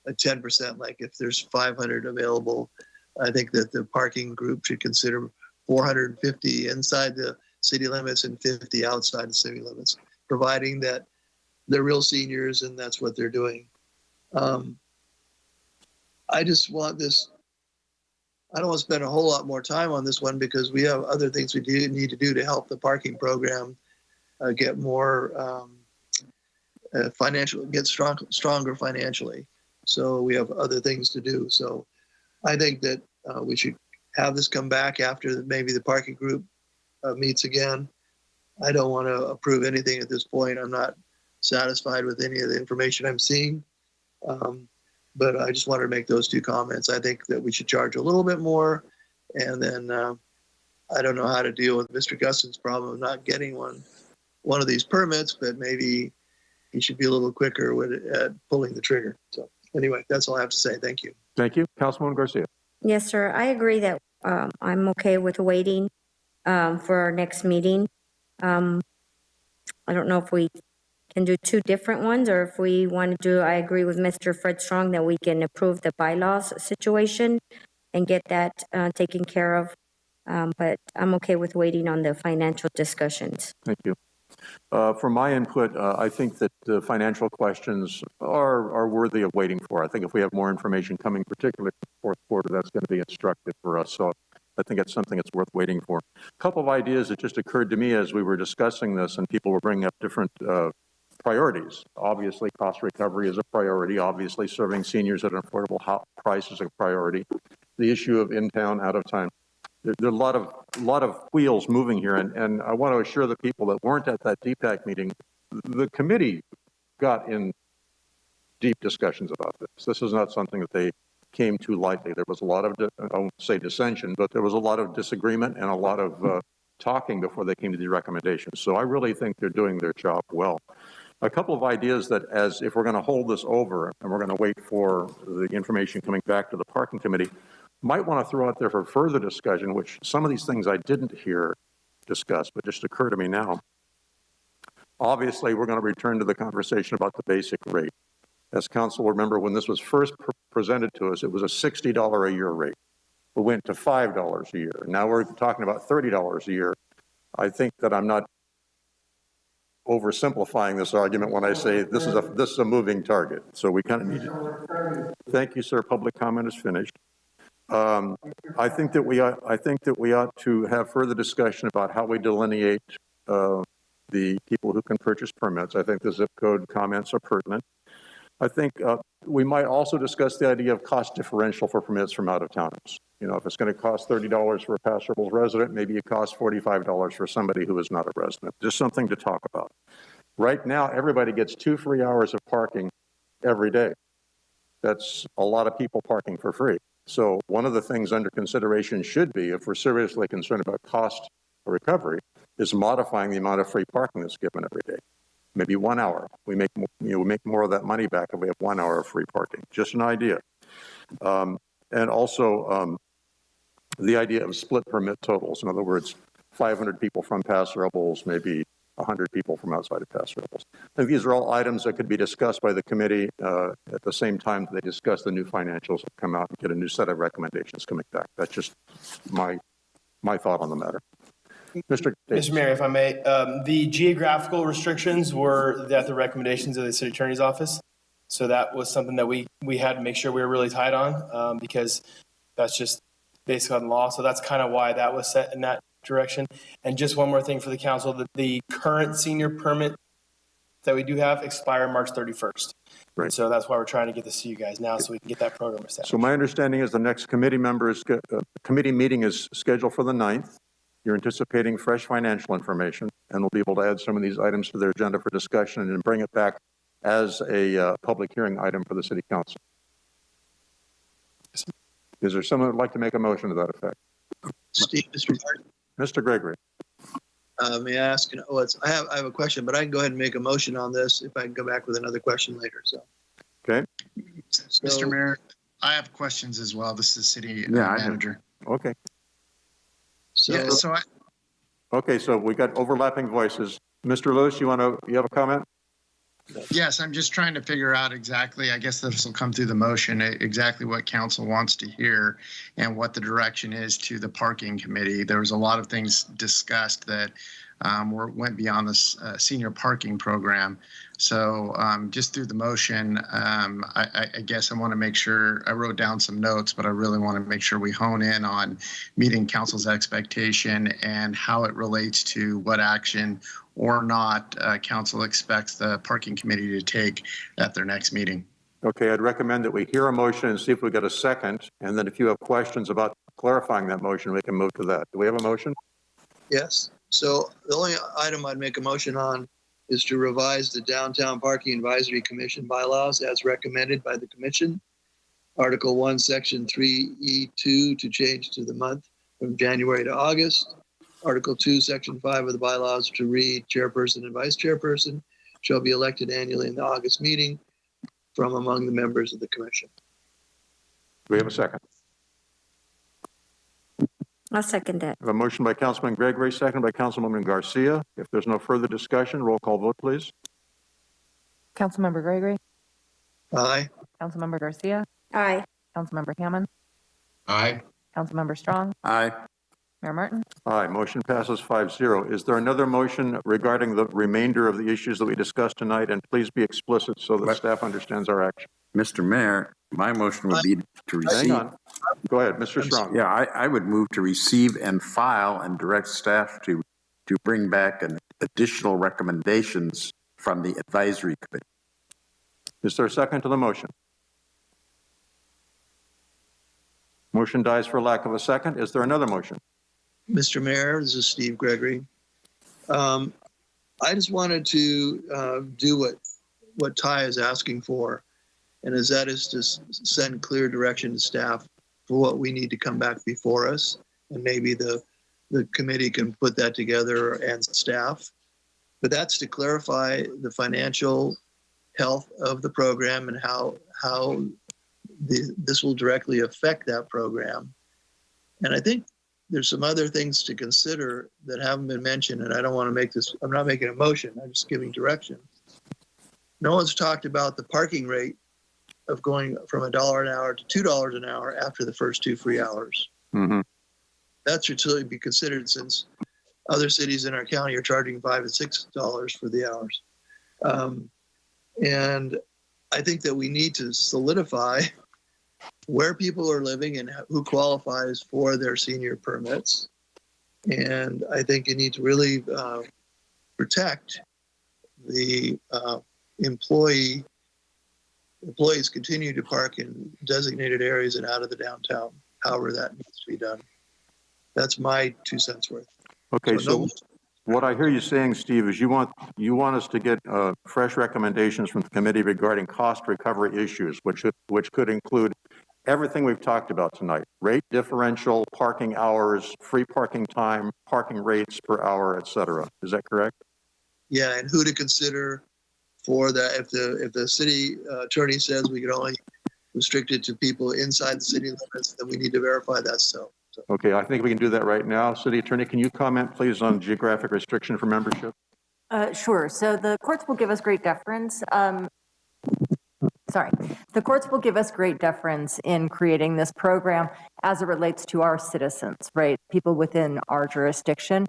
[SPEAKER 16] a 10%, like if there's 500 available, I think that the parking group should consider 450 inside the city limits and 50 outside the city limits, providing that they're real seniors and that's what they're doing. I just want this, I don't want to spend a whole lot more time on this one because we have other things we need to do to help the parking program get more financial, get stronger financially. So we have other things to do. So I think that we should have this come back after maybe the parking group meets again. I don't want to approve anything at this point. I'm not satisfied with any of the information I'm seeing. But I just wanted to make those two comments. I think that we should charge a little bit more. And then I don't know how to deal with Mr. Gustin's problem of not getting one of these permits, but maybe he should be a little quicker at pulling the trigger. So anyway, that's all I have to say. Thank you.
[SPEAKER 1] Thank you. Councilwoman Garcia.
[SPEAKER 8] Yes, sir. I agree that I'm okay with waiting for our next meeting. I don't know if we can do two different ones, or if we want to do, I agree with Mr. Fred Strong that we can approve the bylaws situation and get that taken care of. But I'm okay with waiting on the financial discussions.
[SPEAKER 1] Thank you. From my input, I think that the financial questions are worthy of waiting for. I think if we have more information coming, particularly in the fourth quarter, that's going to be instructive for us. So I think it's something that's worth waiting for. A couple of ideas that just occurred to me as we were discussing this, and people were bringing up different priorities. Obviously, cost recovery is a priority. Obviously, serving seniors at an affordable price is a priority. The issue of in-town, out-of-town. There are a lot of wheels moving here, and I want to assure the people that weren't at that DPAC meeting, the committee got in deep discussions about this. This is not something that they came to lightly. There was a lot of, I won't say dissension, but there was a lot of disagreement and a lot of talking before they came to the recommendations. So I really think they're doing their job well. A couple of ideas that if we're going to hold this over and we're going to wait for the information coming back to the parking committee, might want to throw out there for further discussion, which some of these things I didn't hear discussed, but just occur to me now. Obviously, we're going to return to the conversation about the basic rate. As council will remember, when this was first presented to us, it was a $60 a year rate. We went to $5 a year. Now we're talking about $30 a year. I think that I'm not oversimplifying this argument when I say this is a moving target. So we kind of need to. Thank you, sir. Public comment is finished. I think that we ought to have further discussion about how we delineate the people who can purchase permits. I think the zip code comments are pertinent. I think we might also discuss the idea of cost differential for permits from out-of-towners. You know, if it's going to cost $30 for a Paso Robles resident, maybe it costs $45 for somebody who is not a resident. Just something to talk about. Right now, everybody gets 2 free hours of parking every day. That's a lot of people parking for free. So one of the things under consideration should be, if we're seriously concerned about cost recovery, is modifying the amount of free parking that's given every day. Maybe 1 hour. We make more of that money back if we have 1 hour of free parking. Just an idea. And also the idea of split permit totals. In other words, 500 people from Paso Robles, maybe 100 people from outside of Paso Robles. I think these are all items that could be discussed by the committee at the same time that they discuss the new financials that come out and get a new set of recommendations coming back. That's just my thought on the matter. Mr.
[SPEAKER 6] Mayor, if I may, the geographical restrictions were at the recommendations of the city attorney's office. So that was something that we had to make sure we were really tight on because that's just based on law. So that's kind of why that was set in that direction. And just one more thing for the council, that the current senior permit that we do have expire March 31st. Right. So that's why we're trying to get this to you guys now so we can get that program established.
[SPEAKER 1] So my understanding is the next committee meeting is scheduled for the 9th. You're anticipating fresh financial information, and we'll be able to add some of these items to their agenda for discussion and bring it back as a public hearing item for the city council. Is there someone who would like to make a motion to that effect?
[SPEAKER 16] Steve, Mr. Martin.
[SPEAKER 1] Mr. Gregory.
[SPEAKER 16] May I ask, I have a question, but I can go ahead and make a motion on this if I can come back with another question later. So.
[SPEAKER 1] Okay.
[SPEAKER 16] So,
[SPEAKER 18] Mr. Mayor, I have questions as well. This is city manager.
[SPEAKER 1] Okay.
[SPEAKER 16] So,
[SPEAKER 1] okay, so we got overlapping voices. Mr. Lewis, you have a comment?
[SPEAKER 18] Yes, I'm just trying to figure out exactly, I guess this will come through the motion, exactly what council wants to hear and what the direction is to the parking committee. There was a lot of things discussed that went beyond this senior parking program. So just through the motion, I guess I want to make sure, I wrote down some notes, but I really want to make sure we hone in on meeting council's expectation and how it relates to what action or not council expects the parking committee to take at their next meeting.
[SPEAKER 1] Okay, I'd recommend that we hear a motion and see if we get a second. And then if you have questions about clarifying that motion, we can move to that. Do we have a motion?
[SPEAKER 16] Yes. So the only item I'd make a motion on is to revise the Downtown Parking Advisory Commission bylaws as recommended by the commission. Article 1, Section 3E2 to change to the month from January to August. Article 2, Section 5 of the bylaws to read chairperson and vice chairperson shall be elected annually in the August meeting from among the members of the commission.
[SPEAKER 1] Do we have a second?
[SPEAKER 8] I'll second that.
[SPEAKER 1] We have a motion by Councilman Gregory, second by Councilwoman Garcia. If there's no further discussion, roll call vote, please.
[SPEAKER 3] Councilmember Gregory.
[SPEAKER 16] Aye.
[SPEAKER 3] Councilmember Garcia.
[SPEAKER 8] Aye.
[SPEAKER 3] Councilmember Hammond.
[SPEAKER 15] Aye.
[SPEAKER 2] Councilmember Strong,
[SPEAKER 7] Aye.
[SPEAKER 2] Mayor Martin.
[SPEAKER 1] Aye, motion passes 5-0. Is there another motion regarding the remainder of the issues that we discussed tonight? And please be explicit so that staff understands our action.
[SPEAKER 7] Mr. Mayor, my motion would be to receive.
[SPEAKER 1] Hang on. Go ahead, Mr. Strong.
[SPEAKER 7] Yeah, I would move to receive and file and direct staff to bring back an additional recommendations from the advisory committee.
[SPEAKER 1] Is there a second to the motion? Motion dies for lack of a second. Is there another motion?
[SPEAKER 16] Mr. Mayor, this is Steve Gregory. I just wanted to do what Ty is asking for, and that is to send clear direction to staff for what we need to come back before us, and maybe the committee can put that together and staff. But that's to clarify the financial health of the program and how this will directly affect that program. And I think there's some other things to consider that haven't been mentioned, and I don't want to make this, I'm not making a motion, I'm just giving direction. No one's talked about the parking rate of going from $1 an hour to $2 an hour after the first 2 free hours.
[SPEAKER 1] Mm-hmm.
[SPEAKER 16] That should really be considered, since other cities in our county are charging $5 and $6 for the hours. And I think that we need to solidify where people are living and who qualifies for their senior permits. And I think you need to really protect the employees continue to park in designated areas and out of the downtown, however that needs to be done. That's my 2 cents worth.
[SPEAKER 1] Okay, so what I hear you saying, Steve, is you want us to get fresh recommendations from the committee regarding cost recovery issues, which could include everything we've talked about tonight: rate differential, parking hours, free parking time, parking rates per hour, et cetera. Is that correct?
[SPEAKER 16] Yeah, and who to consider for that. If the city attorney says we can only restrict it to people inside the city limits, then we need to verify that still. So.
[SPEAKER 1] Okay, I think we can do that right now. City Attorney, can you comment, please, on geographic restriction for membership?
[SPEAKER 2] Sure. So the courts will give us great deference. The courts will give us great deference in creating this program as it relates to our citizens, right? People within our jurisdiction.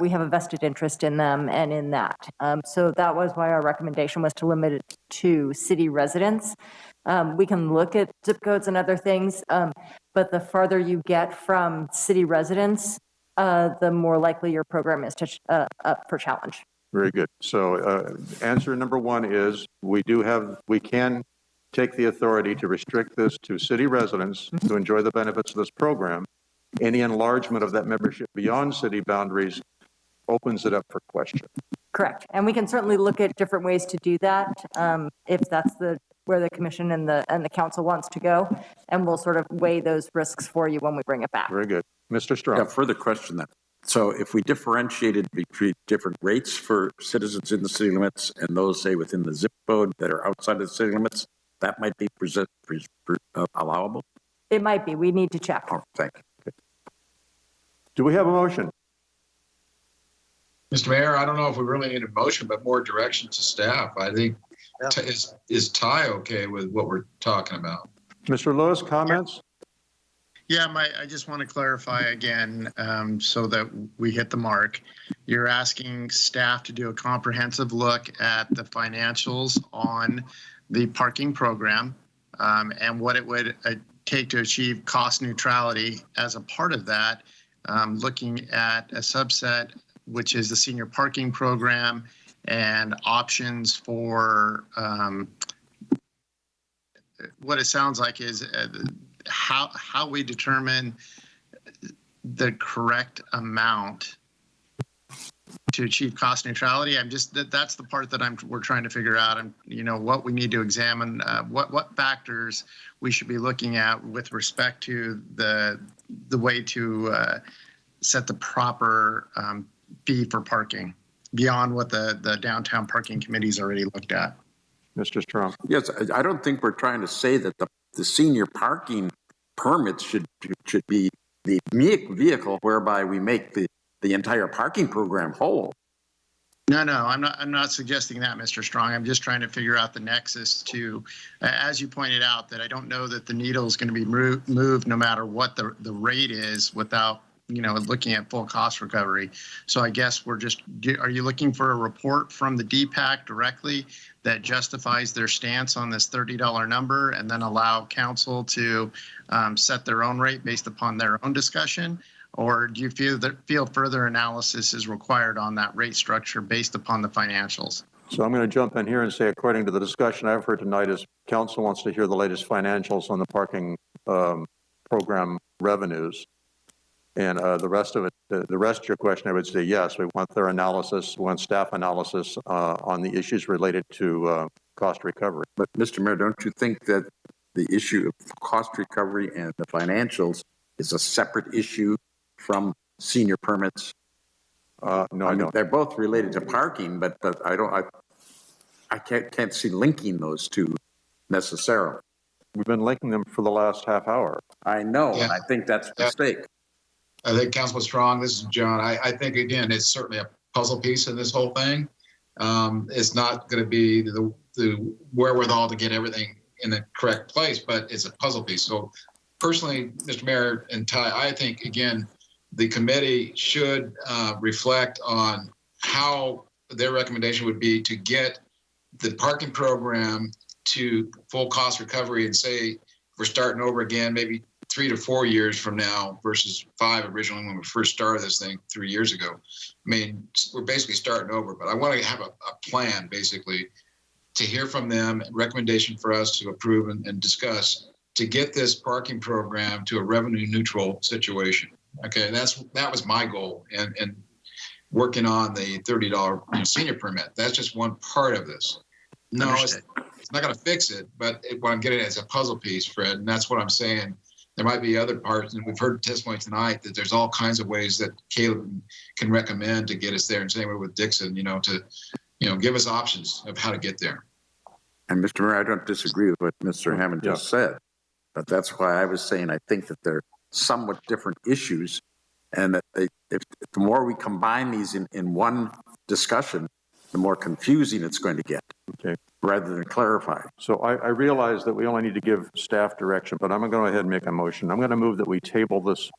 [SPEAKER 2] We have a vested interest in them and in that. So that was why our recommendation was to limit it to city residents. We can look at zip codes and other things, but the farther you get from city residents, the more likely your program is to up for challenge.
[SPEAKER 1] Very good. So answer number one is we can take the authority to restrict this to city residents to enjoy the benefits of this program. Any enlargement of that membership beyond city boundaries opens it up for question.
[SPEAKER 2] Correct. And we can certainly look at different ways to do that if that's where the commission and the council wants to go. And we'll sort of weigh those risks for you when we bring it back.
[SPEAKER 1] Very good. Mr. Strong.
[SPEAKER 7] Yeah, further question then. So if we differentiated between different rates for citizens in the city limits and those, say, within the zip code that are outside of the city limits, that might be allowable?
[SPEAKER 2] It might be. We need to check.
[SPEAKER 7] Oh, thank you.
[SPEAKER 1] Okay. Do we have a motion?
[SPEAKER 15] Mr. Mayor, I don't know if we really need a motion, but more direction to staff. I think, is Ty okay with what we're talking about?
[SPEAKER 1] Mr. Lewis, comments?
[SPEAKER 18] Yeah, I just want to clarify again so that we hit the mark. You're asking staff to do a comprehensive look at the financials on the parking program and what it would take to achieve cost neutrality. As a part of that, looking at a subset, which is the senior parking program, and options for what it sounds like is how we determine the correct amount to achieve cost neutrality. That's the part that we're trying to figure out, and what we need to examine, what factors we should be looking at with respect to the way to set the proper fee for parking beyond what the downtown parking committee's already looked at.
[SPEAKER 1] Mr. Strong.
[SPEAKER 7] Yes, I don't think we're trying to say that the senior parking permits should be the vehicle whereby we make the entire parking program whole.
[SPEAKER 18] No, I'm not suggesting that, Mr. Strong. I'm just trying to figure out the nexus to, as you pointed out, that I don't know that the needle is going to be moved no matter what the rate is without, looking at full cost recovery. So I guess are you looking for a report from the DPAC directly that justifies their stance on this $30 number and then allow council to set their own rate based upon their own discussion? Or do you feel further analysis is required on that rate structure based upon the financials?
[SPEAKER 1] So I'm going to jump in here and say, according to the discussion I've heard tonight, is council wants to hear the latest financials on the parking program revenues. And the rest of your question, I would say yes. We want their analysis, we want staff analysis on the issues related to cost recovery.
[SPEAKER 7] But Mr. Mayor, don't you think that the issue of cost recovery and the financials is a separate issue from senior permits?
[SPEAKER 1] No, I don't.
[SPEAKER 7] They're both related to parking, but I can't see linking those two necessarily.
[SPEAKER 1] We've been linking them for the last half hour.
[SPEAKER 7] I know,
[SPEAKER 15] Yeah.
[SPEAKER 7] and I think that's a mistake.
[SPEAKER 15] I think Councilman Strong, this is John. I think, again, it's certainly a puzzle piece in this whole thing. It's not going to be the wherewithal to get everything in the correct place, but it's a puzzle piece. So personally, Mr. Mayor and Ty, I think, again, the committee should reflect on how their recommendation would be to get the parking program to full cost recovery and say we're starting over again, maybe 3 to 4 years from now versus 5 originally when we first started this thing 3 years ago. I mean, we're basically starting over, but I want to have a plan basically to hear from them, recommendation for us to approve and discuss to get this parking program to a revenue neutral situation. Okay, that was my goal, and working on the $30 senior permit. That's just one part of this. No, it's not going to fix it, but what I'm getting at is a puzzle piece, Fred, and that's what I'm saying. There might be other parts, and we've heard testimony tonight that there's all kinds of ways that Caleb can recommend to get us there, and same way with Dixon, to give us options of how to get there.
[SPEAKER 7] And Mr. Mayor, I don't disagree with what Mr. Hammond just said, but that's why I was saying I think that they're somewhat different issues, and that if the more we combine these in one discussion, the more confusing it's going to get, rather than clarify.
[SPEAKER 1] So I realize that we only need to give staff direction, but I'm going to go ahead and make a motion. I'm going to move that we table this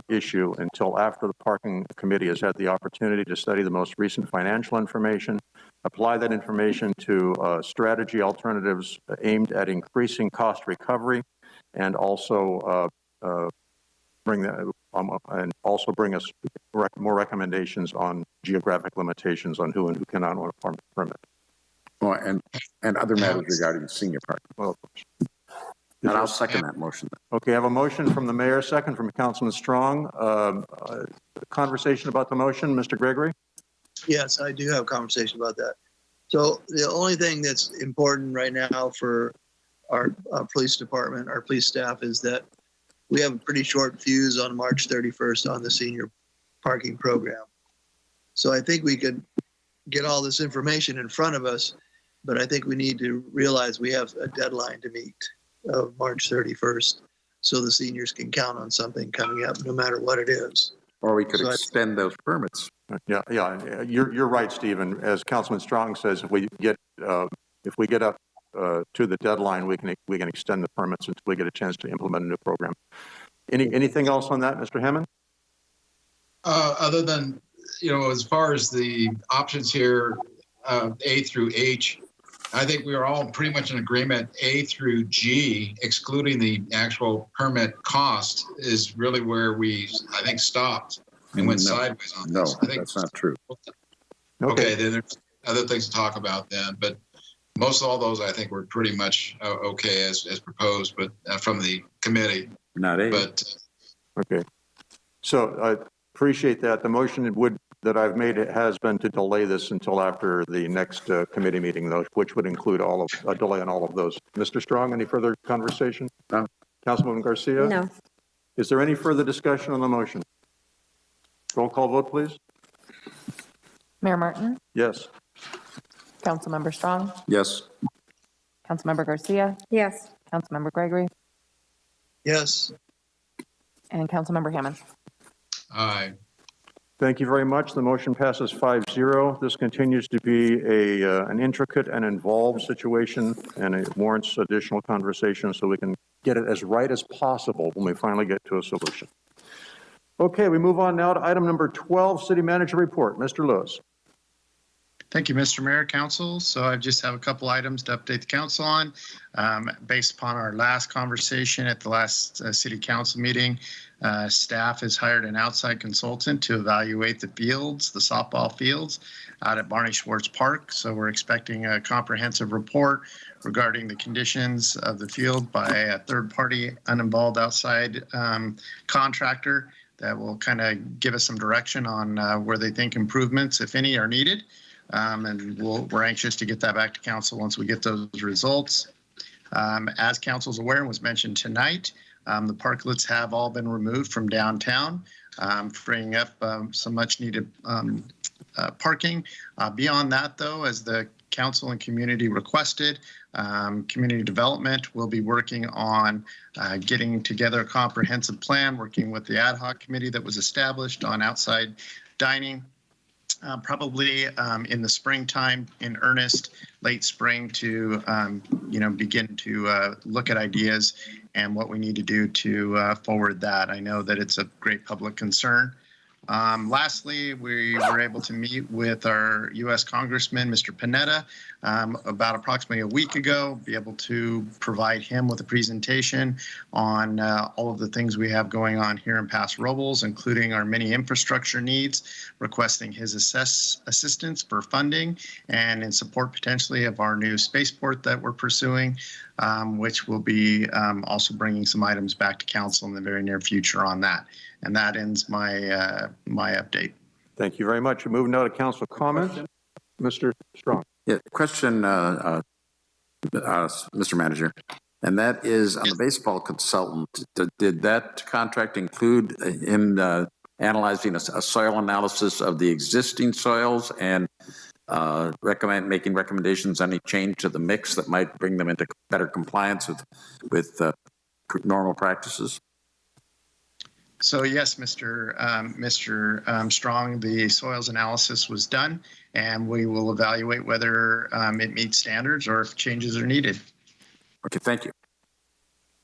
[SPEAKER 1] issue until after the parking committee has had the opportunity to study the most recent financial information, apply that information to strategy alternatives aimed at increasing cost recovery, and also bring us more recommendations on geographic limitations on who and who cannot own a permit.
[SPEAKER 7] Well, and other matters regarding senior parking.
[SPEAKER 1] Well,
[SPEAKER 7] and I'll second that motion.
[SPEAKER 1] Okay, I have a motion from the mayor, second from Councilman Strong. Conversation about the motion, Mr. Gregory?
[SPEAKER 16] Yes, I do have a conversation about that. So the only thing that's important right now for our police department, our police staff, is that we have a pretty short fuse on March 31st on the senior parking program. So I think we could get all this information in front of us, but I think we need to realize we have a deadline to meet of March 31st so the seniors can count on something coming up no matter what it is.
[SPEAKER 7] Or we could extend those permits.
[SPEAKER 1] Yeah, you're right, Stephen. As Councilman Strong says, if we get up to the deadline, we can extend the permits until we get a chance to implement a new program. Anything else on that, Mr. Hammond?
[SPEAKER 15] Other than, as far as the options here, A through H, I think we are all pretty much in agreement. A through G, excluding the actual permit cost, is really where I think, stopped and went sideways on this. I think
[SPEAKER 7] that's not true.
[SPEAKER 15] Okay, then there's other things to talk about then, but most all those I think were pretty much okay as proposed, but from the committee.
[SPEAKER 7] Not A.
[SPEAKER 15] But
[SPEAKER 1] okay, so I appreciate that. The motion that I've made has been to delay this until after the next committee meeting, though, which would include a delay on all of those. Mr. Strong, any further conversation?
[SPEAKER 7] No.
[SPEAKER 1] Councilwoman Garcia?
[SPEAKER 8] No.
[SPEAKER 1] Is there any further discussion on the motion? Roll call vote, please.
[SPEAKER 3] Mayor Martin,
[SPEAKER 1] Yes.
[SPEAKER 3] Councilmember Strong,
[SPEAKER 7] Yes.
[SPEAKER 3] Councilmember Garcia,
[SPEAKER 8] Yes.
[SPEAKER 3] Councilmember Gregory,
[SPEAKER 16] Yes.
[SPEAKER 3] and Councilmember Hammond.
[SPEAKER 15] aye.
[SPEAKER 1] Thank you very much. The motion passes 5-0. This continues to be an intricate and involved situation, and it warrants additional conversation so we can get it as right as possible when we finally get to a solution. Okay, we move on now to item number 12, City Manager Report. Mr. Lewis.
[SPEAKER 18] Thank you, Mr. Mayor, Council. So I just have a couple items to update the council on. Based upon our last conversation at the last city council meeting, staff has hired an outside consultant to evaluate the fields, the softball fields out at Barney Schwartz Park. So we're expecting a comprehensive report regarding the conditions of the field by a third-party, uninvolved outside contractor that will kind of give us some direction on where they think improvements, if any, are needed. And we're anxious to get that back to council once we get those results. As council's aware and was mentioned tonight, the parklets have all been removed from downtown, freeing up some much needed parking. Beyond that, though, as the council and community requested, community development will be working on getting together a comprehensive plan, working with the ad hoc committee that was established on outside dining. Probably in the springtime, in earnest, late spring, to begin to look at ideas and what we need to do to forward that. I know that it's a great public concern. Lastly, we were able to meet with our U.S. Congressman, Mr. Panetta, about approximately a week ago, be able to provide him with a presentation on all of the things we have going on here in Paso Robles, including our many infrastructure needs, requesting his assistance for funding and in support potentially of our new spaceport that we're pursuing, which will be also bringing some items back to council in the very near future on that. And that ends my my update.
[SPEAKER 1] Thank you very much. We move now to council comments. Mr. Strong.
[SPEAKER 7] Yeah, question, Mr. Manager, and that is on the baseball consultant. Did that contract include him analyzing a soil analysis of the existing soils and making recommendations on any change to the mix that might bring them into better compliance with normal practices?
[SPEAKER 18] So yes, Mr. Strong, the soils analysis was done, and we will evaluate whether it meets standards or if changes are needed.
[SPEAKER 7] Okay, thank you.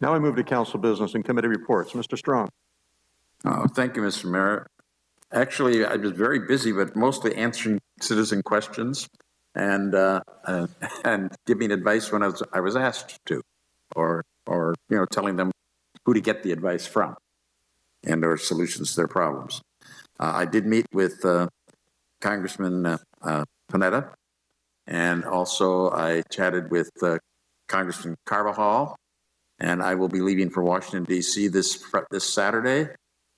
[SPEAKER 1] Now we move to council business and committee reports. Mr. Strong.
[SPEAKER 7] Thank you, Mr. Mayor. Actually, I was very busy, but mostly answering citizen questions and giving advice when I was asked to, or telling them who to get the advice from and or solutions to their problems. I did meet with Congressman Panetta, and also I chatted with Congressman Carvajal, and I will be leaving for Washington, D.C. this Saturday,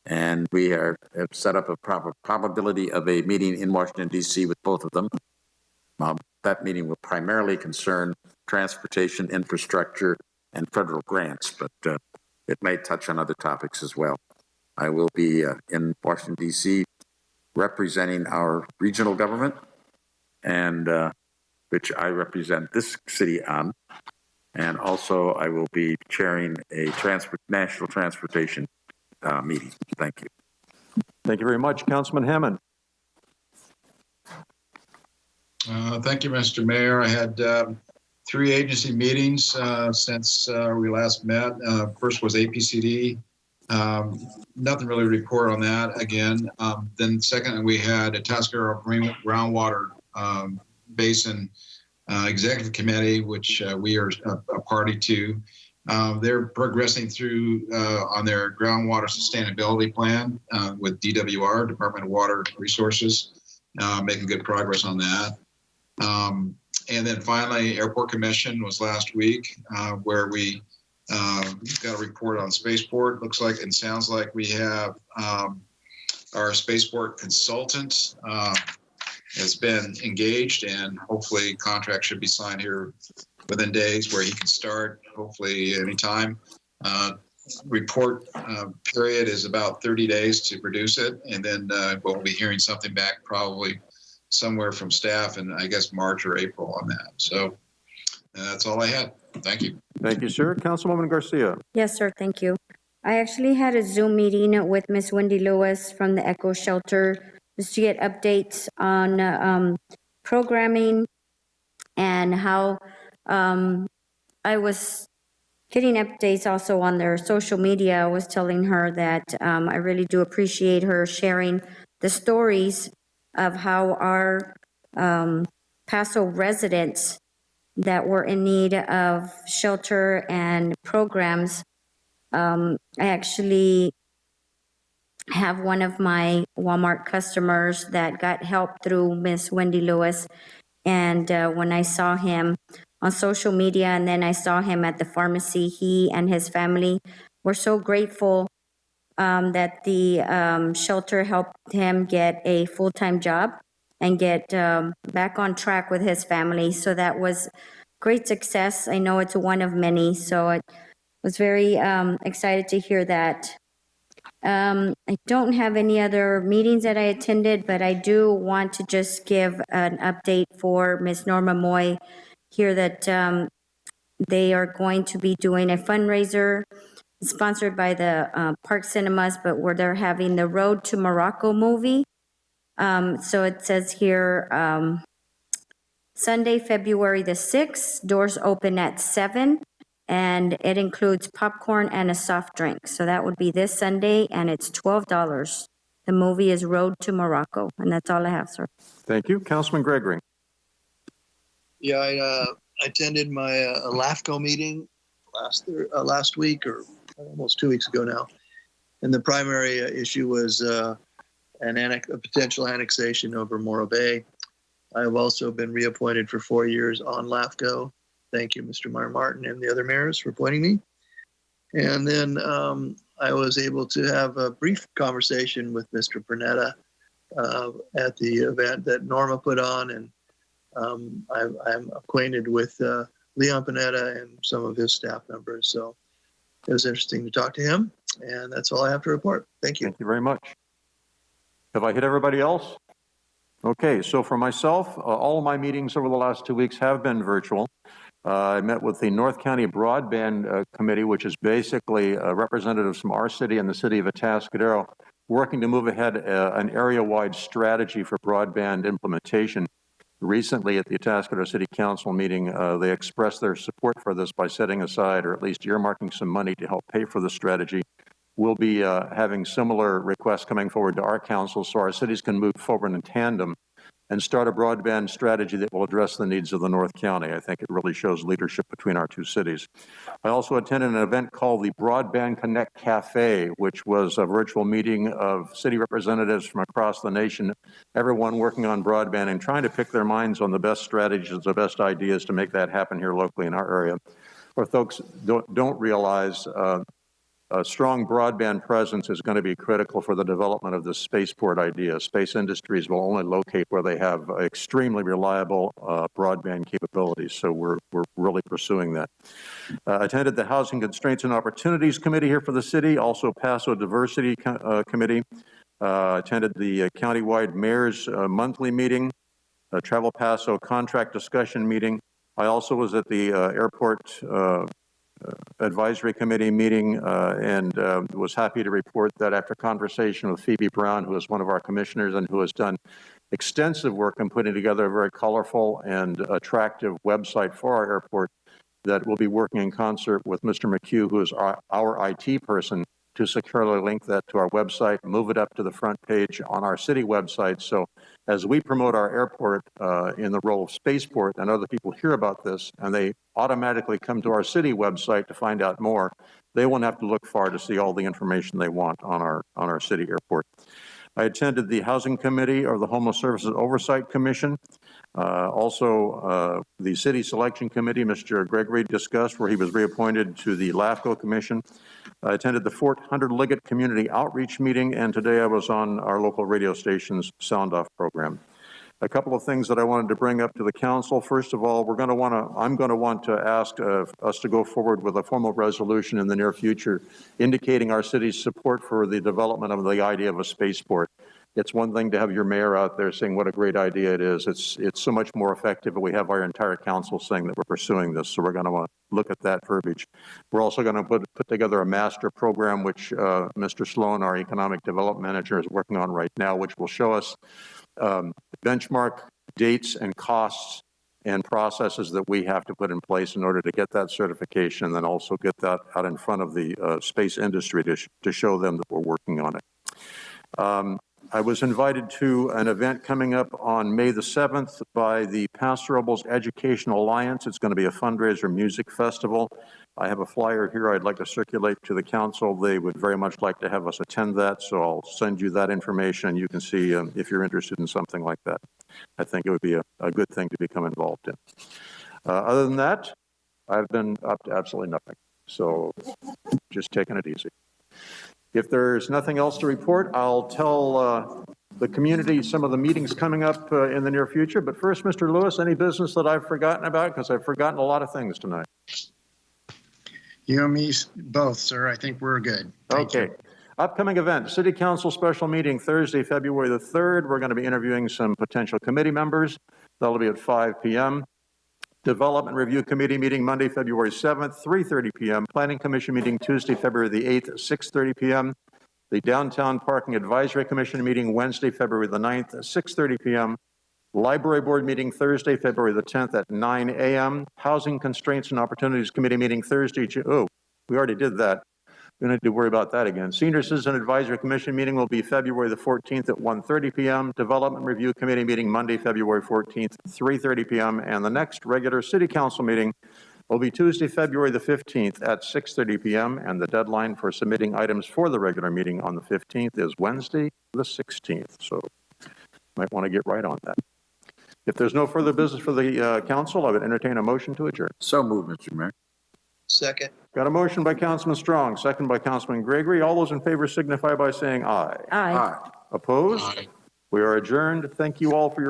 [SPEAKER 7] and we have set up a probability of a meeting in Washington, D.C. with both of them. That meeting will primarily concern transportation, infrastructure, and federal grants, but it may touch on other topics as well. I will be in Washington, D.C. representing our regional government, and which I represent this city on. And also I will be chairing a national transportation meeting. Thank you.
[SPEAKER 1] Thank you very much. Councilman Hammond.
[SPEAKER 15] Thank you, Mr. Mayor. I had 3 agency meetings since we last met. First was APCD. Nothing really to report on that again. Then second, we had a Tascaro groundwater basin executive committee, which we are a party to. They're progressing through on their groundwater sustainability plan with DWR, Department of Water Resources, making good progress on that. And then finally, Airport Commission was last week, where we got a report on spaceport. Looks like and sounds like we have our spaceport consultant has been engaged, and hopefully contract should be signed here within days where he can start, hopefully anytime. Report period is about 30 days to produce it, and then we'll be hearing something back probably somewhere from staff in, I guess, March or April on that. So that's all I had. Thank you.
[SPEAKER 1] Thank you, sir. Councilwoman Garcia.
[SPEAKER 8] Yes, sir. Thank you. I actually had a Zoom meeting with Miss Wendy Lewis from the Echo Shelter just to get updates on programming and how I was getting updates also on their social media. I was telling her that I really do appreciate her sharing the stories of how our Paso residents that were in need of shelter and programs. I actually have one of my Walmart customers that got help through Miss Wendy Lewis. And when I saw him on social media and then I saw him at the pharmacy, he and his family were so grateful that the shelter helped him get a full-time job and get back on track with his family. So that was great success. I know it's one of many, so I was very excited to hear that. I don't have any other meetings that I attended, but I do want to just give an update for Ms. Norma Moy here that they are going to be doing a fundraiser sponsored by the Park Cinemas, but where they're having the Road to Morocco movie. So it says here, Sunday, February the 6th, doors open at 7, and it includes popcorn and a soft drink. So that would be this Sunday, and it's $12. The movie is Road to Morocco, and that's all I have, sir.
[SPEAKER 1] Thank you. Councilman Gregory.
[SPEAKER 16] Yeah, I attended my LAFCO meeting last week, or almost 2 weeks ago now. And the primary issue was a potential annexation over Morro Bay. I have also been reappointed for 4 years on LAFCO. Thank you, Mr. Meyer Martin and the other mayors for appointing me. And then I was able to have a brief conversation with Mr. Bernetta at the event that Norma put on. And I'm acquainted with Leon Panetta and some of his staff members. So it was interesting to talk to him. And that's all I have to report. Thank you.
[SPEAKER 1] Thank you very much. Have I hit everybody else? Okay, so for myself, all of my meetings over the last 2 weeks have been virtual. I met with the North County Broadband Committee, which is basically representatives from our city and the city of Atascadero, working to move ahead an area-wide strategy for broadband implementation. Recently at the Atascadero City Council meeting, they expressed their support for this by setting aside, or at least earmarking some money to help pay for the strategy. We'll be having similar requests coming forward to our council so our cities can move forward in tandem and start a broadband strategy that will address the needs of the North County. I think it really shows leadership between our two cities. I also attended an event called the Broadband Connect Cafe, which was a virtual meeting of city representatives from across the nation, everyone working on broadband and trying to pick their minds on the best strategies, the best ideas to make that happen here locally in our area. Or folks don't realize a strong broadband presence is going to be critical for the development of this spaceport idea. Space industries will only locate where they have extremely reliable broadband capabilities, so we're really pursuing that. Attended the Housing Constraints and Opportunities Committee here for the city, also Paso Diversity Committee. Attended the countywide mayor's monthly meeting, Travel Paso contract discussion meeting. I also was at the airport advisory committee meeting and was happy to report that after conversation with Phoebe Brown, who is one of our commissioners and who has done extensive work in putting together a very colorful and attractive website for our airport, that we'll be working in concert with Mr. McHugh, who is our IT person, to securely link that to our website, move it up to the front page on our city website. So as we promote our airport in the role of spaceport and other people hear about this and they automatically come to our city website to find out more, they won't have to look far to see all the information they want on our city airport. I attended the Housing Committee or the Homeless Services Oversight Commission. Also, the City Selection Committee, Mr. Gregory discussed, where he was reappointed to the LAFCO Commission. I attended the Fort Hunter Liggett Community Outreach Meeting, and today I was on our local radio station's Sound Off program. A couple of things that I wanted to bring up to the council. First of all, I'm going to want to ask us to go forward with a formal resolution in the near future indicating our city's support for the development of the idea of a spaceport. It's one thing to have your mayor out there saying what a great idea it is. It's so much more effective if we have our entire council saying that we're pursuing this. So we're going to want to look at that verbiage. We're also going to put together a master program, which Mr. Sloan, our economic development manager, is working on right now, which will show us benchmark dates and costs and processes that we have to put in place in order to get that certification, and then also get that out in front of the space industry to show them that we're working on it. I was invited to an event coming up on May the 7th by the Paso Robles Education Alliance. It's going to be a fundraiser music festival. I have a flyer here I'd like to circulate to the council. They would very much like to have us attend that, so I'll send you that information, and you can see if you're interested in something like that. I think it would be a good thing to become involved in. Other than that, I've been up to absolutely nothing, so just taking it easy. If there's nothing else to report, I'll tell the community some of the meetings coming up in the near future. But first, Mr. Lewis, any business that I've forgotten about? Because I've forgotten a lot of things tonight.
[SPEAKER 18] You and me both, sir. I think we're good. Thank you.
[SPEAKER 1] Upcoming event, City Council special meeting Thursday, February the 3rd. We're going to be interviewing some potential committee members. That'll be at 5 p.m. Development Review Committee meeting Monday, February 7th, 3:30 p.m. Planning Commission meeting Tuesday, February the 8th, 6:30 p.m. The Downtown Parking Advisory Commission meeting Wednesday, February the 9th, 6:30 p.m. Library Board meeting Thursday, February the 10th at 9 a.m. Housing Constraints and Opportunities Committee meeting Thursday, we already did that. We don't need to worry about that again. Senior Citizen Advisory Commission meeting will be February the 14th at 1:30 p.m. Development Review Committee meeting Monday, February 14th, 3:30 p.m. And the next regular City Council meeting will be Tuesday, February the 15th at 6:30 p.m. And the deadline for submitting items for the regular meeting on the 15th is Wednesday, the 16th. So you might want to get right on that. If there's no further business for the council, I would entertain a motion to adjourn.
[SPEAKER 7] So moved, Mr. Mayor.
[SPEAKER 16] Second.
[SPEAKER 1] Got a motion by Councilman Strong, second by Councilman Gregory. All those in favor signify by saying aye.
[SPEAKER 2] Aye.
[SPEAKER 1] Opposed? Aye. We are adjourned. Thank you all for your